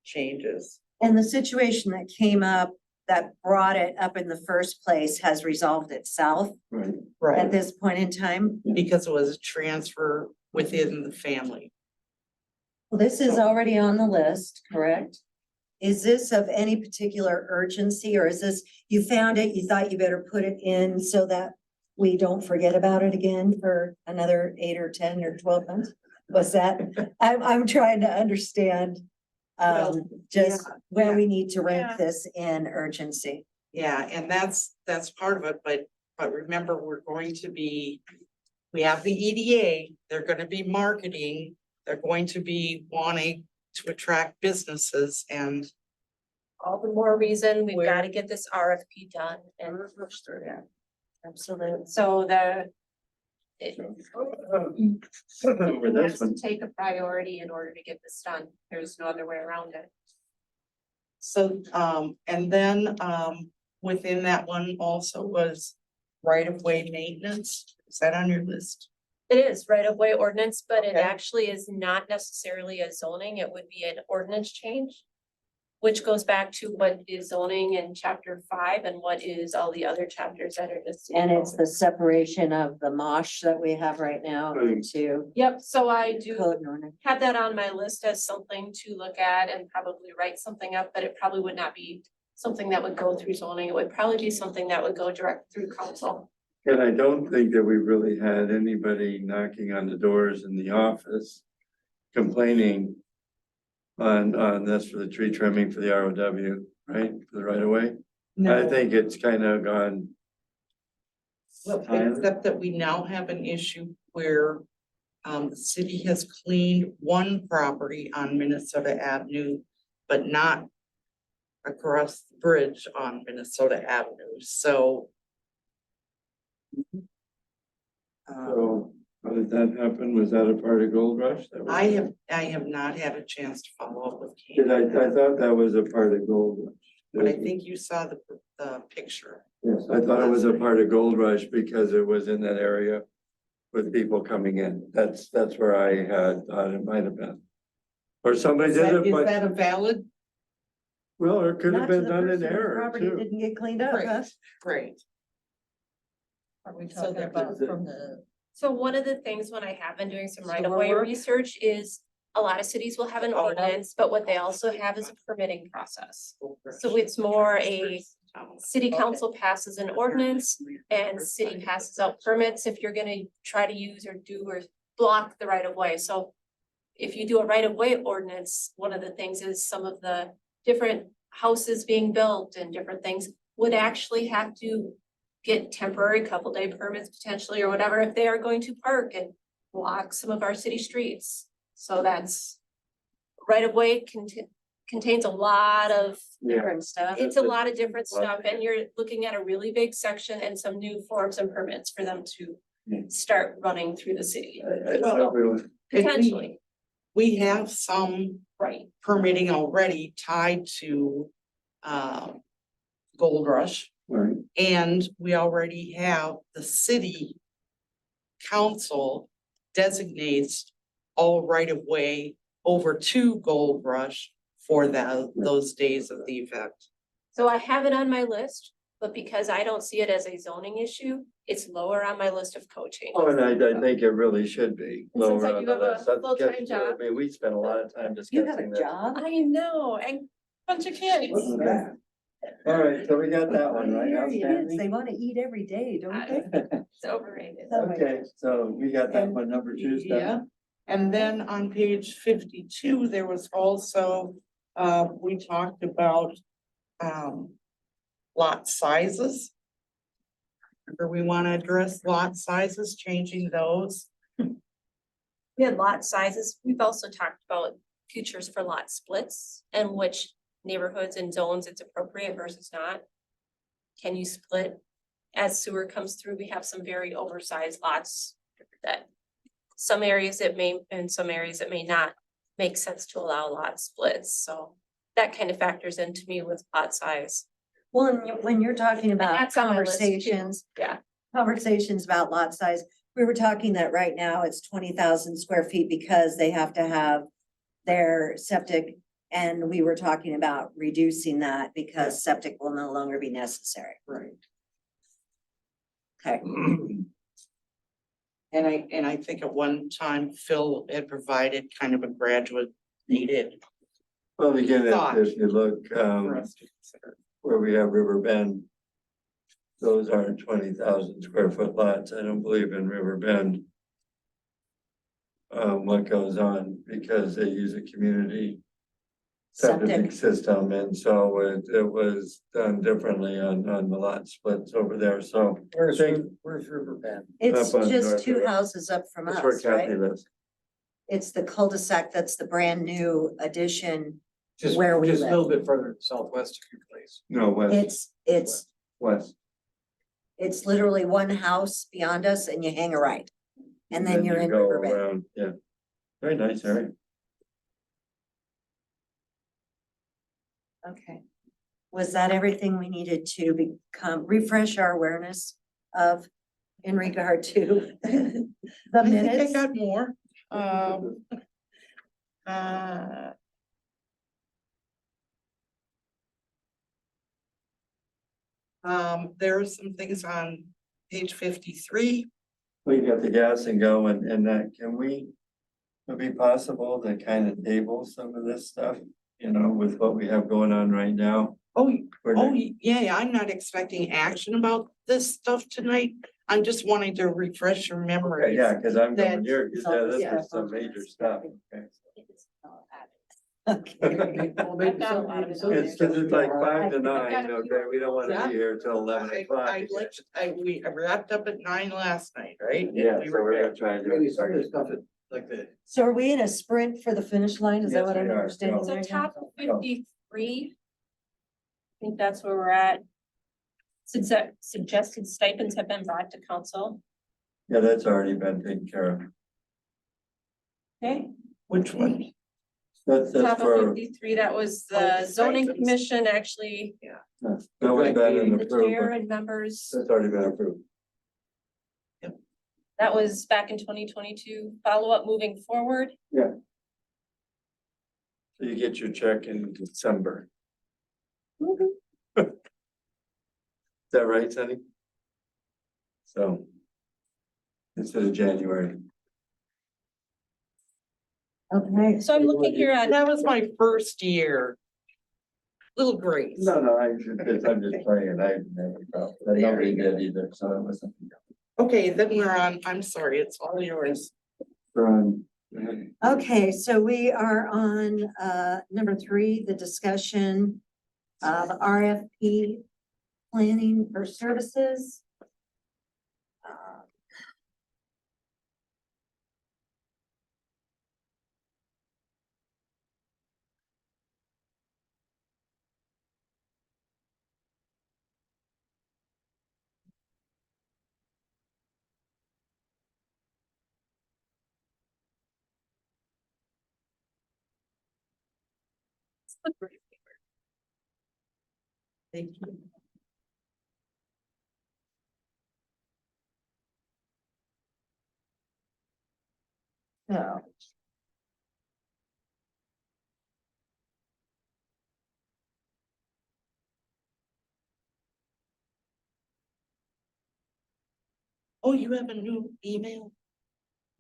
changes. And the situation that came up that brought it up in the first place has resolved itself right. at this point in time. Because it was a transfer within the family. Well, this is already on the list, correct? Is this of any particular urgency, or is this, you found it, you thought you better put it in so that we don't forget about it again for another 8 or 10 or 12 months? Was that, I'm trying to understand, just where we need to Yeah. rank this in urgency. Yeah, and that's part of it, but remember, we have the EDA, they're gonna be marketing, they're going to be wanting to attract businesses and. All the more reason we've Where- got to get this RFP done and push through that. Absolutely. So it Over this has one. to take a priority in order to get this done. There's no other way around it. So, and then, within that one also was right of way maintenance. Is that on your list? It is right of way ordinance, but it Okay. actually is not necessarily a zoning. It would be an ordinance change. Which goes back to what is zoning in chapter 5 and what is all the other chapters that are just. And it's the separation of the mosh that we have right now into Yep, so I do code and ordinance. have that on my list as something to look at and probably write something up, but it probably would not be something that would go through zoning. It would probably be something that would go direct through council. And I don't think that we really had anybody knocking on the doors in the office complaining on this for the tree trimming for the ROW, right, for the right of way. I think it's kind of gone. Well, except that we now have an issue where the city has cleaned one property on Minnesota Avenue, but not across the bridge on Minnesota Avenue, so. So how did that happen? Was that a part of Gold Rush? That was- I have not had a chance to follow up with Kate, Did I thought that was a part of Gold Rush. but I think you saw the picture. Yes, I thought it was a part of Gold Rush because it was in that area with people coming in. That's where I had thought it might have been. Or somebody Is did that, it, is but, that a valid? well, it could have Not to been the done in person whose error property too. didn't get cleaned up, huh? Great. Are we So talking that about was it. from the, So one of the things when I have been doing some Store right of way work? research is a lot of cities will have an ordinance, but what they also have is a permitting process. So it's more a city council passes an ordinance and city passes out permits if you're gonna try to use or do or block the right of way. So if you do a right of way ordinance, one of the things is some of the different houses being built and different things would actually have to get temporary couple day permits potentially or whatever if they are going to park and block some of our city streets. So that's right of way contains a lot of, Different stuff. it's a lot of different stuff and you're looking at a really big section and some new forms and permits for them to start running through the city. Potentially, We have some right? permitting already tied to Gold Rush. Right. And we already have the city council designates all right of way over to Gold Rush for those days of the event. So I have it on my list, but because I don't see it as a zoning issue, it's lower on my list of code changes. Oh, and I think it really should be. And since lower I on do the have a list. That's full-time just- job. I mean, we spent a lot of time You have discussing a this. job? I know, and bunch of kids. All right, so we got that one, right? Here it is. They Outstanding. want to eat every day, don't they? It's overrated. Okay, so we got that one, number two. Steph. Yeah, and then on page 52, there was also, we talked about lot sizes. Or we want to address lot sizes, changing those. We had lot sizes. We've also talked about futures for lot splits and which neighborhoods and zones it's appropriate versus not. Can you split? As sewer comes through, we have some very oversized lots that some areas it may, and some areas it may not make sense to allow lot splits. So that kind of factors into me with lot size. Well, and when you're talking about That's on my list too. conversations, Yeah. conversations about lot size, we were talking that right now it's 20,000 square feet because they have to have their septic. And we were talking about reducing that because septic will no longer be necessary. Right. Okay. And I think at one time Phil had provided kind of a graduate needed Well, again, Thought. if you look, for us to consider. where we have River Bend. Those aren't 20,000 square foot lots. I don't believe in River Bend. What goes on because they use a community septic Septic. system, and so it was done differently on the lot splits over there, so. Where's, Thank- where's River Bend? It's Up on just North two River. houses up from That's where us, right? Kathy lives. It's the cul-de-sac that's the brand new addition. Just, Where we just a live. little bit further southwest of your place. No, west, It's literally one house beyond us and you hang a right. And then you're you in go Riverbend. around, yeah. Very nice area. Okay. Was that everything we needed to refresh our awareness of in regard to the I think I minutes? got more. There are some things on page 53. We got the gas and go and that, would it be possible to kind of table some of this stuff, with what we have going on right now? Oh, We're oh, not- yeah, I'm not expecting action about this stuff tonight. I'm just wanting to refresh your Okay, memory. yeah, cause I'm going That- here, cause yeah, this Yeah. is some major stuff. Okay. Okay. I've got a lot of it on It's there. cause it's like 5 to I've 9, got a few okay, we don't wanna Yeah. be here till 11 o'clock. We wrapped up at 9 last night, right? Yeah, We so were we're there. gonna try and do. Maybe some of the stuff that, like the, So are we in a sprint for the finish line? Is that Yes, what I'm we are. understanding? So right now? top of 53. I think that's where we're at. Suggested stipends have been brought to council. Yeah, that's already been taken care of. Okay. Which one? That's Top of for, 53, that was Oh, the the zoning stipends. commission actually, that was been the chair approved, and members. that's already been approved. That was back in 2022. Follow-up moving forward. So you get your check in December. Is that right, Sunny? So. Instead of January. Okay. So I'm looking here at, That was my first year. Little grace. No, I'm just playing, I never, nobody did either, so it wasn't. Okay, then we're on, I'm sorry, it's all yours. From. Okay, so we are on number 3, the discussion The RFP planning for services. Thank you. So. Oh, you have a new email?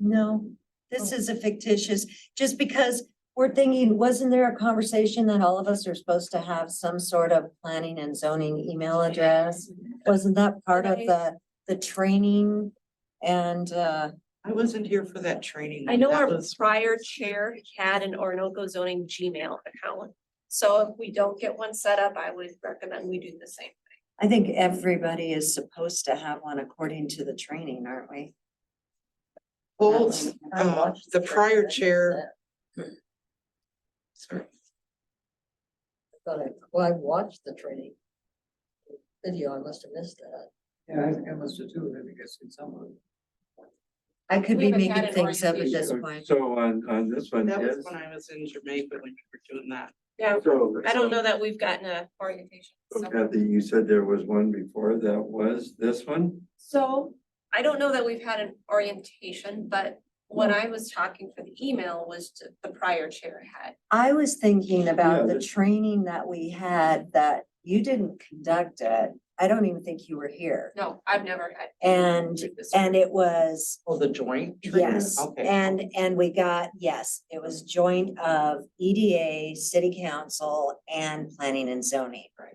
No, this is a fictitious, just because we're thinking, wasn't there a conversation that all of us are supposed to have some sort of planning and zoning email address? Wasn't that part of the training? And, I wasn't here for that training. I know That our was- prior chair had an Orinoco zoning Gmail account. So if we don't get one set up, I would recommend we do the same. I think everybody is supposed to have one according to the training, aren't we? Well, I watched the prior chair. Sorry. Well, I watched the training. Video, I must have missed that. Yeah, I think I must have too, I think I seen someone. I could We be haven't had making an things up at this So point. so on this one, That was is, when I was in Jamaica when you were doing that. Yeah, so. I don't know that we've gotten a orientation. So So- Kathy, you said there was one before that was this one? So I don't know that we've had an orientation, but when I was talking for the email was the prior chair had. I was thinking about Yeah, the this- training that we had that you didn't conduct it. I don't even think you were here. No, I've never had. And, and it was, Oh, the joint? training? yes, Okay. and we got, yes, it was joint of EDA, city council and planning and zoning. Right.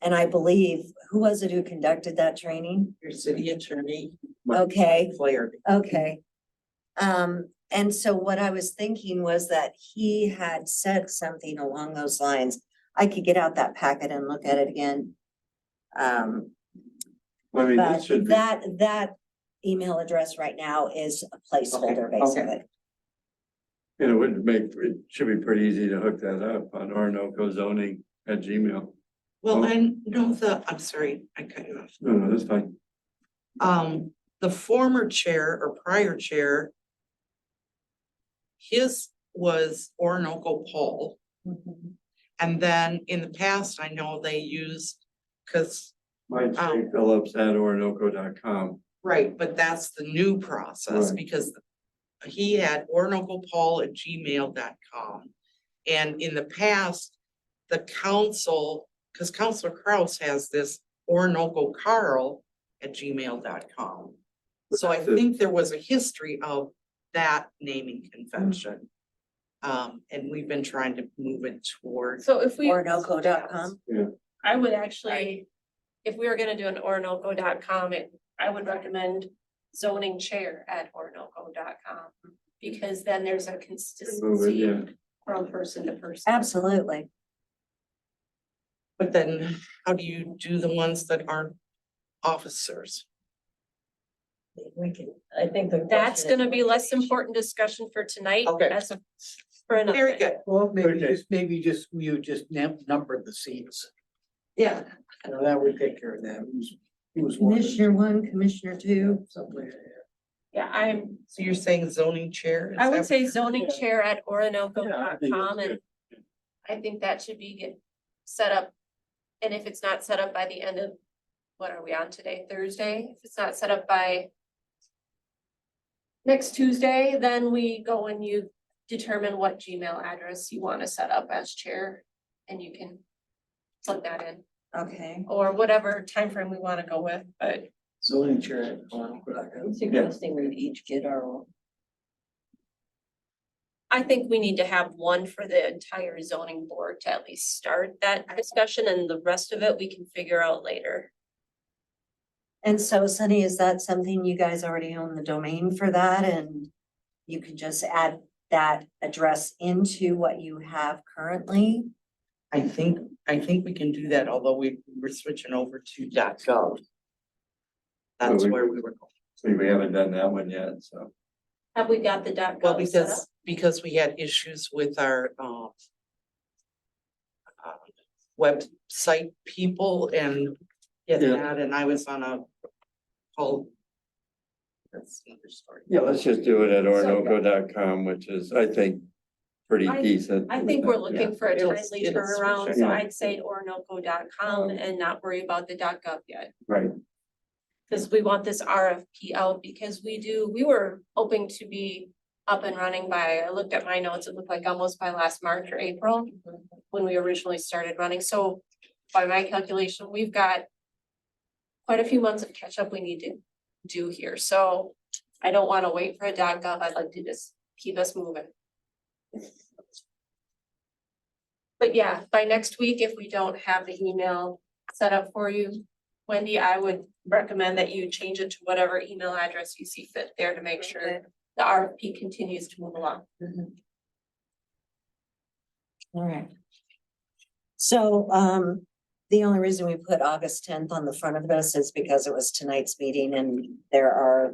And I believe, who was it who conducted that training? Your city attorney. Okay. Flaherty. Okay. And so what I was thinking was that he had said something along those lines. I could get out that packet and look at it again. I mean, But this should be, that email address right now is a placeholder, Okay, okay. basically. it would make, it should be pretty easy to hook that up on Orinoco zoning at Gmail. Well, Oh. I know I'm sorry, I cut you off. No, that's fine. The former chair or prior chair. His was Orinoco Paul, and then in the past, I know they used, cause, Mike J. Phillips at Orinoco.com. right, but that's the new process, Right. because. He had orinocopaul@gmail.com, and in the past, the council, cause Counselor Kraus has this orinococarl@gmail.com. So I think there was a history of that naming convention. And we've been trying to move it towards. So if we. Orinoco.com. I would actually, if we were gonna do an orinoco.com, I would recommend zoning chair at orinoco.com. Because then there's a Move it, consistency yeah. from person to person. Absolutely. But then how do you do the ones that aren't officers? We can, I think the. That's question is gonna be less what- important discussion for tonight. Okay. As a, for another. Very day. good. Well, Okay. you just numbered the seats. Yeah. You know, that would take care of that. Who's one? Commissioner 1, Commissioner 2. Something like that. Yeah, So you're saying zoning chair? Is I would that- say zoning chair at Yeah, I think orinoco.com, that's and good. I think that should be get set up. And if it's not set up by the end of, what are we on today, Thursday? If it's not set up by next Tuesday, then we go and you determine what Gmail address you want to set up as chair. And you can plug that in, Okay. or whatever time frame we want to go with, but Zoning chair at Orinoco.com. I'm suggesting we each get our own. I think we need to have one for the entire zoning board to at least start that discussion, and the rest of it we can figure out later. And so Sunny, is that something you guys already own the domain for that and you can just add that address into what you have currently? I think we can do that, although we're switching over to .gov. That's we- where we were going. See, we haven't done that one yet, so. Have we got the .gov Well, set up? because we had issues with our website people and getting Yeah. that, and I was on a call. That's another story. Yeah, let's just do it at orinoco.com, which is, I think, pretty decent. I think we're looking for a It'll- timely it'll turnaround, switch, so yeah. I'd say orinoco.com and not worry about the .gov yet. Right, Cause we want this RFP out because we were hoping to be up and running by, I looked at my notes, it looked like almost by last March or April. When we originally started running, so by my calculation, we've got quite a few months of catch up we need to do here, so I don't wanna wait for a .gov, I'd like to just keep us moving. But yeah, by next week, if we don't have the email set up for you, Wendy, I would recommend that you change it to whatever email address you see fit there to make sure the RFP continues to move along. All right. So, the only reason we put August 10th on the front of this is because it was tonight's meeting and there are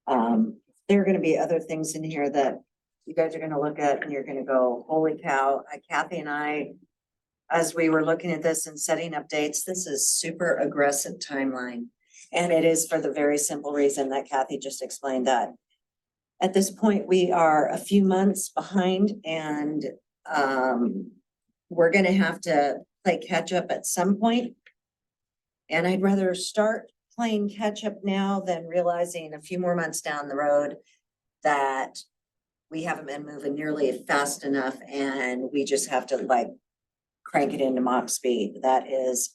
gonna be other things in here that you guys are gonna look at and you're gonna go, holy cow, Kathy and I, as we were looking at this and setting up dates, this is super aggressive timeline. And it is for the very simple reason that Kathy just explained, that at this point, we are a few months behind and we're gonna have to play catch up at some point. And I'd rather start playing catch up now than realizing a few more months down the road that we haven't been moving nearly fast enough and we just have to like crank it into Mach speed. That is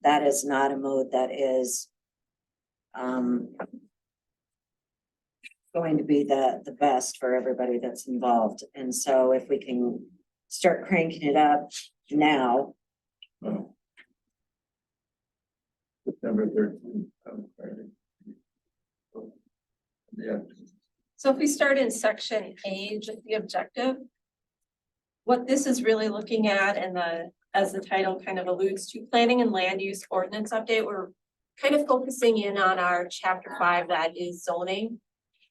not a mode that is going to be the best for everybody that's involved. And so if we can start cranking it up now, well. September 13th. Friday. Yeah, So if we start in section A, just the objective. What this is really looking at and as the title kind of alludes to, planning and land use ordinance update, we're kind of focusing in on our chapter 5, that is zoning.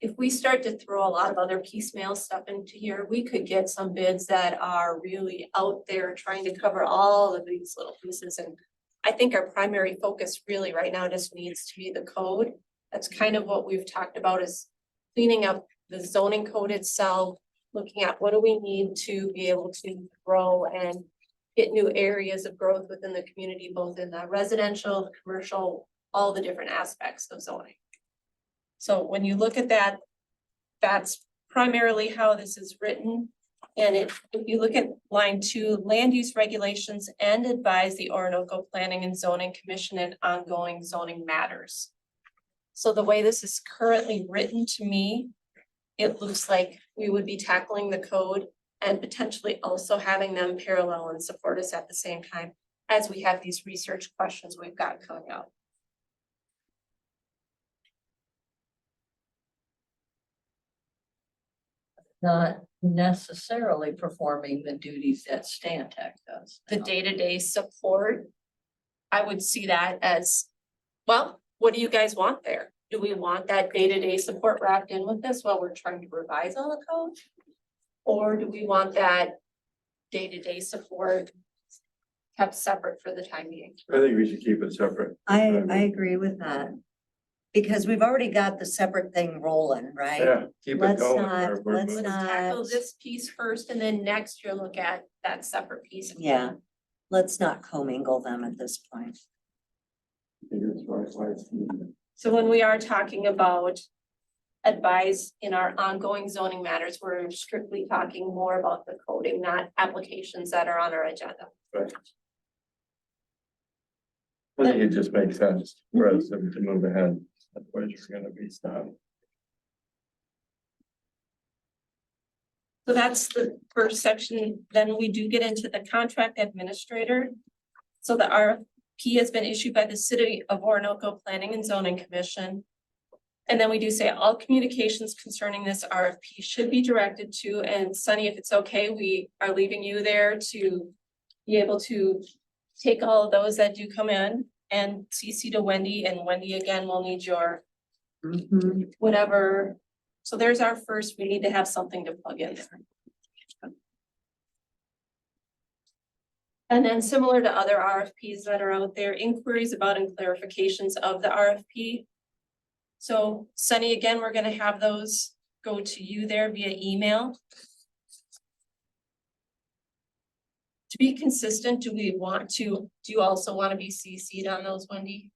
If we start to throw a lot of other piecemeal stuff into here, we could get some bids that are really out there trying to cover all of these little pieces. And I think our primary focus really right now just needs to be the code. That's kind of what we've talked about, is cleaning up the zoning code itself, looking at what do we need to be able to grow and get new areas of growth within the community, both in the residential, the commercial, all the different aspects of zoning. So when you look at that, that's primarily how this is written. And if you look at line 2, land use regulations and advise the Orinoco Planning and Zoning Commission in ongoing zoning matters. So the way this is currently written to me, it looks like we would be tackling the code and potentially also having them parallel and support us at the same time as we have these research questions we've got coming up. Not necessarily performing the duties that Stantec does. The day-to-day support, I would see that as, well, what do you guys want there? Do we want that day-to-day support wrapped in with this while we're trying to revise all the code? Or do we want that day-to-day support kept separate for the time being? I think we should keep it separate. I agree with that. Because we've already got the separate thing rolling, right? Yeah, keep it Let's going. not- We're let's moving. not- Tackle this piece first and then next you'll look at that separate piece. Yeah, let's not commingle them at this point. So when we are talking about advise in our ongoing zoning matters, we're strictly talking more about the coding, not applications that are on our agenda. Right. I think it just makes sense for us to move ahead. Otherwise, you're gonna be stopped. So that's the first section. Then we do get into the contract administrator. So the RFP has been issued by the City of Orinoco Planning and Zoning Commission. And then we do say all communications concerning this RFP should be directed to, and Sunny, if it's okay, we are leaving you there to be able to take all of those that do come in and CC to Wendy, and Wendy again will need your whatever. So there's our first, we need to have something to plug in there. And then similar to other RFPs that are out there, inquiries about and clarifications of the RFP. So Sunny, again, we're gonna have those go to you there via email. To be consistent, do you also want to be CC'd on those, Wendy?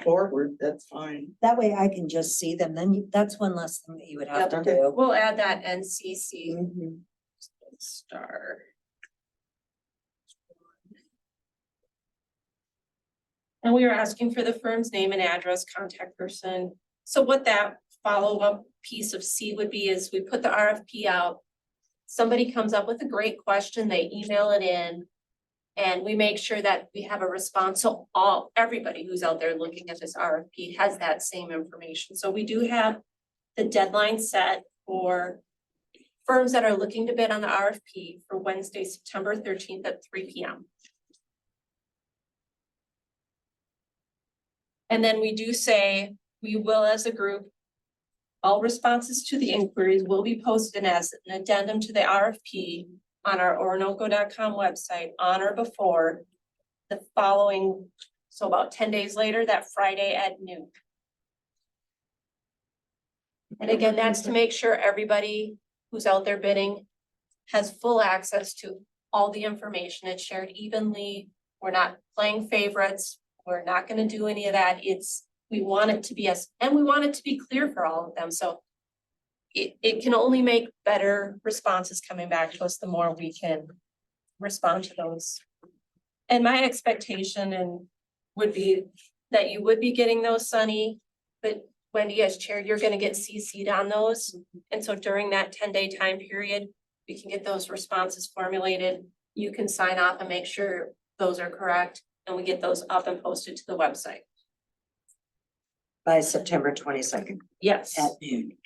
Forward, that's fine. that way I can just see them, then that's one less thing that you would have to do. We'll add that NCC Mhm. star. And we are asking for the firm's name and address, contact person. So what that follow-up piece of C would be is we put the RFP out. Somebody comes up with a great question, they email it in. And we make sure that we have a response, so everybody who's out there looking at this RFP has that same information. So we do have the deadline set for firms that are looking to bid on the RFP for Wednesday, September 13th at 3 p.m. And then we do say, we will as a group, all responses to the inquiries will be posted as an addendum to the RFP on our Orinoco.com website on or before the following, so about 10 days later, that Friday at noon. And again, that's to make sure everybody who's out there bidding has full access to all the information. It's shared evenly. We're not playing favorites. We're not gonna do any of that. We want it to be and we want it to be clear for all of them. So it can only make better responses coming back to us, the more we can respond to those. And my expectation would be that you would be getting those, Sunny, but Wendy, as chair, you're gonna get CC'd on those. And so during that 10-day time period, we can get those responses formulated. You can sign off and make sure those are correct, and we get those up and posted to the website. By September 22nd Yes, at noon.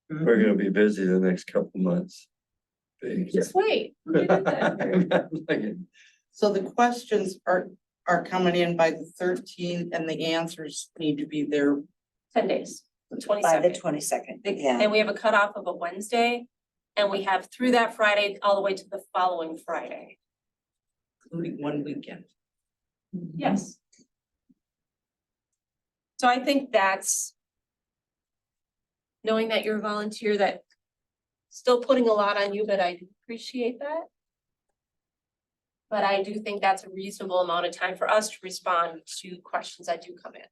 We're gonna be busy the next couple months. Big. just wait. We did that. So the questions are coming in by the 13th and the answers need to be there. 10 days, the By the 22nd. 22nd, yeah. And we have a cutoff of a Wednesday, and we have through that Friday all the way to the following Friday. Including one weekend. Yes. So I think that's knowing that you're a volunteer, that still putting a lot on you, but I do appreciate that. But I do think that's a reasonable amount of time for us to respond to questions that do come in.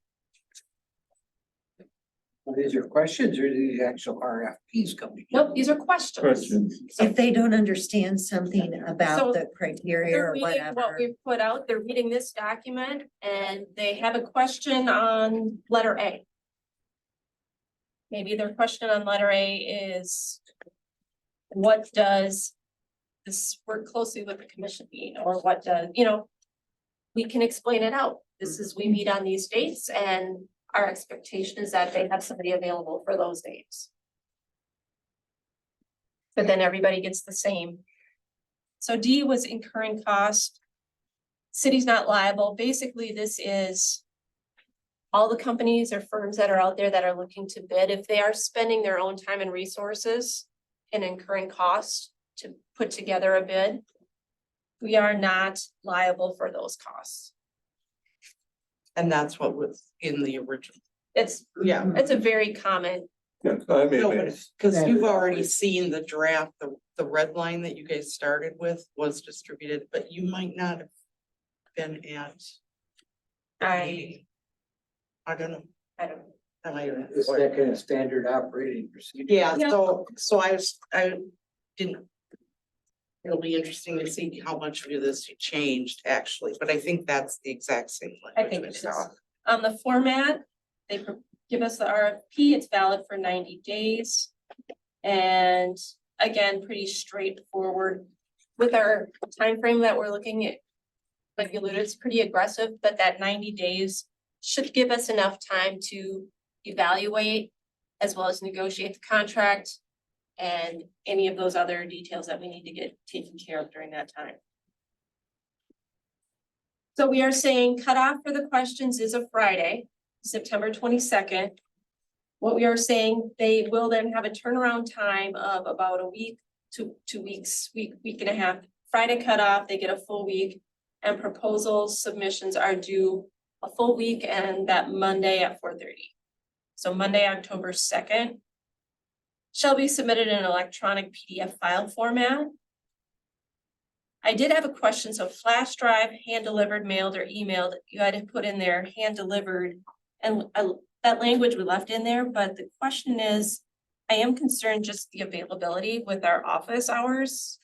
Are these your questions or are these actual RFPs coming? Nope, these are questions. Questions. If they don't understand something So about the criteria They're or reading what whatever. we've put out, they're reading this document, and they have a question on letter A. Maybe their question on letter A is, what does this work closely with the commission mean, or what does, we can explain it out. This is, we meet on these dates, and our expectation is that they have somebody available for those dates. But then everybody gets the same. So D was incurring cost. City's not liable. Basically, this is all the companies or firms that are out there that are looking to bid, if they are spending their own time and resources and incurring costs to put together a bid, we are not liable for those costs. And that's what was in the original. It's a very common, Yeah, I mean, No, but it's- because you've already seen the draft, the red line that you guys started with was distributed, but you might not have been at. I don't know. don't know. I might have- Is that kind of standard operating procedure? Yeah, Yeah. so I didn't. It'll be interesting to see how much of this changed actually, but I think that's the exact same. I think language it we saw. is. On the format, they give us the RFP, it's valid for 90 days. And again, pretty straightforward with our time frame that we're looking at. Like you alluded, it's pretty aggressive, but that 90 days should give us enough time to evaluate as well as negotiate the contract and any of those other details that we need to get taken care of during that time. So we are saying cutoff for the questions is a Friday, September 22nd. What we are saying, they will then have a turnaround time of about a week to 2 weeks, week and a half. Friday cutoff, they get a full week, and proposal submissions are due a full week and that Monday at 4:30. So Monday, October 2nd. Shall be submitted in an electronic PDF file format. I did have a question, so flash drive, hand delivered, mailed or emailed, you had to put in there hand delivered. And that language we left in there, but the question is, I am concerned just the availability with our office hours.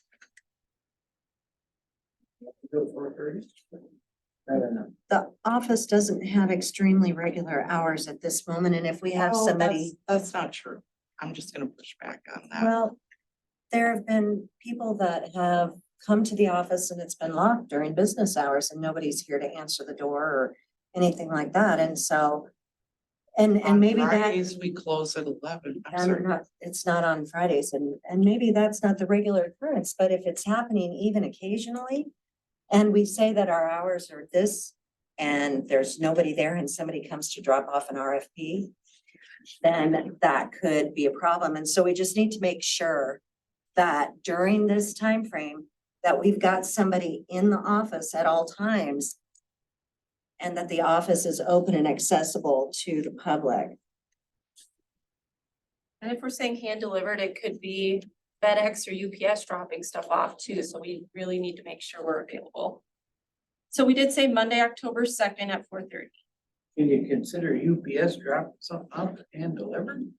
The office doesn't have extremely regular hours at this moment, and if we have Oh, somebody, That's not true. I'm just gonna push back on that. well, there have been people that have come to the office and it's been locked during business hours and nobody's here to answer the door or anything like that, and so. And On maybe that, Fridays, we close at 11. I'm sorry. it's not on Fridays, and maybe that's not the regular occurrence, but if it's happening even occasionally. And we say that our hours are this, and there's nobody there and somebody comes to drop off an RFP. Then that could be a problem, and so we just need to make sure that during this time frame that we've got somebody in the office at all times. And that the office is open and accessible to the public. And if we're saying hand delivered, it could be FedEx or UPS dropping stuff off too, so we really need to make sure we're available. So we did say Monday, October 2nd at 4:30. Can you consider UPS dropping something off and delivered?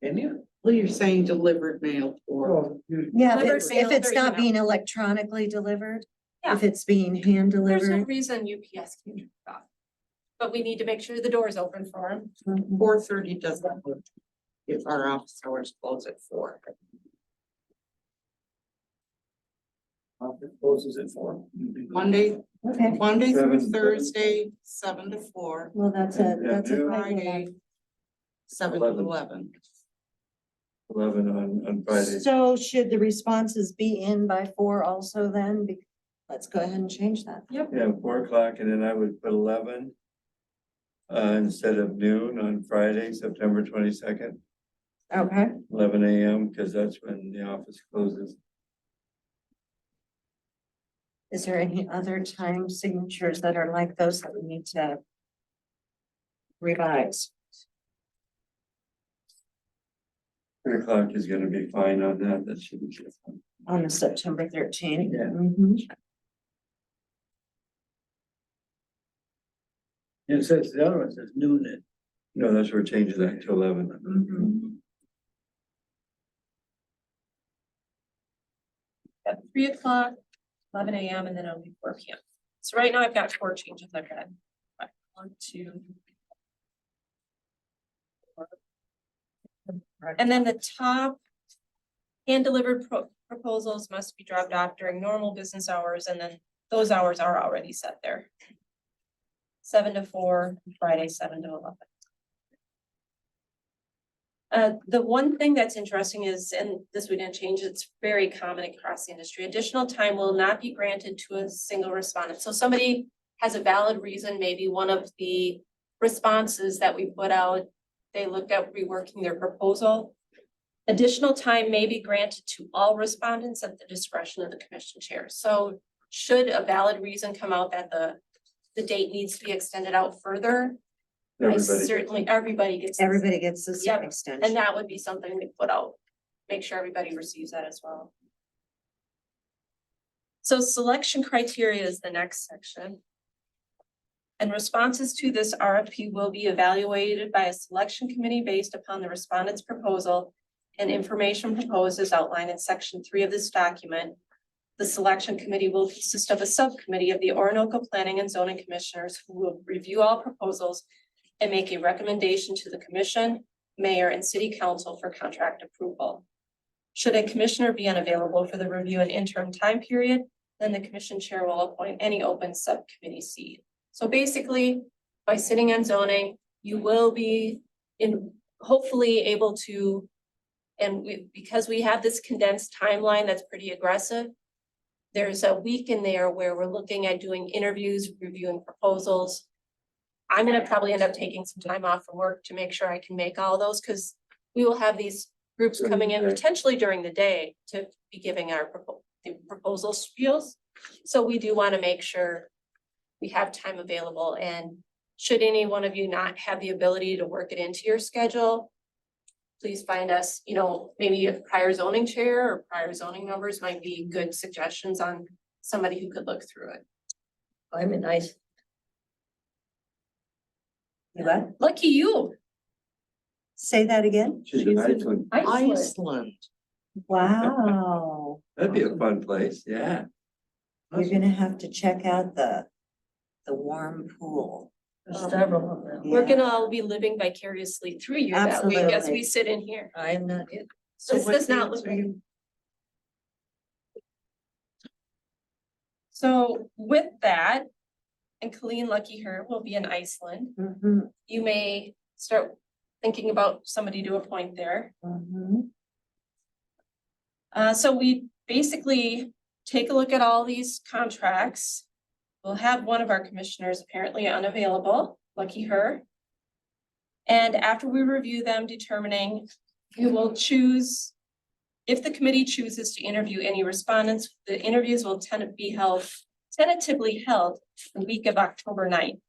Can you? Well, you're saying delivered mail or Yeah, Delivered if mail it's or not email. being electronically delivered, if Yeah. it's being hand There's no delivered. reason UPS can do that. But we need to make sure the door's open for them. 4:30 doesn't work. If our office hours close at 4. Office closes at 4. Monday Okay, through 7. Thursday, 7 to 4, well, that's Yeah, that's a yeah. Friday, 7 to 11. 11. 11 on Friday. So should the responses be in by 4 also then? Let's go ahead and change that. Yeah, 4 o'clock, and then I would put 11. Instead of noon on Friday, September 22nd, Okay, 11 a.m., because that's when the office closes. is there any other time signatures that are like those that we need to revise? 3 o'clock is gonna be fine on that, that should be fine. On the September 13th. Yeah. Mhm. It says, the other one says noon at. No, that's where we're changing that to 11. Mhm. At 3 o'clock, 11 a.m. and then it'll be 4 p.m. So right now I've got 4 changes I've got. 1, 2. 4. And then the top hand delivered proposals must be dropped off during normal business hours, and then those hours are already set there. 7 to 4, Friday, 7 to 11. The one thing that's interesting is, and this we didn't change, it's very common across the industry, additional time will not be granted to a single respondent. So somebody has a valid reason, maybe one of the responses that we put out, they looked at reworking their proposal. Additional time may be granted to all respondents at the discretion of the commission chair. So should a valid reason come out that the date needs to be extended out further, everybody gets. Everybody gets this Yep, extension. And that would be something we put out, make sure everybody receives that as well. So selection criteria is the next section. And responses to this RFP will be evaluated by a selection committee based upon the respondent's proposal and information proposed as outlined in section 3 of this document. The selection committee will consist of a subcommittee of the Orinoco Planning and Zoning Commissioners who will review all proposals and make a recommendation to the commission, mayor, and city council for contract approval. Should a commissioner be unavailable for the review and interim time period, then the commission chair will appoint any open subcommittee seat. So basically, by sitting on zoning, you will be hopefully able to, and because we have this condensed timeline that's pretty aggressive, there's a week in there where we're looking at doing interviews, reviewing proposals. I'm gonna probably end up taking some time off from work to make sure I can make all those, because we will have these groups coming in potentially during the day to be giving our proposal spiels. So we do want to make sure we have time available, and should any one of you not have the ability to work it into your schedule, please find us, maybe a prior zoning chair or prior zoning members might be good suggestions on somebody who could look through it. I'm in Iceland. You what? Lucky you. Say that again? She's in Iceland. Iceland. Wow. That'd be a fun place, yeah. You're gonna have to check out the warm pool. There's several of them. We're Yeah. gonna all be living vicariously through you that week as Absolutely. we sit in here. I am not, So This what does not dates look are like. you- So with that, and Colleen, lucky her, will be in Iceland. Mhm, You may start thinking about somebody to appoint there. mhm. So we basically take a look at all these contracts. We'll have one of our commissioners apparently unavailable, lucky her. And after we review them, determining, we will choose. If the committee chooses to interview any respondents, the interviews will tentatively held the week of October 9th.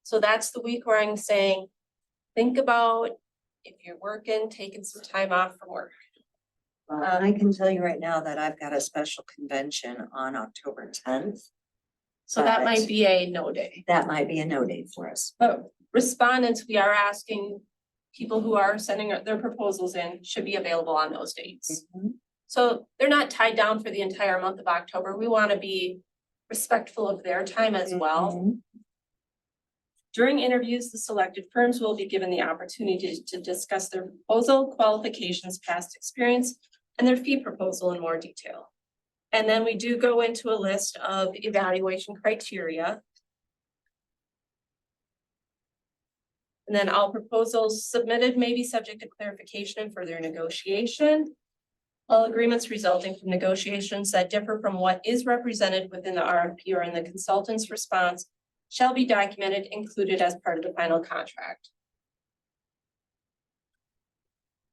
So that's the week where I'm saying, think about if you're working, taking some time off from work. Well, I can tell you right now that I've got a special convention on October 10th. So that But- might be a no day. That might be a no date for us. But respondents, we are asking people who are sending their proposals in should be available on those dates. Mhm. So they're not tied down for the entire month of October. We want to be respectful of their time as well. Mhm. During interviews, the selected firms will be given the opportunity to discuss their proposal, qualifications, past experience, and their fee proposal in more detail. And then we do go into a list of evaluation criteria. And then all proposals submitted may be subject to clarification and further negotiation. All agreements resulting from negotiations that differ from what is represented within the RFP or in the consultant's response shall be documented, included as part of the final contract.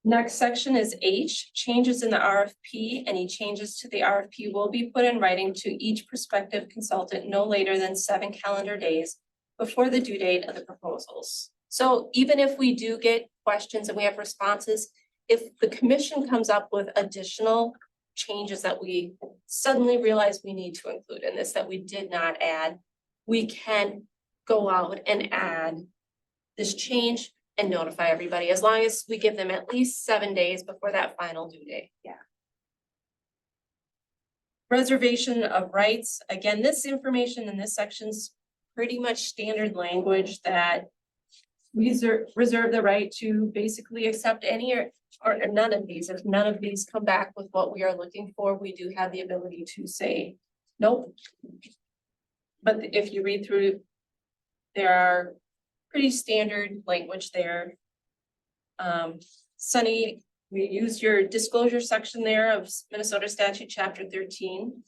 Next section is H, changes in the RFP. Any changes to the RFP will be put in writing to each prospective consultant no later than 7 calendar days before the due date of the proposals. So even if we do get questions and we have responses, if the commission comes up with additional changes that we suddenly realize we need to include in this that we did not add, we can go out and add this change and notify everybody, as long as we give them at least 7 days before that final due date. Yeah. Reservation of rights, again, this information in this section's pretty much standard language that we reserve the right to basically accept any or none of these. If none of these come back with what we are looking for, we do have the ability to say, nope. But if you read through, there are pretty standard language there. Sunny, we used your disclosure section there of Minnesota Statute Chapter 13.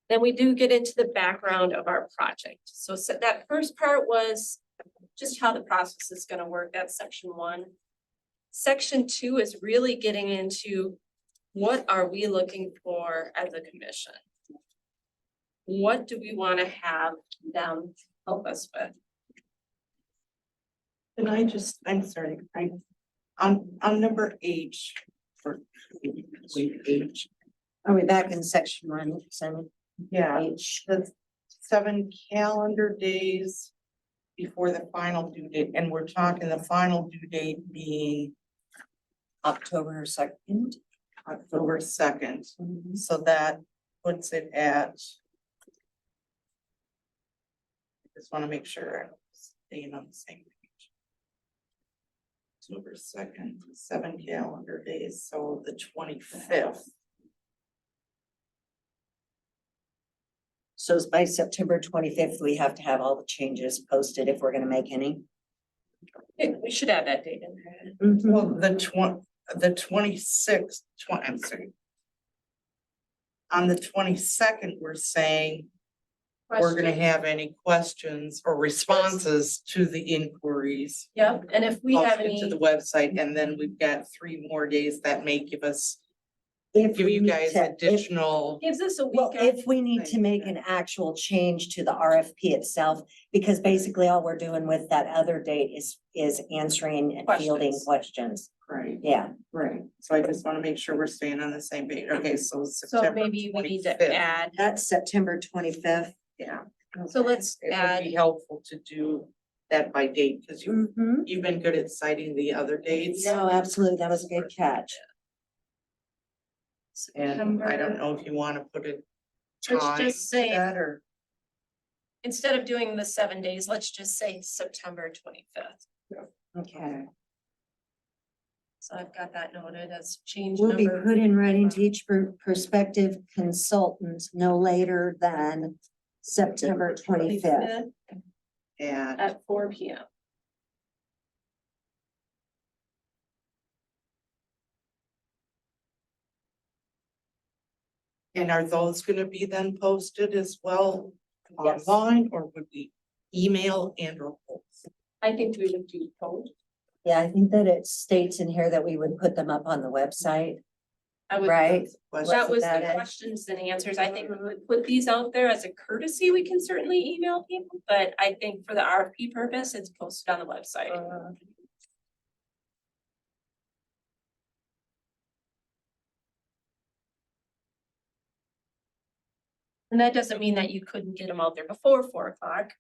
Then we do get into the background of our project. So that first part was just how the process is going to work. That's section 1. Section 2 is really getting into what are we looking for as a commission? What do we want to have them help us with? And I'm sorry, on number H for H, Are we back in section 1, Sunny? yeah, H, the 7 calendar days before the final due date, and we're talking the final due date being October 2nd. October 2nd. Mhm. So that puts it at. Just want to make sure I'm staying on the same page. October 2nd, 7 calendar days, so the 25th. So by September 25th, we have to have all the changes posted if we're gonna make any. We should add that date in there. Mhm. Well, the 26th, I'm sorry. On the 22nd, we're saying we're gonna have any questions or responses to the inquiries. Yep, and if we have posted any. To the website, and then we've got 3 more days that may give If you we guys te- if- additional. Gives us a Well, week. if we need to make an actual change to the RFP itself, because basically all we're doing with that other date is answering and fielding questions. Right, Yeah, right. So I just wanna make sure we're staying on the same page. Okay, so So September maybe we need to 25th. add, that's September 25th. Yeah. so let's It would add, be helpful to do that by date, because Mm-hmm. you've been good at citing the other dates. No, absolutely. That was a good catch. And I don't September, know if you wanna put it. let's time just say, to that, or instead of doing the 7 days, let's just say September 25th. Okay. So I've got that noted as change Will be number. put in writing to each prospective consultant no later than September 25th. and At 4 PM. are those gonna be then posted as well Yes. online, or would we email and or both? I think we would do both. Yeah, I think that it states in here that we would put them up on the website, I would. right? That was that the is. questions and answers. I think we would put these out there as a courtesy. We can certainly email people, but I think for the RFP purpose, it's posted on the website. And that doesn't mean that you couldn't get them out there before 4 o'clock.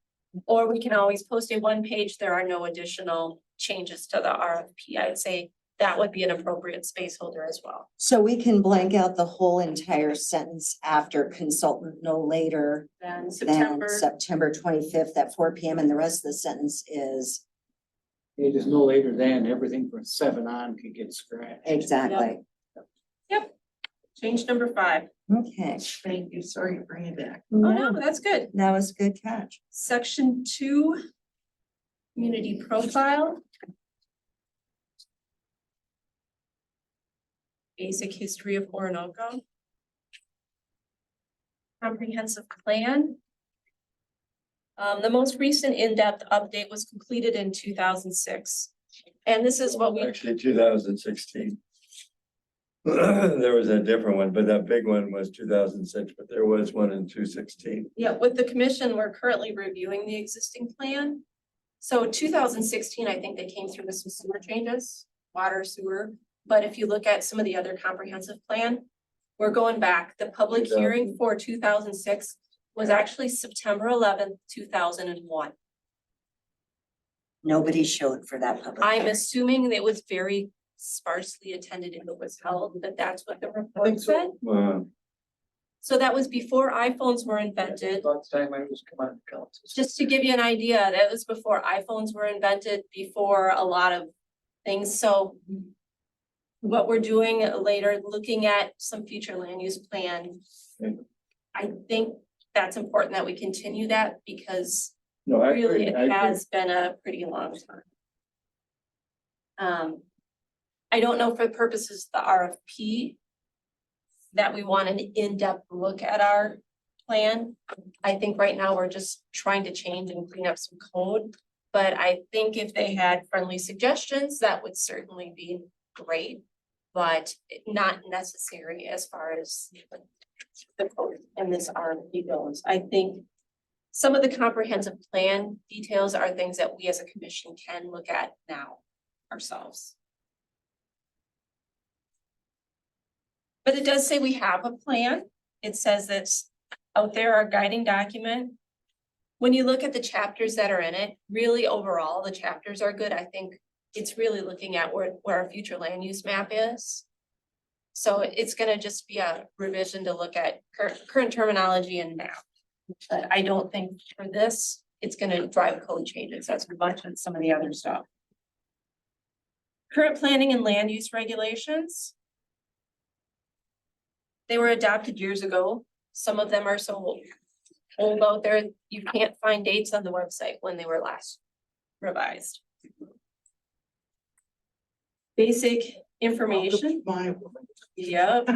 Or we can always post a 1 page. There are no additional changes to the RFP. I would say that would be an appropriate space holder as well. So we can blank out the whole entire sentence after consultant no later Then than September, September 25th at 4 PM, and the rest of the sentence is It is no later than everything from 7 on could get scratched. exactly. change number 5. Okay. Thank you, sorry to bring it back. Oh, no, that's good. That was a good catch. Section 2, community profile. Basic history of Orinoco. Comprehensive plan. The most recent in-depth update was completed in 2006. And this is what we, Actually, 2016. There was a different one, but that big one was 2006, but there was one in 2016. yeah, with the commission, we're currently reviewing the existing plan. So 2016, I think they came through with some sewer changes, water, sewer. But if you look at some of the other comprehensive plan, we're going back. The public hearing for 2006 was actually September 11th, 2001. Nobody showed for that public. I'm hearing. assuming it was very sparsely attended if it was held, but that's what the report said. So that was before iPhones were invented. About the time I was coming on council. Just to give you an idea, that was before iPhones were invented, before a lot of things, so. What we're doing later, looking at some future land use plan. I think that's important that we continue that because No, I really agree. it has been a pretty long time. I don't know for the purposes of the RFP. That we want an in-depth look at our plan. I think right now we're just trying to change and clean up some code. But I think if they had friendly suggestions, that would certainly be great. But not necessary as far as the code and this RFP goes. I think some of the comprehensive plan details are things that we as a commission can look at now ourselves. But it does say we have a plan. It says that's out there, our guiding document. When you look at the chapters that are in it, really overall, the chapters are good. I think it's really looking at where our future land use map is. So it's gonna just be a revision to look at current terminology and now. But I don't think for this, it's gonna drive code changes as much as some of the other stuff. Current planning and land use regulations. They were adopted years ago. Some of them are so old out there, you can't find dates on the website when they were last revised. basic information. Yep.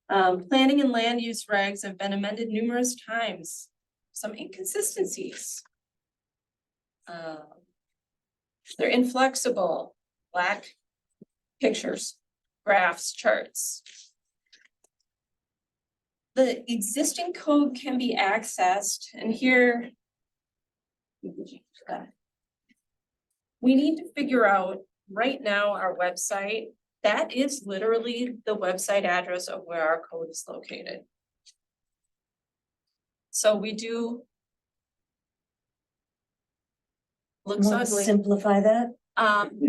Planning and land use regs have been amended numerous times, some inconsistencies. They're inflexible, lack pictures, graphs, charts. The existing code can be accessed, and here we need to figure out right now our website. That is literally the website address of where our code is located. So we do. Looks Want to ugly. simplify that?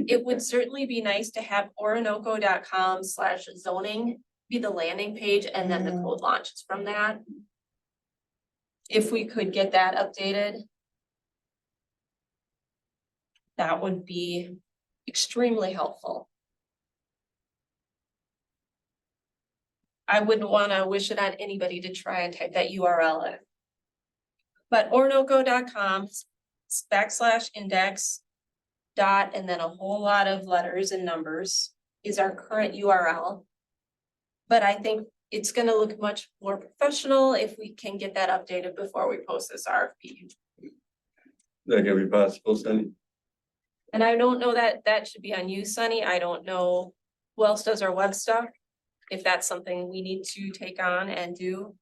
It would certainly be nice to have orinoco.com/zoning be the landing page and then the code launches from that. If we could get that updated. That would be extremely helpful. I wouldn't want to wish it on anybody to try and type that URL in. But orinoco.com/index dot and then a whole lot of letters and numbers is our current URL. But I think it's gonna look much more professional if we can get that updated before we post this RFP. That can be possible, Cindy? And I don't know that that should be on you, Sunny. I don't know who else does our web stuff. If that's something we need to take on and do.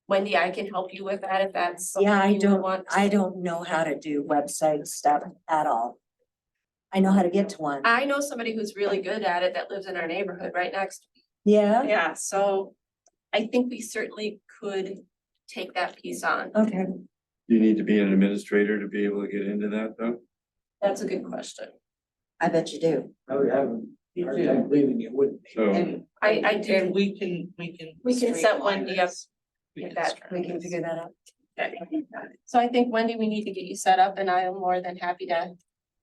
Wendy, I can help you with that if that's. Yeah, something you would want to- I don't know how to do website stuff at all. I know how to get to one. I know somebody who's really good at it that lives in our neighborhood right next. Yeah, Yeah, so I think we certainly could take that piece on. okay. You need to be an administrator to be able to get into that, though? That's a good question. I bet you do. I would have a hard time believing it wouldn't. So, And I do, and we can. we can set Wendy up. With that. We can figure that out. Okay. So I think Wendy, we need to get you set up and I am more than happy to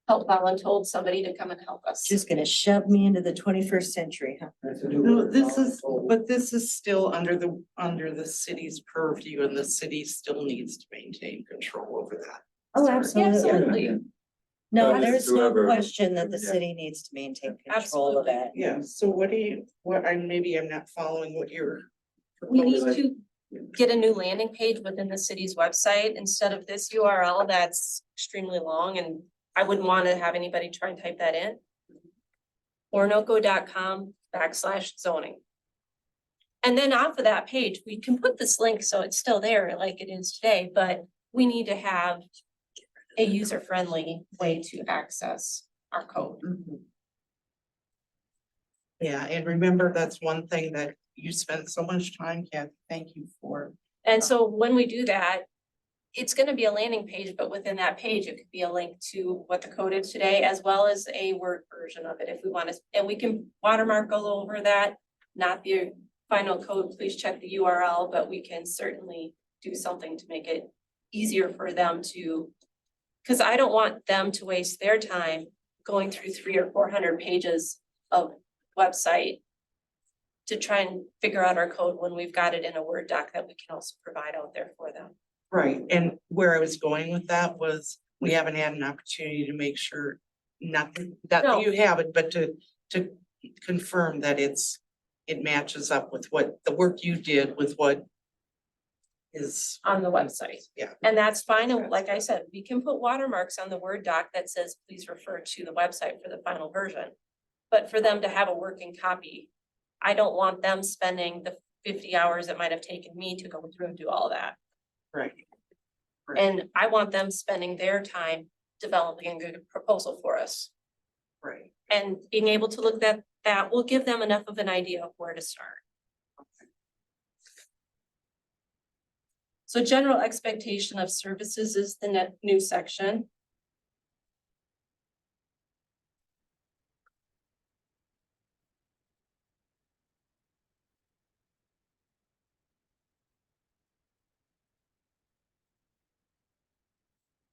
help volunteer somebody to come and help us. Just gonna shove me into the 21st century, huh? No, but this is still under the city's purview and the city still needs to maintain control over that. Oh, Yeah, absolutely. absolutely. No, But there's no whoever- question that the yeah. city needs to maintain control of Absolutely. that. Yeah, so maybe I'm not following what you're. We need proposing. to get a new landing page within the city's website instead of this URL that's extremely long and I wouldn't want to have anybody try and type that in. orinoco.com/zoning. And then off of that page, we can put this link so it's still there like it is today, but we need to have a user-friendly way to access our code. Yeah, and remember, that's one thing that you spent so much time, Kathy, thank you for. And so when we do that, it's gonna be a landing page, but within that page, it could be a link to what the code is today, as well as a Word version of it if we want to, and we can watermark all over that. Not the final code, please check the URL, but we can certainly do something to make it easier for them to. Cause I don't want them to waste their time going through 300 or 400 pages of website. To try and figure out our code when we've got it in a Word doc that we can also provide out there for them. Right, and where I was going with that was, we haven't had an opportunity to make sure, not that No. you have it, but to confirm that it matches up with what the work you did with what is. On the website. Yeah. And that's fine, and like I said, we can put watermarks on the Word doc that says, please refer to the website for the final version. But for them to have a working copy, I don't want them spending the 50 hours it might have taken me to go through and do all that. Right. And I want them spending their time developing a good proposal for us. Right. And being able to look at that will give them enough of an idea of where to start. So general expectation of services is the new section.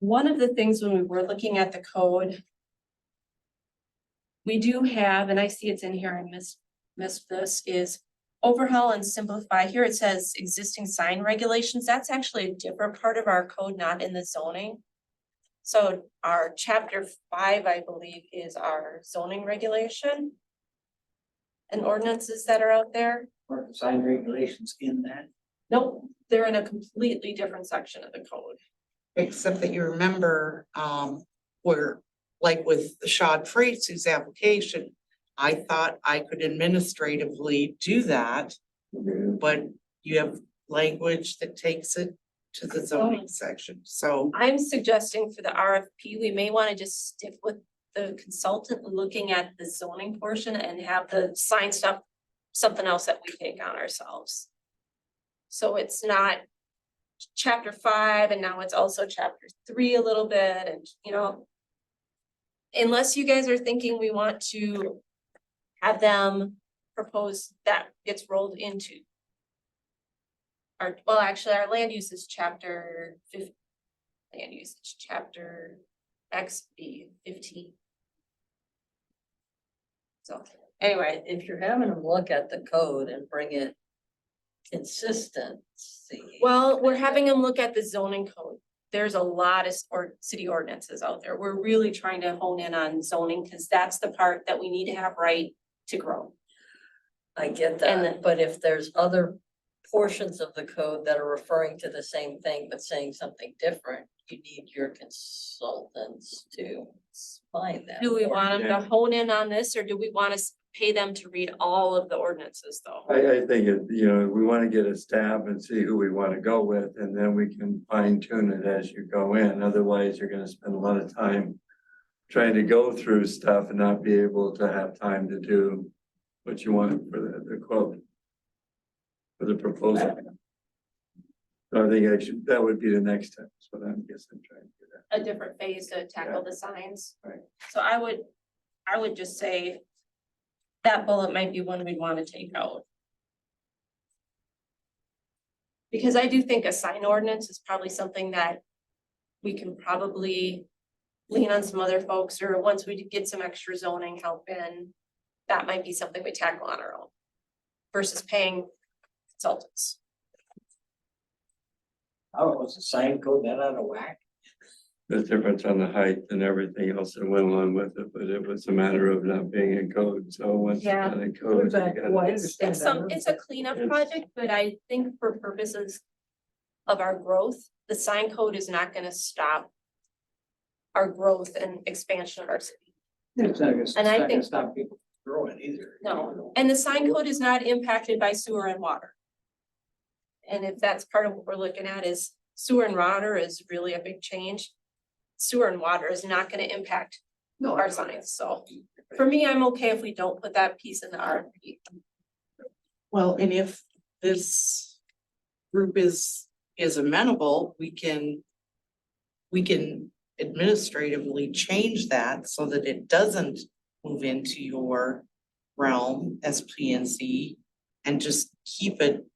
One of the things when we were looking at the code, we do have, and I see it's in here, I missed this, is overhaul and simplify. Here it says existing sign regulations. That's actually a different part of our code, not in the zoning. So our chapter 5, I believe, is our zoning regulation. And ordinances that are out there. Or sign regulations in that. Nope, they're in a completely different section of the code. Except that you remember, where, like with the Shad Freitz's application, I thought I could administratively do that, but you have language that takes it to the zoning section, so. I'm suggesting for the RFP, we may want to just stick with the consultant looking at the zoning portion and have the sign stuff, something else that we take on ourselves. So it's not chapter 5 and now it's also chapter 3 a little bit and, you know. Unless you guys are thinking we want to have them propose that gets rolled into. Well, actually, our land use is chapter 50. Land use is chapter XB 15. So anyway, If you're having them look at the code and bring it consistency. well, we're having them look at the zoning code. There's a lot of city ordinances out there. We're really trying to hone in on zoning because that's the part that we need to have right to grow. I get And that, then- but if there's other portions of the code that are referring to the same thing but saying something different, you need your consultants to find that. Do we want them Yeah. to hone in on this or do we want to pay them to read all of the ordinances though? I think it, you know, we want to get a stab and see who we want to go with, and then we can fine tune it as you go in. Otherwise, you're gonna spend a lot of time trying to go through stuff and not be able to have time to do what you want for the quote. For the proposal. So I think that would be the next step, is what I'm guessing, trying to do that. A different phase to tackle the signs. Right. So I would just say that bullet might be one we'd want to take out. Because I do think a sign ordinance is probably something that we can probably lean on some other folks, or once we get some extra zoning help in, that might be something we tackle on our own versus paying consultants. Oh, was the sign code that out of whack? The difference on the height and everything else that went along with it, but it was a matter of not being in code, so once you Yeah. got in code. you gotta- It's a cleanup project, but I think for purposes of our growth, the sign code is not gonna stop our growth and expansion of our city. It's not And I gonna think- stop people from growing either. No, and the sign code is not impacted by sewer and water. And if that's part of what we're looking at is sewer and water is really a big change. Sewer and water is not gonna impact our signs, so for me, I'm okay if we don't put that piece in the RFP. Well, and if this group is amenable, we can administratively change that so that it doesn't move into your realm as P and Z and just keep it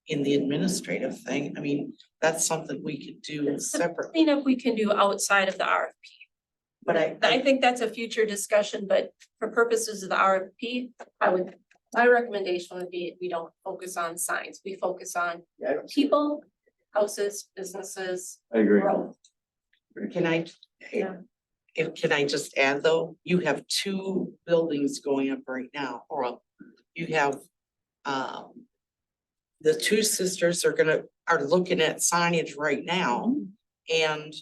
in the administrative thing. I mean, that's something we could do separately, Cleanup we can do outside of the RFP. but I think that's a future discussion, but for purposes of the RFP, my recommendation would be we don't focus on signs, we focus on Yeah, I don't- people, houses, businesses, I agree. growth. Can I? Yeah. Can I just add though, you have 2 buildings going up right now, or you have, the 2 sisters are looking at signage right now. And,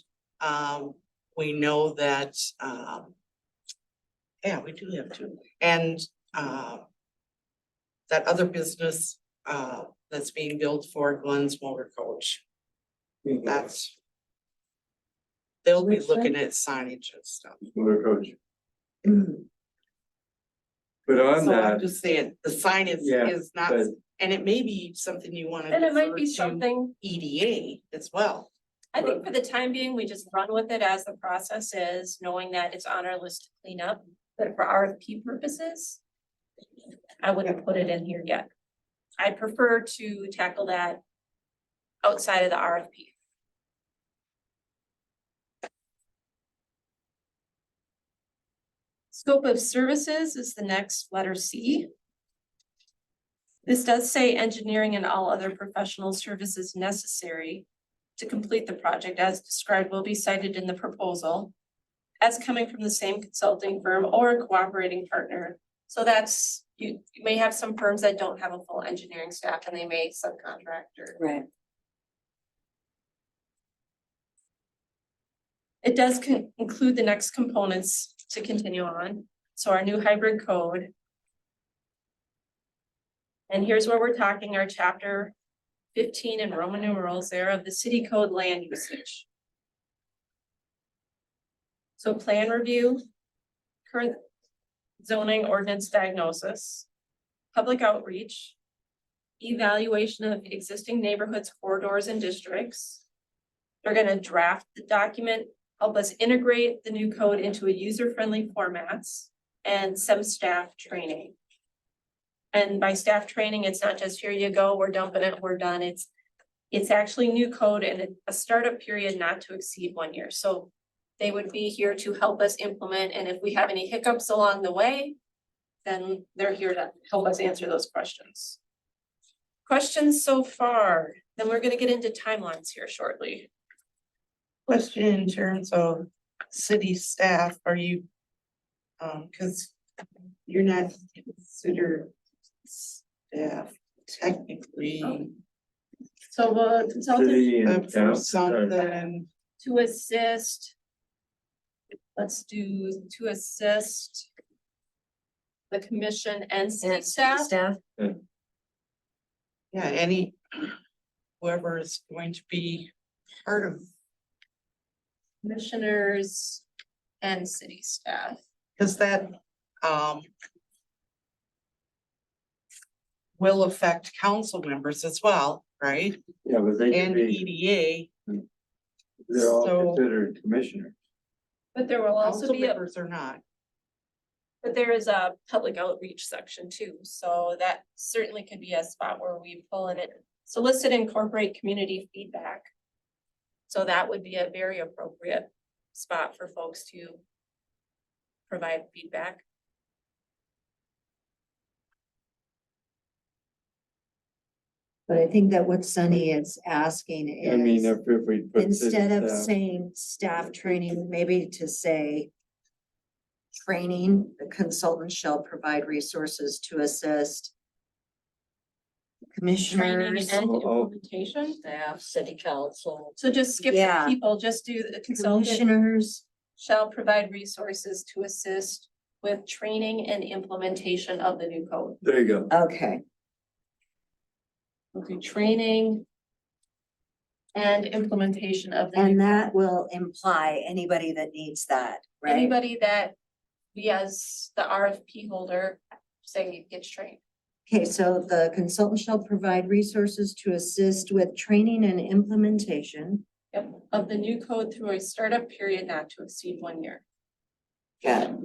we know that, yeah, we do have 2, and, that other business, that's being built for Glenn's Motor Coach. That's. They'll be looking at signage and stuff. Motor coach. But on So I'm that, just saying, the sign Yeah, is not, but and it may be something you wanna And it might defer be to something, EDA as well. I think for the time being, we just run with it as the process is, knowing that it's on our list to clean up, but for RFP purposes. I wouldn't put it in here yet. I'd prefer to tackle that outside of the RFP. Scope of services is the next letter C. This does say engineering and all other professional services necessary to complete the project as described will be cited in the proposal as coming from the same consulting firm or a cooperating partner. So that's, you may have some firms that don't have a full engineering staff and they may subcontractor. Right. It does include the next components to continue on. So our new hybrid code. And here's where we're talking our chapter 15 in Roman numerals there of the city code land usage. So plan review, current zoning ordinance diagnosis, public outreach, evaluation of existing neighborhoods, corridors, and districts. They're gonna draft the document, help us integrate the new code into a user-friendly formats, and some staff training. And by staff training, it's not just here you go, we're dumping it, we're done. It's actually new code and a startup period not to exceed 1 year. So they would be here to help us implement, and if we have any hiccups along the way, then they're here to help us answer those questions. Questions so far? Then we're gonna get into timelines here shortly. Question in terms of city staff, are you, cause you're not considered staff technically, So the consultant City and but for council, something, to assist. Let's do to assist the commission and city staff. Staff, yeah, any, whoever is going to be part of, Commissioners and city staff. cause that, will affect council members as well, right? yeah, but they And can be, EDA, they're all so- considered commissioners. But there will also council be a, members are not. but there is a public outreach section too, so that certainly could be a spot where we pull in it. Solicit and incorporate community feedback. So that would be a very appropriate spot for folks to provide feedback. but I think that what Sunny is asking I mean, is, if we put. city instead of staff- saying staff training, maybe to say training, the consultant shall provide resources to assist Training commissioners, and Oh. implementation. Staff, city council. So just skip the Yeah. people, just do the consultant commissioners, shall provide resources to assist with training and implementation of the new code. There you go. okay, Okay, training and implementation of the new and that will imply anybody that needs that, right? anybody that we as the RFP holder say gets trained. Okay, so the consultant shall provide resources to assist with training and implementation. Yep, of the new code through a startup period not to exceed 1 year. Got it.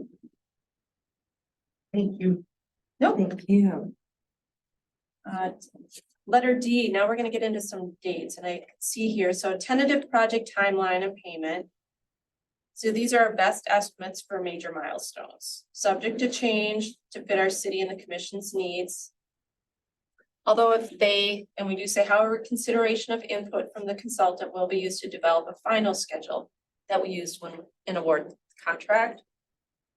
Thank you. Nope. Thank you. Letter D, now we're gonna get into some dates and I see here, so tentative project timeline and payment. So these are our best estimates for major milestones, subject to change to fit our city and the commission's needs. Although if they, and we do say, however, consideration of input from the consultant will be used to develop a final schedule that we used when in award contract.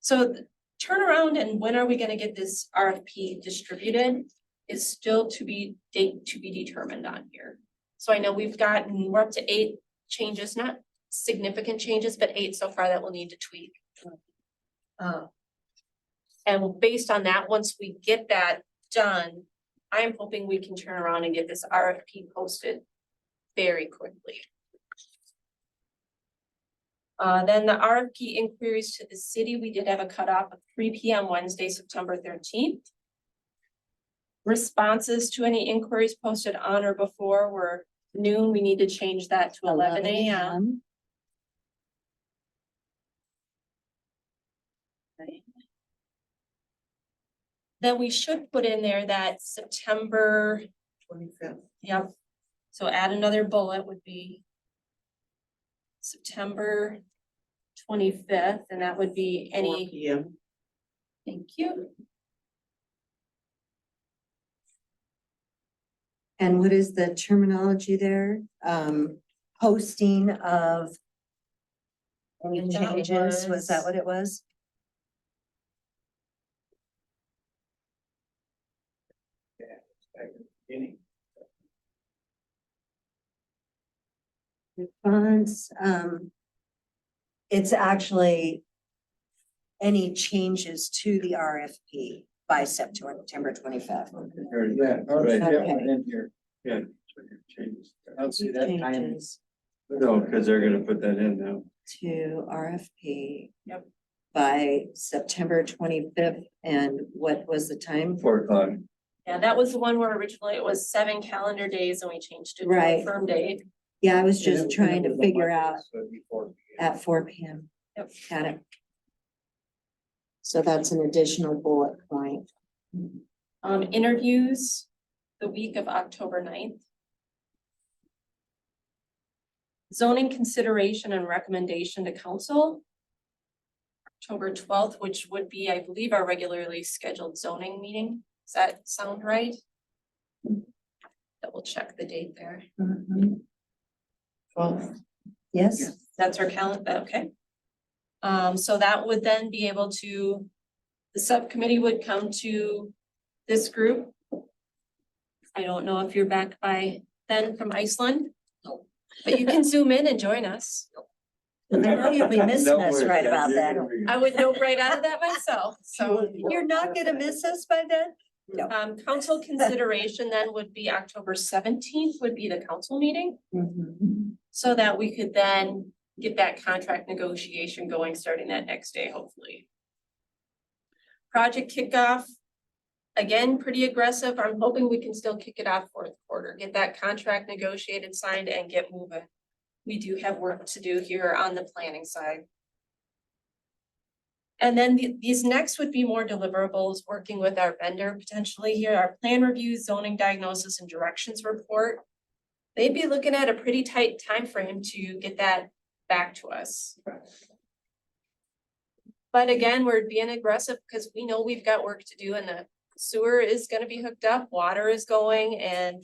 So the turnaround and when are we gonna get this RFP distributed is still to be determined on here. So I know we're up to 8 changes, not significant changes, but 8 so far that we'll need to tweak. And based on that, once we get that done, I'm hoping we can turn around and get this RFP posted very quickly. Then the RFP inquiries to the city, we did have a cutoff of 3 p.m. Wednesday, September 13th. Responses to any inquiries posted on or before were noon. We need to change that to 11 a.m. Then we should put in there that September, 25th. yep. So add another bullet would be September 25th, and that would be 4 any, PM. thank you. And what is the terminology there? posting of any That changes, was that was- what it was? Funds, it's actually any changes to the RFP by September 25th. Yeah, all right, yeah, Okay. in here. Yeah. so your changes. I don't see that time. Changes No, because they're gonna put that in now. to RFP. Yep. By September 25th, and what was the time? 4 o'clock. Yeah, that was the one where originally it was 7 calendar days and we changed it to a Right. firm date. Yeah, I was And just it trying to was a figure Monday, out so it'd be 4 p.m. at 4 p.m. Yep. Got it. So that's an additional bullet point. Interviews the week of October 9th. Zoning consideration and recommendation to council. October 12th, which would be, I believe, our regularly scheduled zoning meeting. Does that sound right? Double check the date there. Well, Yes, That's our calendar, okay. So that would then be able to, the subcommittee would come to this group. I don't know if you're back by then from Iceland. But you can zoom in and join us. I know you'll be missing us right about that. I would know right out of that myself, so. You're not gonna miss us by then? No. Council consideration then would be October 17th would be the council meeting. So that we could then get that contract negotiation going, starting that next day, hopefully. Project kickoff, again, pretty aggressive. I'm hoping we can still kick it off fourth quarter, get that contract negotiated, signed, and get moving. We do have work to do here on the planning side. And then these next would be more deliverables, working with our vendor potentially here, our plan review, zoning diagnosis, and directions report. They'd be looking at a pretty tight time frame to get that back to us. But again, we're being aggressive because we know we've got work to do and the sewer is gonna be hooked up, water is going, and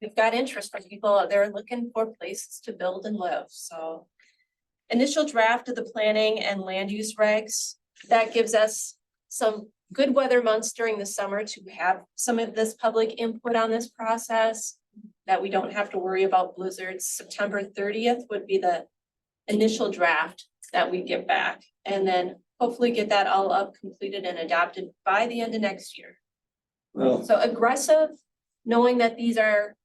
we've got interest from people out there looking for places to build and live, so. Initial draft of the planning and land use regs, that gives us some good weather months during the summer to have some of this public input on this process. That we don't have to worry about blizzards. September 30th would be the initial draft that we get back. And then hopefully get that all up, completed and adopted by the end of next year. Well, So aggressive, knowing that these are,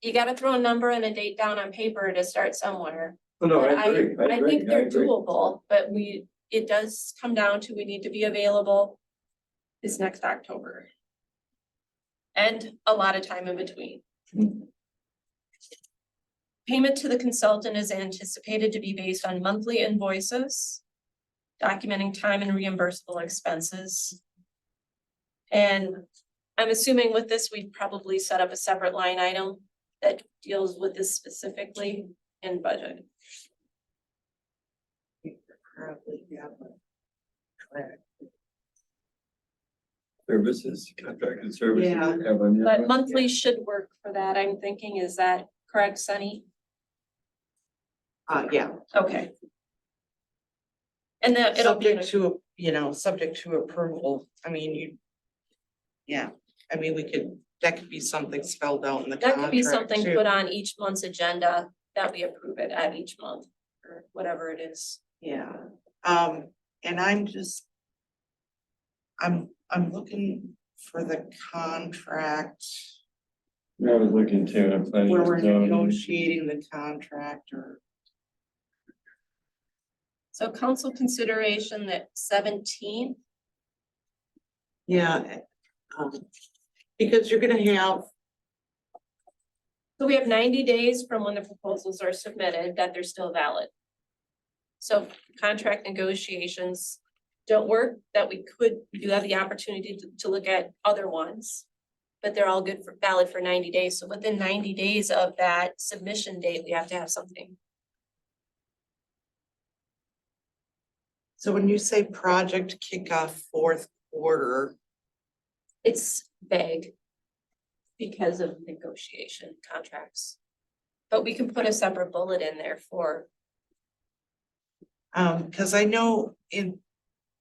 you gotta throw a number and a date down on paper to start somewhere. no, But I agree. I think they're agree. doable, but it does come down to, we need to be available this next October. And a lot of time in between. Payment to the consultant is anticipated to be based on monthly invoices, documenting time and reimbursable expenses. And I'm assuming with this, we've probably set up a separate line item that deals with this specifically in budget. probably, yeah. Services, contracted services. Yeah. have on the- But monthly should work for that, I'm thinking, is that correct, Sunny? Yeah. Okay. And then it'll be, Subject to, subject to approval, I mean, yeah, I mean, that could be something spelled out in the that could be contract, something too. put on each month's agenda that we approve it at each month, or whatever it is. Yeah, and I'm looking for the contract I was looking too, I'm planning. where we're to go. negotiating the contract or. So council consideration that 17th, Yeah, because you're gonna have, so we have 90 days from when the proposals are submitted that they're still valid. So if contract negotiations don't work, that we do have the opportunity to look at other ones. But they're all valid for 90 days, so within 90 days of that submission date, we have to have something. so when you say project kickoff fourth quarter, It's vague because of negotiation contracts. But we can put a separate bullet in there for, Cause I know in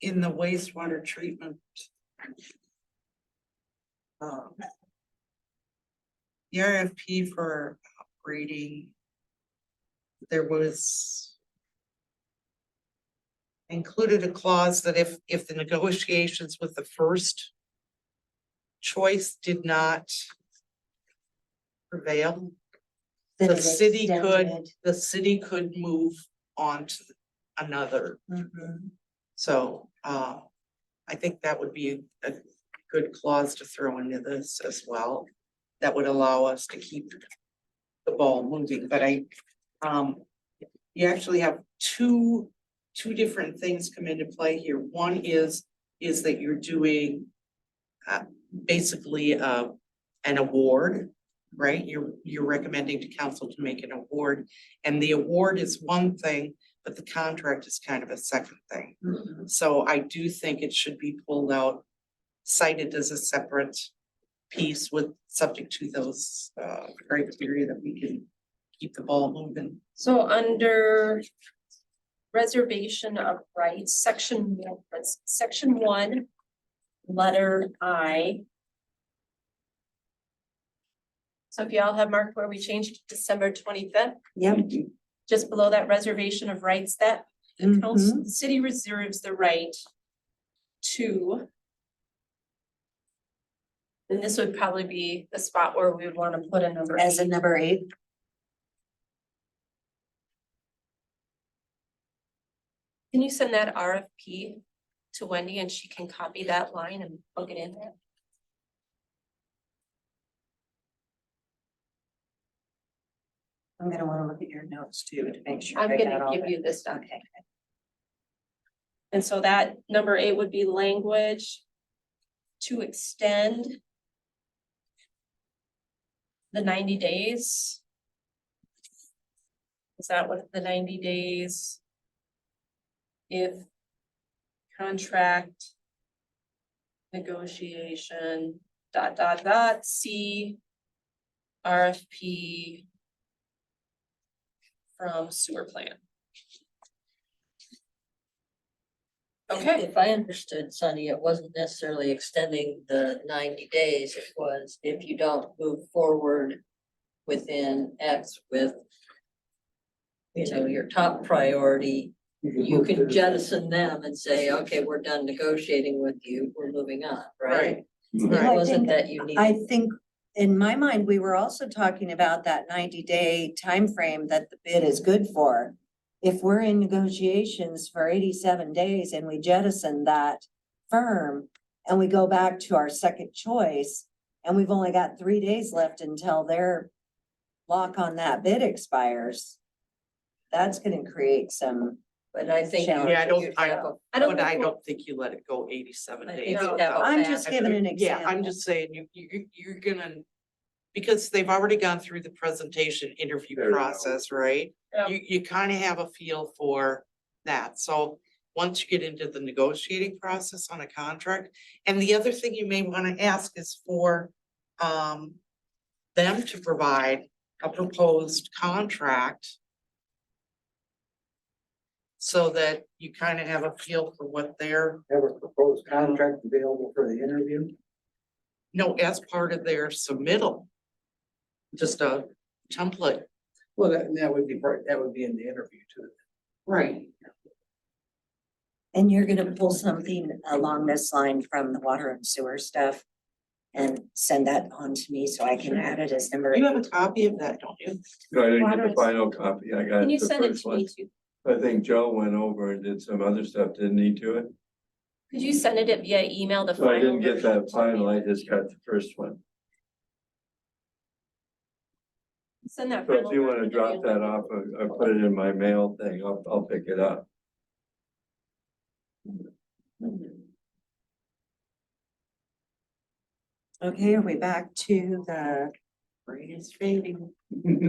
the wastewater treatment. The RFP for upgrading. There was. Included a clause that if the negotiations with the first. Choice did not. Prevail, Then the it city could, extended. the city could move on to another. Mhm. So, I think that would be a good clause to throw into this as well. That would allow us to keep the ball moving, but you actually have two different things come into play here. One is that you're doing basically an award, right? You're recommending to council to make an award, and the award is one thing, but the contract is kind of a second thing. So I do think it should be pulled out, cited as a separate piece with subject to those criteria that we can keep the ball moving. so under. Reservation of rights, section 1, letter I. So if y'all have marked where we changed to December 25th, Yep. just below that reservation of rights, that the council, Mhm. the city reserves the right to. And this would probably be the spot where we would want to put a number. As a 8. number 8. Can you send that RFP to Wendy and she can copy that line and plug it in there? I'm gonna wanna look at your notes too to make sure. I'm I got gonna all give that. you this doc. Okay. And so that number 8 would be language to extend the 90 days. Is that what the 90 days? If contract negotiation, C RFP from sewer plant. Okay, If I understood Sunny, it wasn't necessarily extending the 90 days, it was if you don't move forward within X with. Your top priority, you can jettison them and say, okay, we're done negotiating with you, we're moving on, right? Well, It I wasn't think- that you need. I think in my mind, we were also talking about that 90-day frame that the bid is good for. If we're in negotiations for 87 days and we jettison that firm and we go back to our second choice and we've only got 3 days left until their lock on that bid expires, that's gonna create some. But I think. Yeah, I don't- you'd have a- I don't But I think we'll- don't think you let it go 87 I days. think you'd without- have a I'm just fast- giving an Yeah, example. I'm just saying, you're gonna, because they've already gone through the presentation interview There you go. process, right? Yeah. You kind of have a feel for that, so once you get into the negotiating process on a contract. And the other thing you may want to ask is for them to provide a proposed contract. So that you kind of have a feel for what they're, Have a proposed contract available for the interview. as part of their submittal. Just a template. Well, that would be that would be in the interview too. Right. And you're gonna pull something along this line from the water and sewer stuff and send that on to me so I can add it as number. You have a copy of that, don't you? No, I didn't get Waters. the final copy. I got Can you the send it first to one. me too? I think Joe went over and did some other stuff, didn't he, to it? Could you send it via email the So I final didn't get version? that final, I just got the first one. Send that. So if final you wanna version to drop me. that off, I put it in my mail thing, I'll pick it up. Okay, are we back to the, Brain is fading.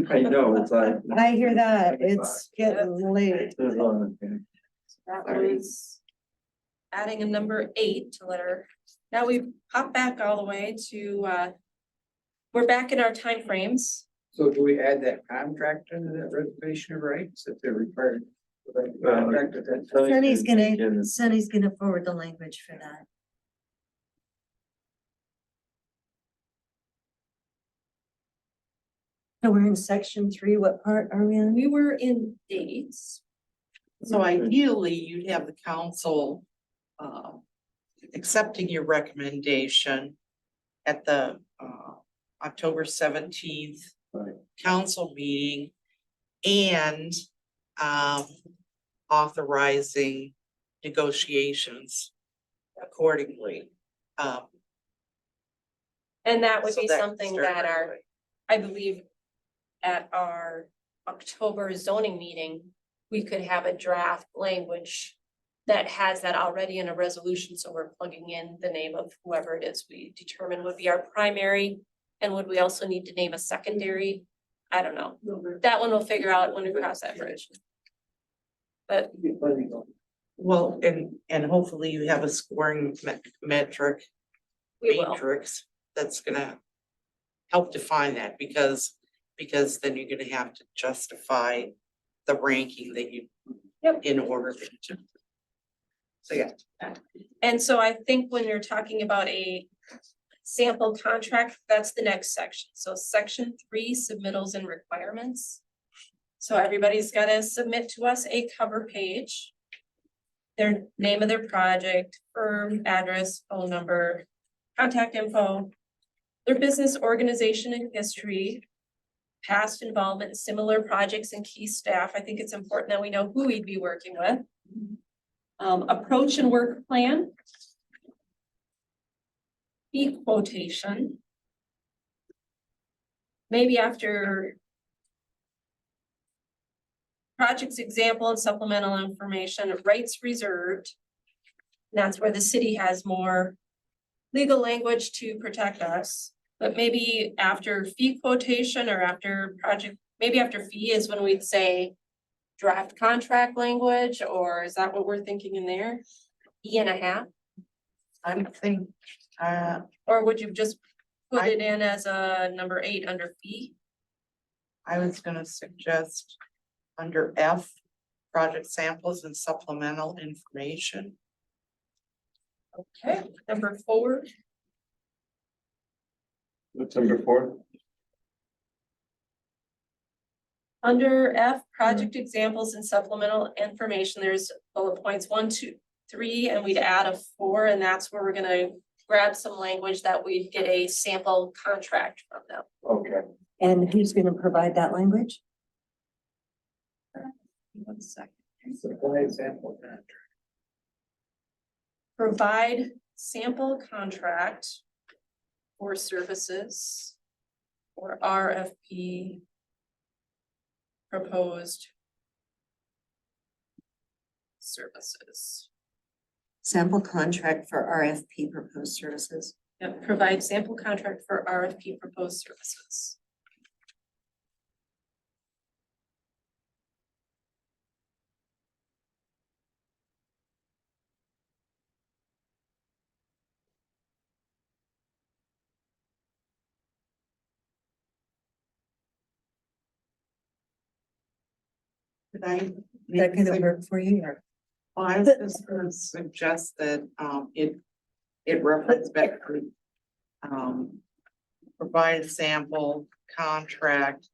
I know, it's like. I hear that, it's getting late. There's one, okay. That was adding a number 8 to letter. Now we pop back all the way to, we're back in our timeframes. So do we add that contract into that reservation of rights if they're required? Contract with that? Sunny's gonna forward the language for that. So we're in section 3, what part are we on? We were in dates. So ideally, you'd have the council accepting your recommendation at the October 17th Right. council meeting and authorizing negotiations accordingly. And that would So be that can something start that right our, away. I believe, at our October zoning meeting, we could have a draft language that has that already in a resolution, so we're plugging in the name of whoever it is we determine would be our primary. And would we also need to name a secondary? I don't know. That one we'll figure out when we cross that bridge. But Well, and hopefully you have a scoring metric we will. matrix that's gonna help define that because then you're gonna have to justify the ranking that you. Yep. In order to. So, yeah. And so I think when you're talking about a sample contract, that's the next section. So section 3, submittals and requirements. So everybody's gotta submit to us a cover page. Their name of their project, firm, address, phone number, contact info, their business organization and history, past involvement in similar projects and key staff. I think it's important that we know who we'd be working with. Approach and work plan. Fee quotation. Maybe after projects example and supplemental information, rights reserved. That's where the city has more legal language to protect us. But maybe after fee quotation or after project, maybe after fee is when we'd say draft contract language, or is that what we're thinking in there? E&a-half, I'm thinking, or would you just put it in as a number 8 under fee? I was gonna suggest under F, project samples and supplemental information. Okay, number 4, What's number 4? under F, project examples and supplemental information, there's bullet points 1, 2, 3, and we'd add a 4, and that's where we're gonna grab some language that we'd get a sample contract from them. Okay. And who's gonna provide that language? 1 second. Supply example contract. Provide sample contract for services or RFP proposed services. Sample contract for RFP proposed services. Yep, provide sample contract for RFP proposed services. Could I? Is that gonna work for you or? Well, I was just gonna suggest that, it references back to, provide a sample contract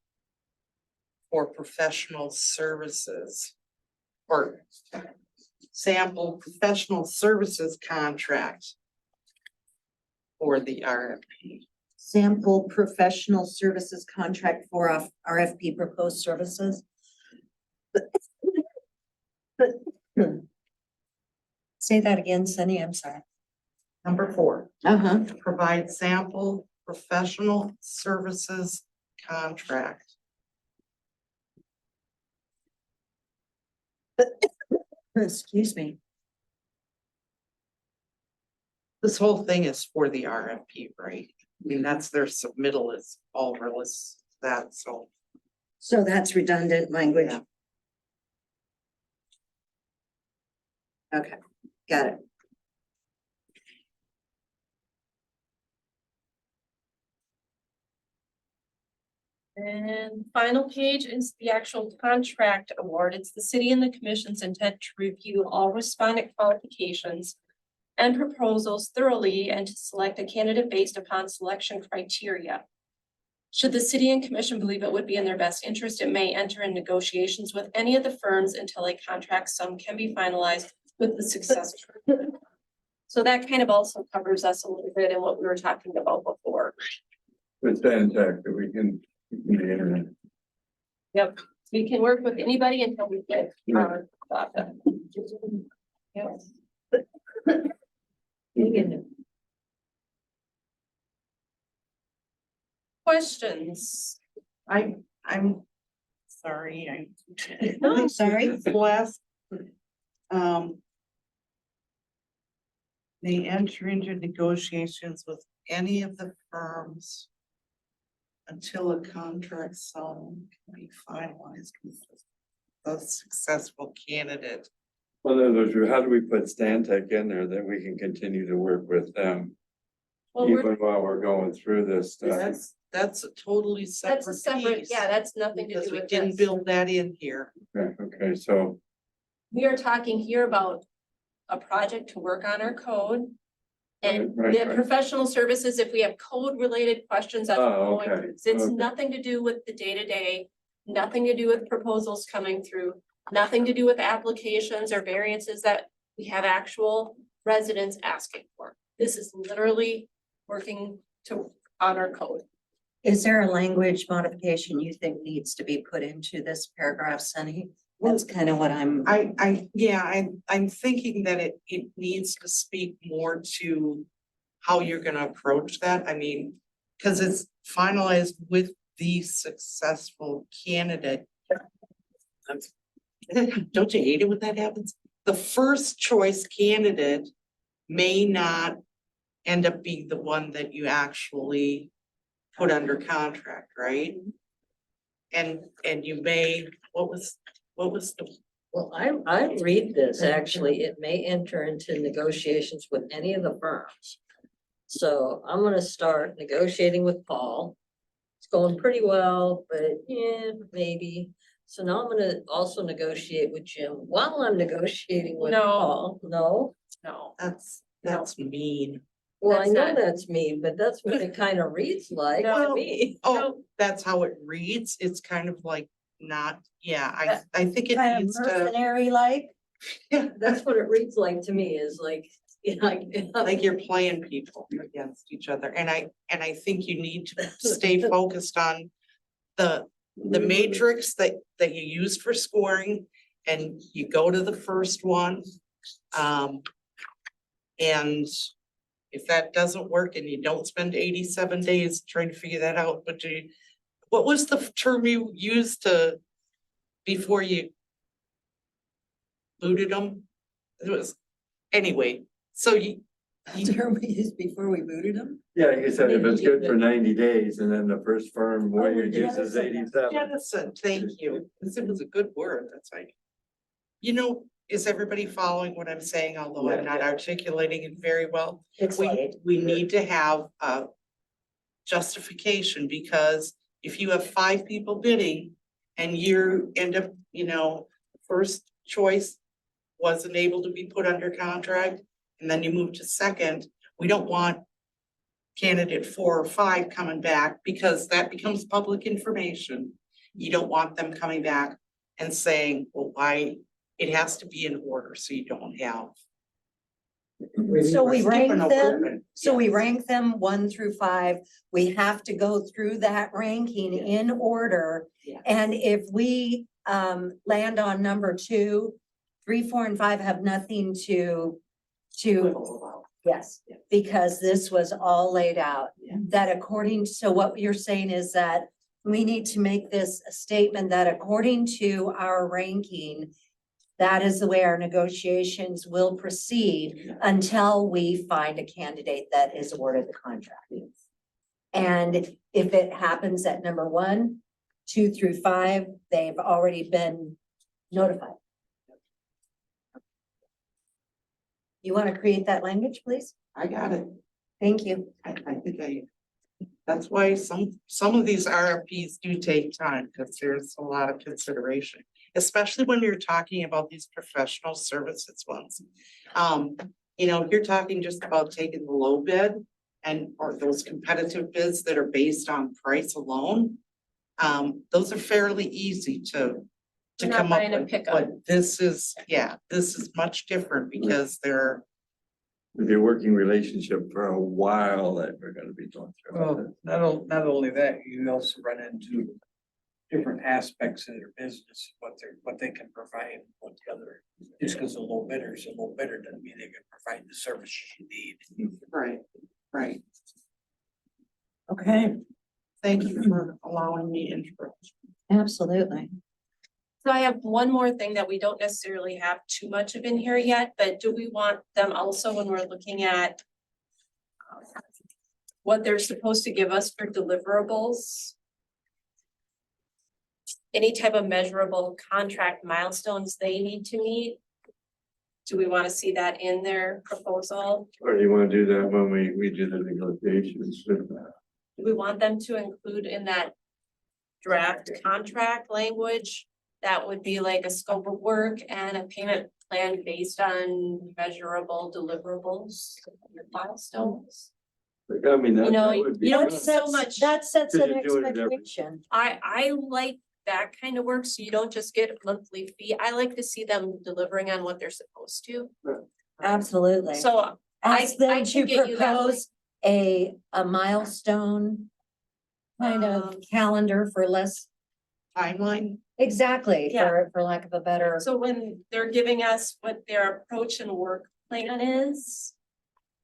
for professional services. Or sample professional services contract for the RFP. Sample professional services contract for RFP proposed services. Say that again, Sunny, I'm sorry. Number 4, Uh-huh. provide sample professional services contract. Excuse me. This whole thing is for the RFP, right? I mean, that's their submittal is all related to that, so. So that's redundant language. Yeah. Okay, got it. And final page is the actual contract award. It's the city and the commission's intent to review all respondent qualifications and proposals thoroughly and to select a candidate based upon selection criteria. Should the city and commission believe it would be in their best interest, it may enter in negotiations with any of the firms until a contract sum can be finalized with the successor. So that kind of also covers us a little bit in what we were talking about before. With Stantec, that we can, the internet. Yep, we can work with anybody until we get our thought done. Yep. Questions? I'm sorry, I'm sorry. Last. They enter into negotiations with any of the firms until a contract sum can be finalized with the successful candidate. Well, in other words, how do we put Stantec in there that we can continue to work with them? Well, Even while we're going through this stuff. That's a totally separate that's a separate, piece, yeah, that's nothing to because do we with didn't this. build that in here. Okay, so, We are talking here about a project to work on our code. And Right, the right. professional services, if we have code related questions, that's what we're Oh, going okay, through. It's okay. nothing to do with the day-to-day, nothing to do with proposals coming through, nothing to do with applications or variances that we have actual residents asking for. This is literally working to on our code. Is there a language modification you think needs to be put into this paragraph, Sunny? That's kind of what I'm. I'm thinking that it needs to speak more to how you're gonna approach that. I mean, because it's finalized with the successful candidate. Don't you hate it when that happens? The first choice candidate may not end up being the one that you actually put under contract, right? And you may, what was the, Well, I read this, actually, it may enter into negotiations with any of the firms. So I'm gonna start negotiating with Paul. It's going pretty well, but yeah, maybe. So now I'm gonna also negotiate with Jim while I'm negotiating with No. Paul. No? No, that's mean. Well, I That's know not- that's me, but that's what it kind of reads like to No. me. Oh, that's how it reads. It's kind of like not, yeah, I think it Kind of needs to, mercenary like. That's what it reads like to me, is like, you know, like you're playing people against each other. And I think you need to stay focused on the matrix that you used for scoring, and you go to the first one. And if that doesn't work and you don't spend 87 days trying to figure that out, but what was the term you used to before you booted them? It was, anyway, so you Term we used before we booted them? yeah, you said if it's good for 90 days and then the first firm way you use is 87. Jennison, thank you. This was a good word. That's right. You know, is everybody following what I'm saying? Although I'm not articulating it very well. It's We, late. we need to have a justification, because if you have 5 people bidding and you end up, first choice wasn't able to be put under contract, and then you move to second, we don't want candidate 4 or 5 coming back, because that becomes public information. You don't want them coming back and saying, well, why, it has to be in order, so you don't have. So we rank Skipping over them, it. so we Yes. rank them 1 through 5. We have to go through that ranking in order. Yeah. And if we land on number 2, 3, 4, and 5 have nothing to, yes, Yeah. because this was all laid out. Yeah. That according, so what you're saying is that we need to make this a statement that according to our ranking, that is the way our negotiations will proceed until we find a candidate that is awarded the contract. And if it happens at number 1, 2 through 5, they've already been notified. You want to create that language, please? I got it. Thank you. I think That's why some of these RFPs do take time, because there's a lot of consideration, especially when you're talking about these professional services ones. You're talking just about taking the low bid or those competitive bids that are based on price alone. Those are fairly easy to We're not come up buying a with, pickup. but this is much different because they're, With your working relationship for a while that we're gonna be going through. Well, not only that, you also run into different aspects of their business, what they can provide, what the other, just because a low bidder is a low bidder doesn't mean they can provide the services you need. right. Okay, Thank you for allowing me input. absolutely. So I have one more thing that we don't necessarily have too much of in here yet, but do we want them also when we're looking at what they're supposed to give us for deliverables? Any type of measurable contract milestones they need to meet? Do we want to see that in their proposal? Or do you wanna do that when we do the negotiations with that? Do we want them to include in that draft contract language? That would be like a scope of work and a payment plan based on measurable deliverables, milestones. Like, I mean, that know, that would be. you don't good. so much- That sets Because an you're doing it every- expectation. I like that kind of work, so you don't just get a monthly fee. I like to see them delivering on what they're supposed to. Absolutely. So Ask I them can to get you that propose a milestone kind of calendar for less, Timeline, exactly, Yeah. for lack of a better. So when they're giving us what their approach and work plan is.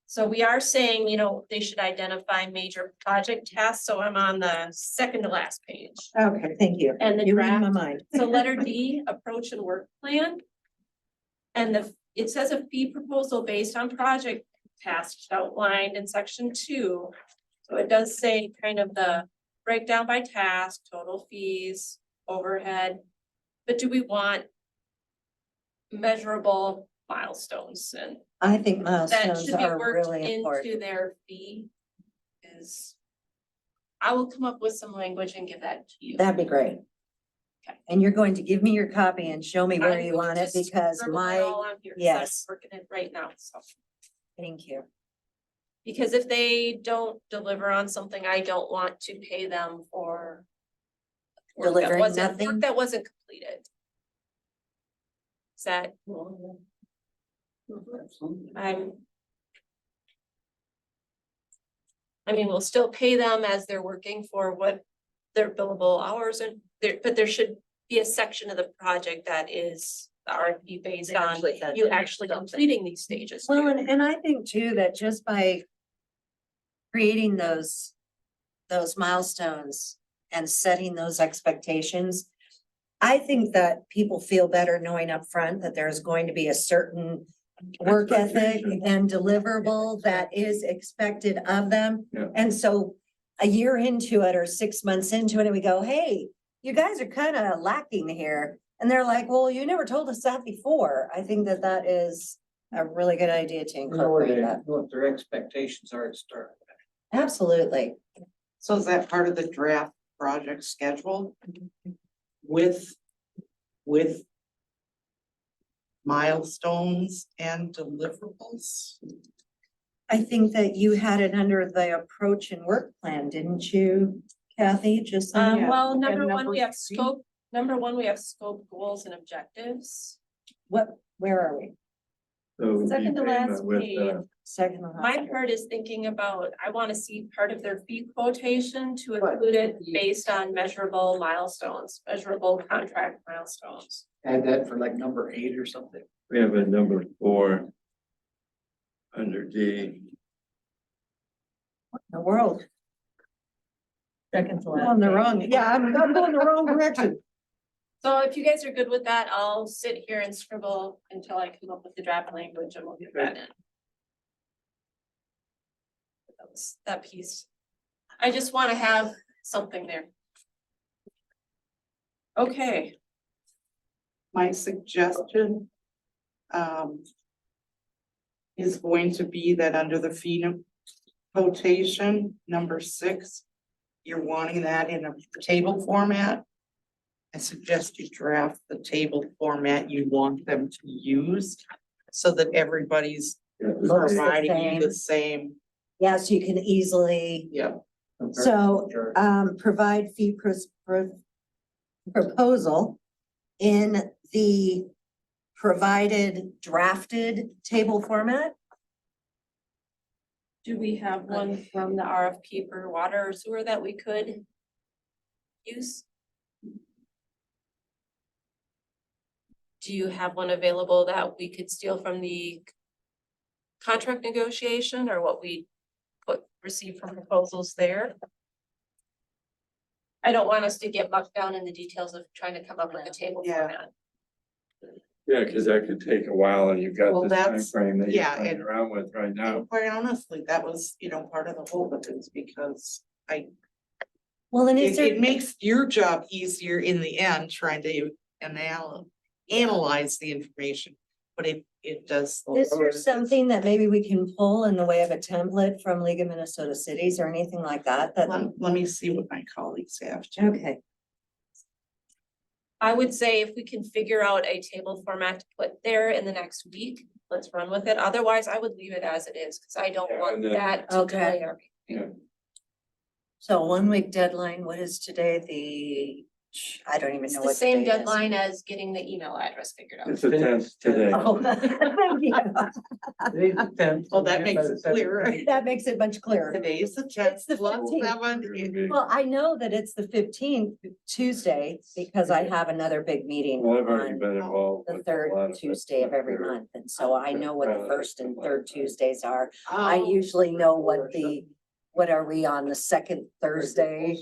So we are saying, they should identify major project tasks, so I'm on the second to last page. Okay, thank you. And the You read my draft, mind. so letter D, approach and work plan. And it says a fee proposal based on project tasks outlined in section 2. So it does say kind of the breakdown by task, total fees, overhead. But do we want measurable milestones, and I think that milestones should be are worked really into important. their fee? I will come up with some language and give that to you. That'd be great. Okay. And you're going to give me your copy and show me where I'm you going want to it because scribble it my, all on here, 'cause I'm yes. Working it right now, so. thank you. Because if they don't deliver on something, I don't want to pay them for work that Delivering wasn't- nothing? work that wasn't completed. Is that, I mean, we'll still pay them as they're working for what their billable hours and but there should be a section of the project that is the RFP based on Actually had you to do actually something. completing these stages. Well, too. and I think too, that just by creating those milestones and setting those expectations, I think that people feel better knowing upfront that there's going to be a certain work ethic Expectation. and deliverable that is expected of them. Yeah. And so a year into it or 6 months into it, and we go, hey, you guys are kind of lacking here. And they're like, well, you never told us that before. I think that that is a really good idea to incorporate that. What their expectations are to start. Absolutely. so is that part of the draft project schedule? With milestones and deliverables? I think that you had it under the approach and work plan, didn't you, Kathy? Just. Well, And number one, number we have 3? scope, goals and objectives. Where are we? So we'd be Second to paying last with, page. Second. to My last. part is thinking about, I want to see part of their fee quotation to include it based on measurable milestones, measurable contract milestones. Add that for like number 8 or something. We have a number 4 under D. The world. Second to last. On the page. wrong, yeah, I'm going the wrong direction. So if you guys are good with that, I'll sit here and scribble until I come up with the draft language and we'll get that in. That piece. I just want to have something there. Okay, My suggestion is going to be that under the quotation number 6, you're wanting that in a table format. I suggest you draft the table format you want them to use so that everybody's Looks the providing you the same. same. Yeah, so you can easily, Yep. so, provide fee proposal in the provided drafted table format. Do we have one from the RFP for water or sewer that we could use? Do you have one available that we could steal from the contract negotiation or what we receive from proposals there? I don't want us to get bogged down in the details of trying to come up with a table Yeah. format. Yeah, because that could take a while and you've got Well, this that's- timeframe that you're yeah, playing and- around with right now. And quite honestly, that was, part of the whole of it is because Well, and is it there, makes your job easier in the end, trying to analyze the information, but it does. is there something that maybe we can pull in the way of a template from League of Minnesota Cities or anything like that? Let me see what my colleagues have. to- Okay, I would say if we can figure out a table format to put there in the next week, let's run with it. Otherwise, I would leave it as it is, because I don't Yeah, want and then- that to Okay. delay our. so 1 week deadline, what is today? I don't even It's know the what. same the date is. deadline as getting the email address figured out. It's the 10th today. Oh, thank you. Today's the 10th. Oh, that makes it clear. That makes it much clearer. Today's the It's tenth, the plus 15th. 7. Well, I know that it's the 15th Tuesday because I have another big meeting Well, I've already on been involved. the with a lot third of Tuesday of every it. month. And so I know what the first and third Tuesdays are. I Oh, usually know what are we on the second Thursday?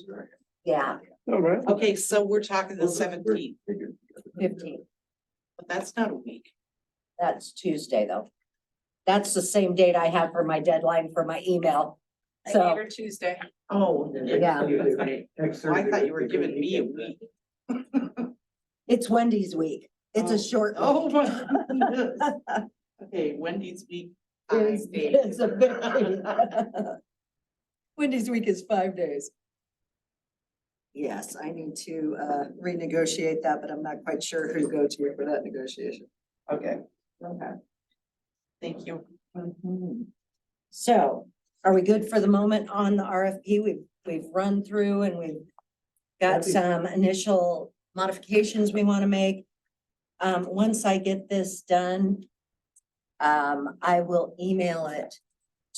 Yeah, All right. okay, so we're talking the 17th, 15th. but that's not a week. That's Tuesday though. That's the same date I have for my deadline for my email. I gave So, her Tuesday. Oh. Yeah. I thought you were giving me a week. it's Wendy's week. It's a short. Oh, week. my goodness. Okay, Wendy's week. 5 Is- days. is a big week. Wendy's week is 5 days. Yes, I need to renegotiate that, but I'm not quite sure who to go to for that negotiation. Okay, Okay. thank you. So are we good for the moment on the RFP? We've run through and we've got some initial modifications we want to make. Once I get this done, I will email it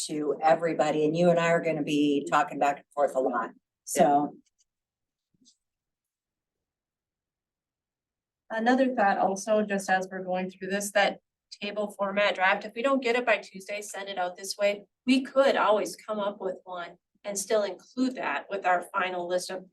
to everybody and you and I are going to be talking back and forth a lot. So, Another thought also, just as we're going through this, that table format draft, if we don't get it by Tuesday, send it out this way. We could always come up with one and still include that with our final list of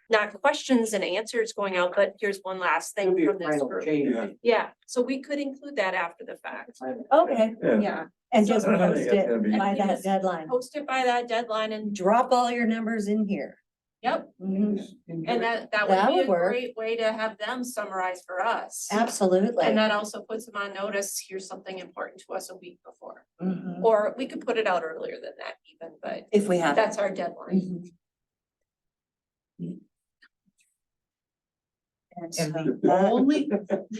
not questions and answers going out, but here's one last thing from this group. Yeah. Yeah, so we could include that after the fact. okay, Yeah. Yeah, and just I think post it's gonna be- it by that deadline. post it by that deadline and, Drop all your numbers in here. yep, Mhm. and that That would be would a work. great way to have them summarize for us. Absolutely. And that also puts them on notice, here's something important to us a week before. Mhm. Or we could put it out earlier than that even, but If we have. that's our deadline. Mhm. And And so the that- only,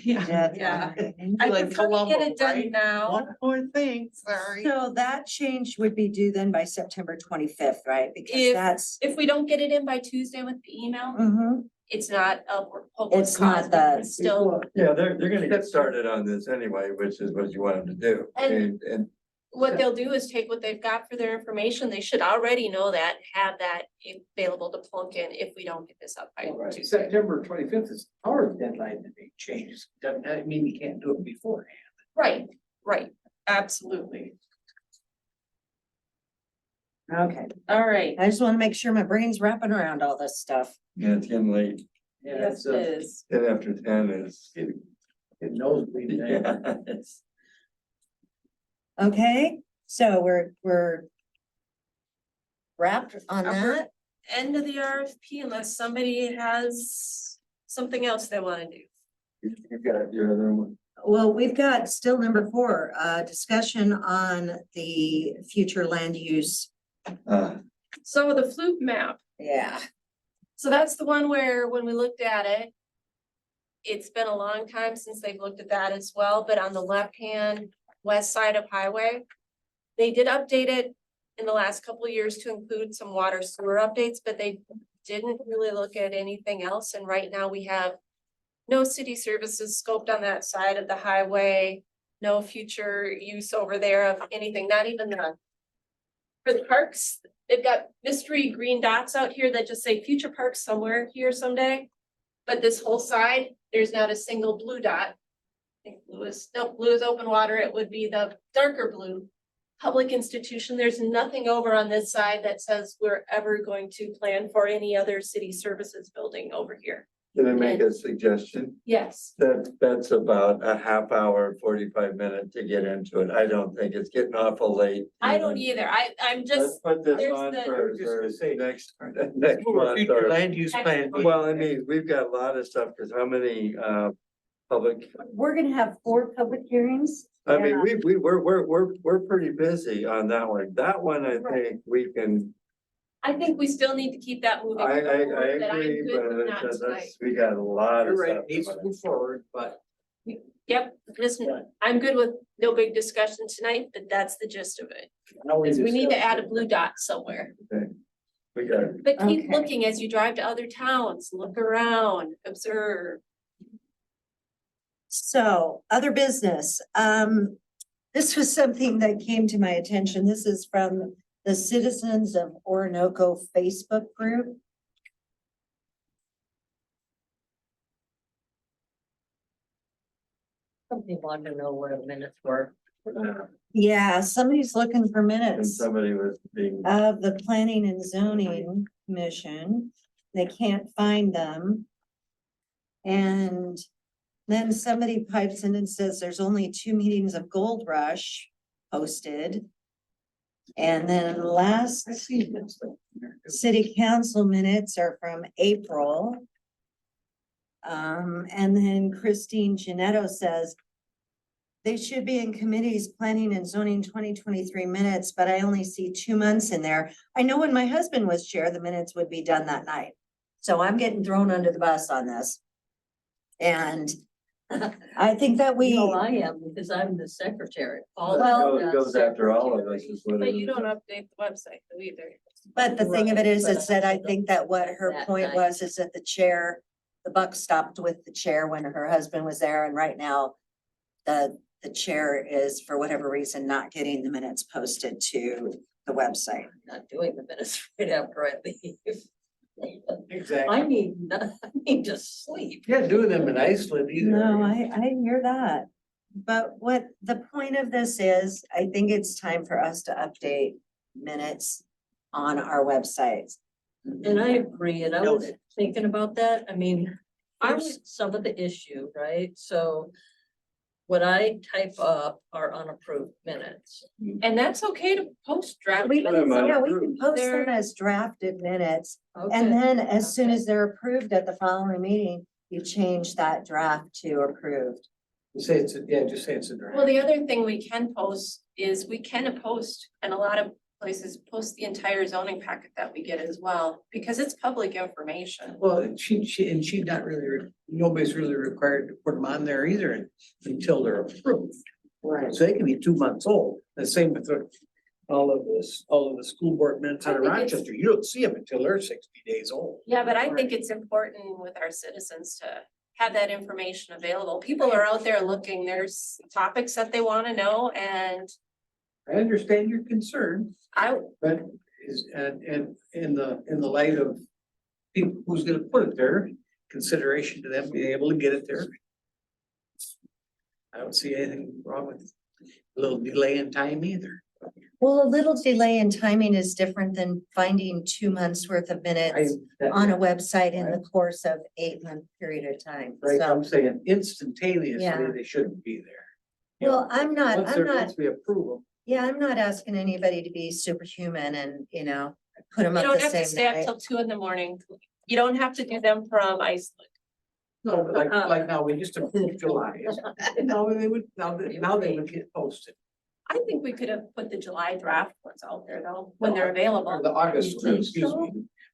yeah. Yeah. Be I like prefer to get Columbo, it done right? now. One more thing, sorry. So that change would be due then by September 25th, right? Because If- that's. If we don't get it in by Tuesday with the email, Mhm. it's not a hopeless It's not cause, the- but it's still, Yeah, they're gonna get started on this anyway, which is what you want them to do. And what they'll do is take what they've got for their information. They should already know that, have that available to plunk in if we don't get this up by Tuesday. September 25th is our deadline to make changes. Doesn't mean you can't do it beforehand. Right, right, absolutely. Okay, All right. I just want to make sure my brain's wrapping around all this stuff. yeah, it's getting late. Yes, it is. 10 after 10 is. It knows we. Yeah, it's- Okay, so we're wrapped on Upper- that. End of the RFP unless somebody has something else they wanna do. You got your other one. Well, we've got still number 4, discussion on the future land use. So the Fluke map, Yeah. so that's the one where when we looked at it, it's been a long time since they've looked at that as well, but on the left-hand west side of highway, they did update it in the last couple of years to include some water sewer updates, but they didn't really look at anything else. And right now we have no city services scoped on that side of the highway, no future use over there of anything, not even for the parks. They've got mystery green dots out here that just say future parks somewhere here someday. But this whole side, there's not a single blue dot. I think blue is open water. It would be the darker blue. Public institution, there's nothing over on this side that says we're ever going to plan for any other city services building over here. Can I make a suggestion? Yes. That's about a half hour, 45 minutes to get into it. I don't think it's getting awful late. I don't either. I'm Let's just, put this there's on the- for Just gonna say, next Or month. future or- land use plan. Well, I mean, we've got a lot of stuff, because how many public, We're gonna have 4 public hearings. I mean, we're pretty busy on that one. That one, I think we can, I think we still need to keep that moving. I forward, but I'm agree, good with but not that's, tonight. we got a lot of You're right, stuff. it needs to move forward, but Yep, just, I'm good with no big discussion tonight, but that's the gist of it. Now Is we need to discuss add a it. blue dot somewhere. We got it. But keep Okay. looking as you drive to other towns, look around, observe. So, other business, this was something that came to my attention. This is from the Citizens of Orinoco Facebook group. Somebody wanted to know where the minutes were. Yeah, somebody's looking for And minutes somebody was being, of the Planning and Zoning Commission. They can't find them. And then somebody pipes in and says there's only 2 meetings of Gold Rush posted. And then last city council minutes are from April. And then Christine Janetto says they should be in committees, planning and zoning 2023 minutes, but I only see 2 months in there. I know when my husband was chair, the minutes would be done that night. So I'm getting thrown under the bus on this. And I think that we, No, I am, because I'm the secretary. Paul Well- it goes after all of us is what But it you is. don't update the website though either. but the thing of it is that I think that what her That point night. was is that the chair, the buck stopped with the chair when her husband was there, and right now the chair is, for whatever reason, not getting the minutes posted to the website. Not doing the minutes right after I leave. exactly. I need to sleep. Can't do them in Iceland either. No, I hear that. But what the point of this is, I think it's time for us to update minutes on our websites. And I agree, and I was Noted. thinking about that, I mean, I here's some of the issue, right? So what I type up are unapproved minutes. And that's okay to post draft. We can, Minutes. yeah, we can post They're- them as drafted minutes, and Okay, then as soon as they're approved at the following meeting, you change that draft to approved. Say it's, just say it's a Well, draft. the other thing we can post is we can post, and a lot of places post the entire zoning packet that we get as well, because it's public information. Well, and she's not really, nobody's really required to put them on there either until they're approved. Right. So they can be 2 months old. The same with all of the school board minutes out of I think it's- Rochester. You don't see them until they're 60 days old. Yeah, but I think it's important with our citizens to have that information available. People are out there looking, there's topics that they want to know, and I understand your concern, I, but and in the light of people who's gonna put it there, consideration to them being able to get it there. I don't see anything wrong with a little delay in time either. Well, a little delay in timing is different than finding 2 months worth of minutes on a website in the course of 8-month period of time. Right, So, I'm saying instantaneously, Yeah. they shouldn't be there. well, I'm not, Once we approve them. yeah, I'm not asking anybody to be superhuman and, put them you up don't the have to same stay up night. till 2 in the morning. You don't have to do them from Iceland. No, but like now, we just approved July. Now they would, now they would get posted. I think we could have put the July draft ones out there though, when they're available. Or the August, think excuse so? me.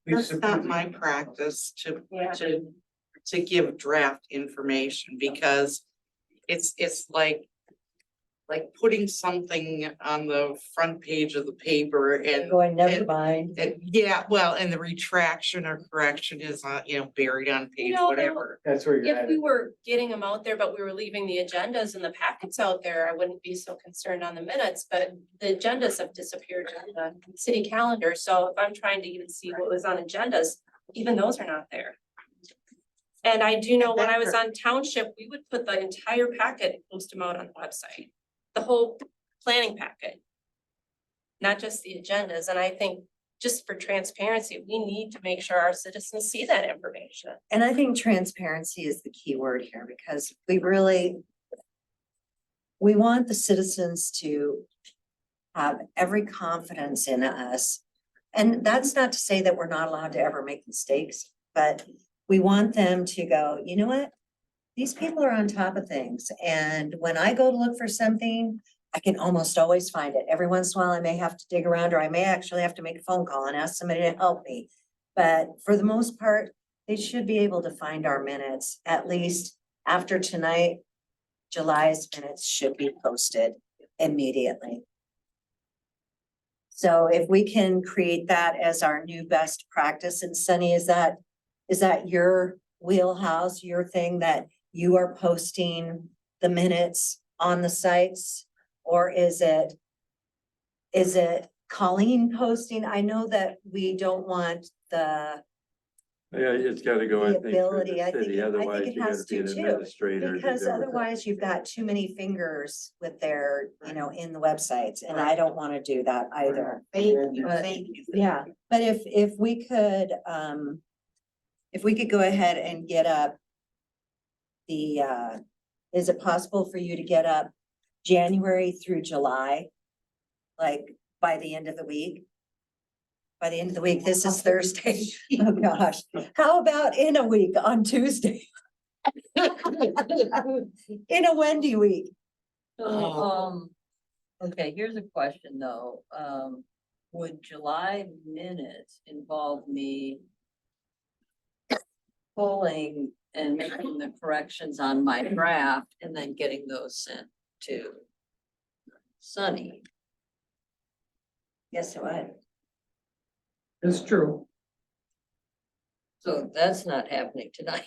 We That's just not approved- my practice Yeah. to give draft information because it's like putting something on the front page of the paper and Going, never mind. yeah, well, and the retraction or correction is buried on page No, whatever. That's where you're If at. we were getting them out there, but we were leaving the agendas and the packets out there, I wouldn't be so concerned on the minutes, but the agendas have disappeared on the city calendar, so if I'm trying to even see what was on agendas, even those are not there. And I do know when I was on township, we would put the entire packet and post them out on the website, the whole planning packet. Not just the agendas, and I think just for transparency, we need to make sure our citizens see that information. And I think transparency is the key word here because we want the citizens to have every confidence in us. And that's not to say that we're not allowed to ever make mistakes, but we want them to go, you know what? These people are on top of things. And when I go to look for something, I can almost always find it. Every once in a while, I may have to dig around or I may actually have to make a phone call and ask somebody to help me. But for the most part, they should be able to find our minutes, at least after tonight. July's minutes should be posted immediately. So if we can create that as our new best practice, and Sunny, is that your wheelhouse, your thing that you are posting the minutes on the sites? Or is it Colleen posting? I know that we don't want Yeah, it's gotta go, I the think, through ability, the I think city, it otherwise you has gotta be to an too. administrator. to Because do it. otherwise you've got too many fingers with their, in the websites, and I don't wanna do that either. Thank you, But- thank you. Yeah, but if we could go ahead and get up is it possible for you to get up January through July? Like by the end of the week? By the end of the week, this is Thursday. Oh, gosh. How about in a week on Tuesday? In a Wendy week? So, okay, here's a question though. Would July minutes involve me pulling and making the corrections on my draft and then getting those sent to Sunny? Yes, it would. It's true. So that's not happening tonight.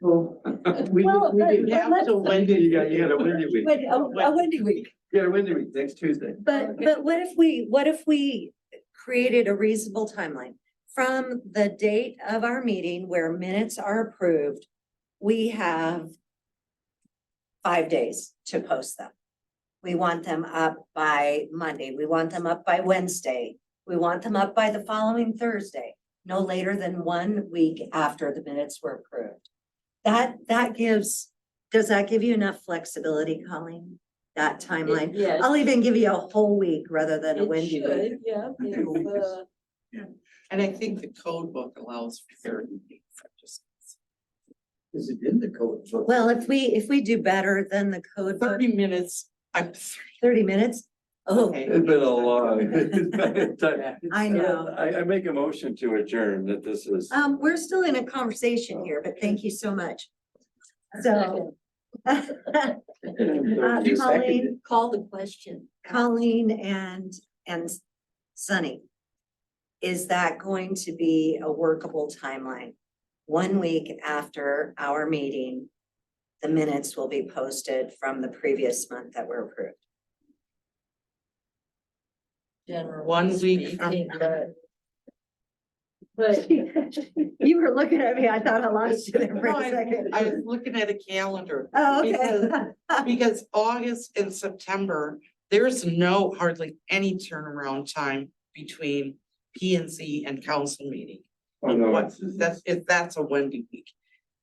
Well, we Well, did but have let's- to Wendy. You got a windy week. But a Wendy week. You got a windy week next Tuesday. But what if we created a reasonable timeline? From the date of our meeting where minutes are approved, we have 5 days to post them. We want them up by Monday. We want them up by Wednesday. We want them up by the following Thursday, no later than 1 week after the minutes were approved. Does that give you enough flexibility, Colleen? That timeline? Yes. I'll even give you a whole week rather than a It windy week. should, yeah. And I think the code book allows for 30 days. Is it in the code? book? Well, if we do better than the code book, 30 minutes, 30 minutes? Oh, okay. It's been a long. it's been time. I know. I make a motion to adjourn that this is. We're still in a conversation here, but thank you so much. So. Colleen, Call the question. Colleen and Sunny. Is that going to be a workable timeline? 1 week after our meeting, the minutes will be posted from the previous month that were approved. Generally 1 week speaking, from- but You were looking at me, I thought I lost you there for No, a second. I was looking at a calendar. Oh, okay. Because August and September, there's hardly any turnaround time between P and Z and council meeting. Oh, no, it's- That's a Wendy week.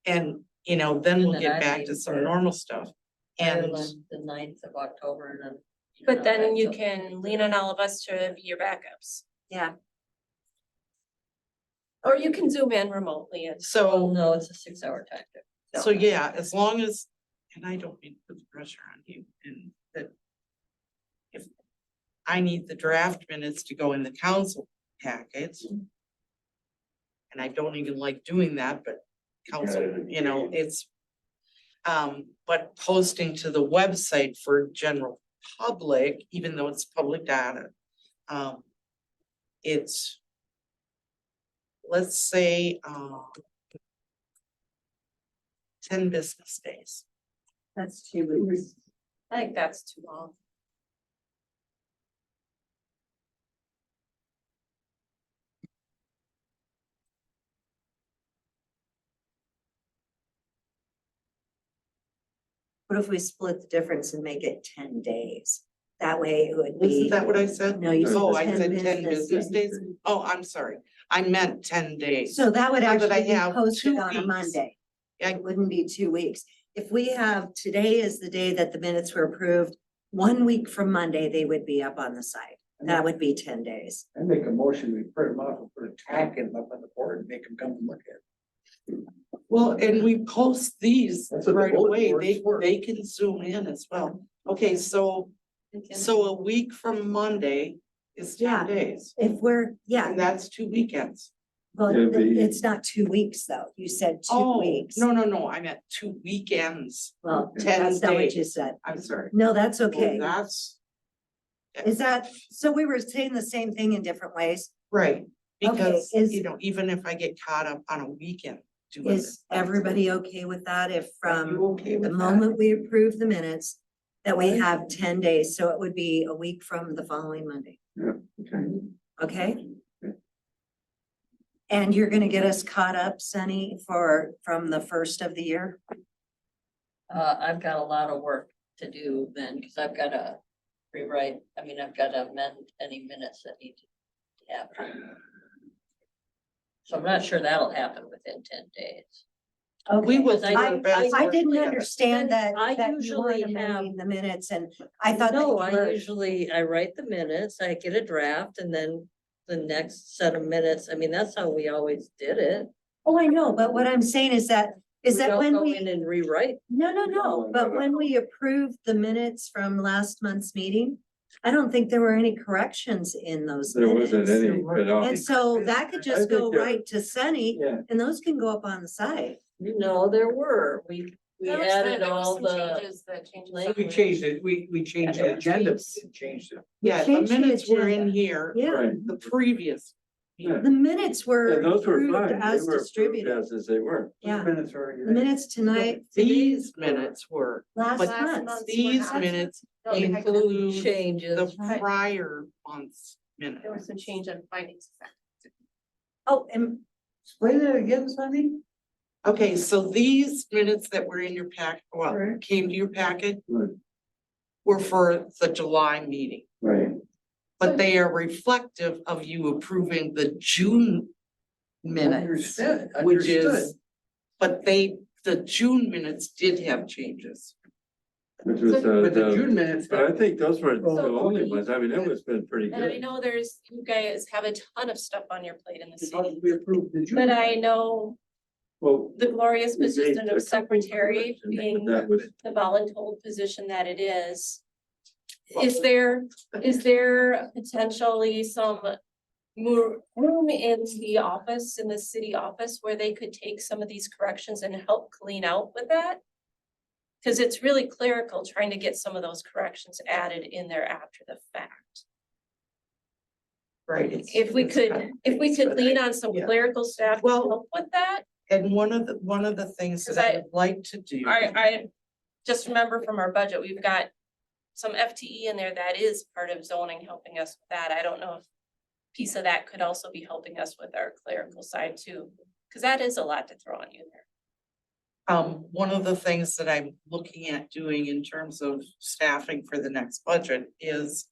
And, then we'll And then get I back leave to some for normal stuff. And Ireland, the 9th of October and then. But then you can lean on all of us to be your backups. Yeah. Or you can zoom in remotely and Oh, so, no, it's a 6-hour time difference. So yeah, as long as, and I don't mean to put the pressure on you, and that if I need the draft minutes to go in the council packets, and I don't even like doing that, but council, you know, it's but posting to the website for general public, even though it's public data, it's, let's say, 10 business days. That's 2 weeks. I think that's too long. What if we split the difference and make it 10 days? That way it would be. Isn't that what I said? No, you said Oh, I 10 said 10 business business days? Oh, I'm sorry. I meant 10 days. So that would So that I actually be have posted 2 on a weeks. Monday. Yeah. It wouldn't be 2 weeks. If we have, today is the day that the minutes were approved, 1 week from Monday, they would be up on the site. That would be 10 days. I make a motion, we print them off and put a tag in them up on the board and make them come and look at it. Well, and we post these That's what the right bullet away. board's They, for. they can zoom in as well. Okay, so a week from Monday is Yeah. 10 days. If we're, yeah, And that's 2 weekends. well, It'd be- it's not 2 weeks though. You said 2 Oh, weeks. no, I meant 2 weekends. Well, 10 that's not what you days. said. I'm sorry. No, that's okay. Well, that's Is that, so we were saying the same thing in different ways? right, because, is- you know, even if I get caught up on a weekend. doing Is this, everybody okay with that if are you from okay the with that? moment we approve the minutes, that we have 10 days, so it would be a week from the following Monday, Okay. okay? And you're gonna get us caught up, Sunny, from the first of the year? I've got a lot of work to do then, because I've got to rewrite, I've got to amend any minutes that need to happen. So I'm not sure that'll happen within 10 days. We will Because do I- our best. I work didn't together. understand that, I that you usually weren't amending have- the minutes, and I thought that No, you I were. usually, I write the minutes, I get a draft, and then the next set of minutes, that's how we always did it. Oh, I know, but what I'm saying is that We don't when go we. in and rewrite. No, but when we approved the minutes from last month's meeting, I don't think there were any corrections in those There wasn't minutes. any, but And so that could just think go there- right to Sunny, yeah, and those can go up on the site. No, there were, we There was added there was all some the. changes that changed We We language. changed it, we changed the Yeah. agenda, and changed it. Yeah, the changed the minutes were in agenda. here, Yeah, right. the previous. Yeah. the minutes were And those were approved fine. They as were approved distributed. as they were. Yeah, Minutes are. the minutes tonight, These minutes were, last but month. month- these not- minutes No, they had- include Changes. the prior month's minutes. There was some change in findings. of fact. Oh, and Explain that again, Sunny? Okay, so these minutes that were in your pack, well, Right. came to your packet Right. were for the July meeting. Right. But they are reflective of you approving the June minutes, which is, but the June minutes did have changes. Which was, But the June minutes. but I think those were the So- only ones. I mean, it was been pretty And I good. know you guys have a ton of stuff on your plate in the How city, did we approve the June? but I know Well. the glorious we made position a of couple secretary corrections, being but that was, the voluntold position that it is. Is there potentially some more room in the office, in the city office, where they could take some of these corrections and help clean out with that? Cause it's really clerical trying to get some of those corrections added in there after the fact. Right. If we could lean on some Yeah. clerical staff to Well- help with that. And one of the things that I would like to do. I just remember from our budget, we've got some FTE in there that is part of zoning, helping us with that. I don't know if piece of that could also be helping us with our clerical side too, because that is a lot to throw on you there. One of the things that I'm looking at doing in terms of staffing for the next budget is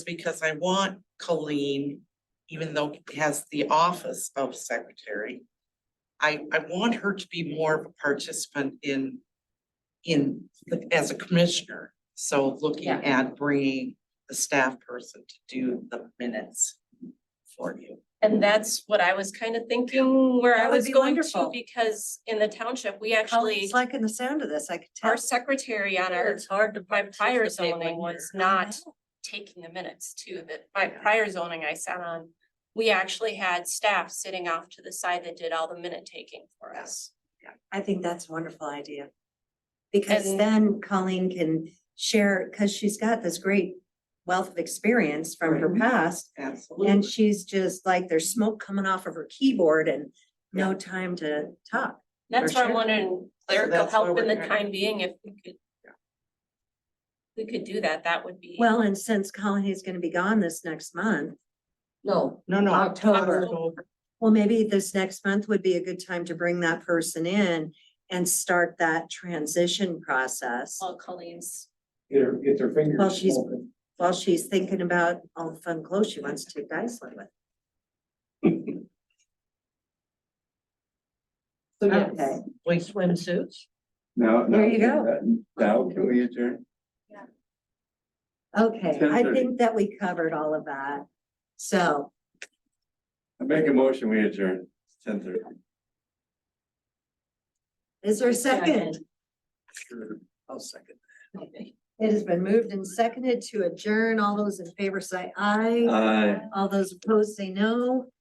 because I want Colleen, even though it has the office of secretary, I want her to be more of a participant as a commissioner. So looking Yeah. at bringing the staff person to do the minutes for you. And that's what I was kind of thinking where I That would was be going to, wonderful. because in the township, we actually, It's like in the sound of this, I could tell. our secretary on our, It's hard to. my prior participate when zoning was you're- not taking the minutes too, that my prior zoning I sat on. We actually had staff sitting off to the side that did all the minute taking for us. I think that's a wonderful idea. Because And- then Colleen can share, because she's got this great wealth of experience from her past. Absolutely. And she's just like, there's smoke coming off of her keyboard and no time to talk. That's For why I'm sure. wondering, clerical that's why help in we're the trying- time being, if we could. We could do that, that would be. Well, and since Colleen is gonna be gone this next month, No, No, October. well, maybe this next month would be a good time to bring that person in and start that transition process All Colleen's, Get their fingers. Well, she's- smoking. while she's thinking about all the fun clothes she wants to take Iceland with. so yes, Okay. like swimsuits. Now, There you go. Now, can we adjourn? Okay, I 10:30. think that we covered all of that. So I make a motion, we adjourn, 10:30. is there a second? I'll second. It has been moved and seconded to adjourn. All those in favor say aye. Aye. All those opposed say no.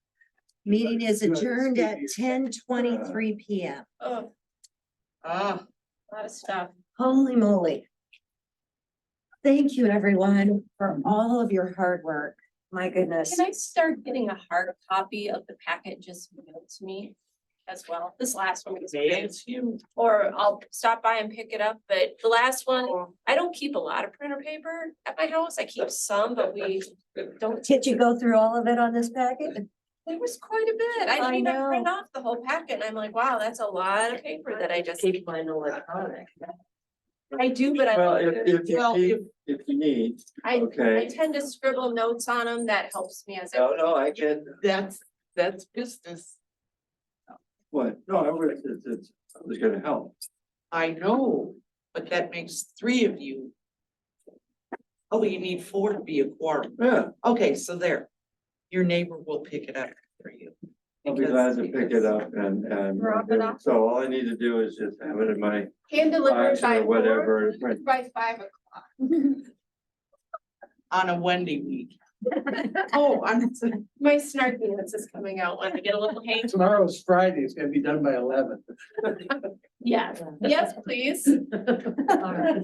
Meeting is adjourned at 10:23 PM. oh, Ah. a lot of stuff. Holy moly. Thank you, everyone, for all of your hard work. My goodness. Can I start getting a hard copy of the packet just mailed to me as well? This last one was or I'll stop by and pick it up, but the last one, I don't keep a lot of printer paper at my house. I keep some, but we don't. Did you go through all of it on this packet? There was quite a bit. I I didn't even know. print off the whole packet and I'm like, wow, that's a lot of paper that I just, Keep mine electronic. I do, but Well, I, if you Well, need, if you need, I okay. tend to scribble notes on them. That helps me as I. No, I get, That's business. what? No, I was gonna help. I know, but that makes 3 of you. Oh, you need 4 to be a quorum. Yeah, Okay, so there. Your neighbor will pick it up for you. I'll be glad to pick it up and, Drop it off. so all I need to do is just have it in my Hand delivered box by or whatever. by 5 o'clock. On a Wendy week. Oh, I'm. My snarkiness is coming out when I get a little hang. Tomorrow's Friday, it's gonna be done by 11. Yeah, yes, please. All right.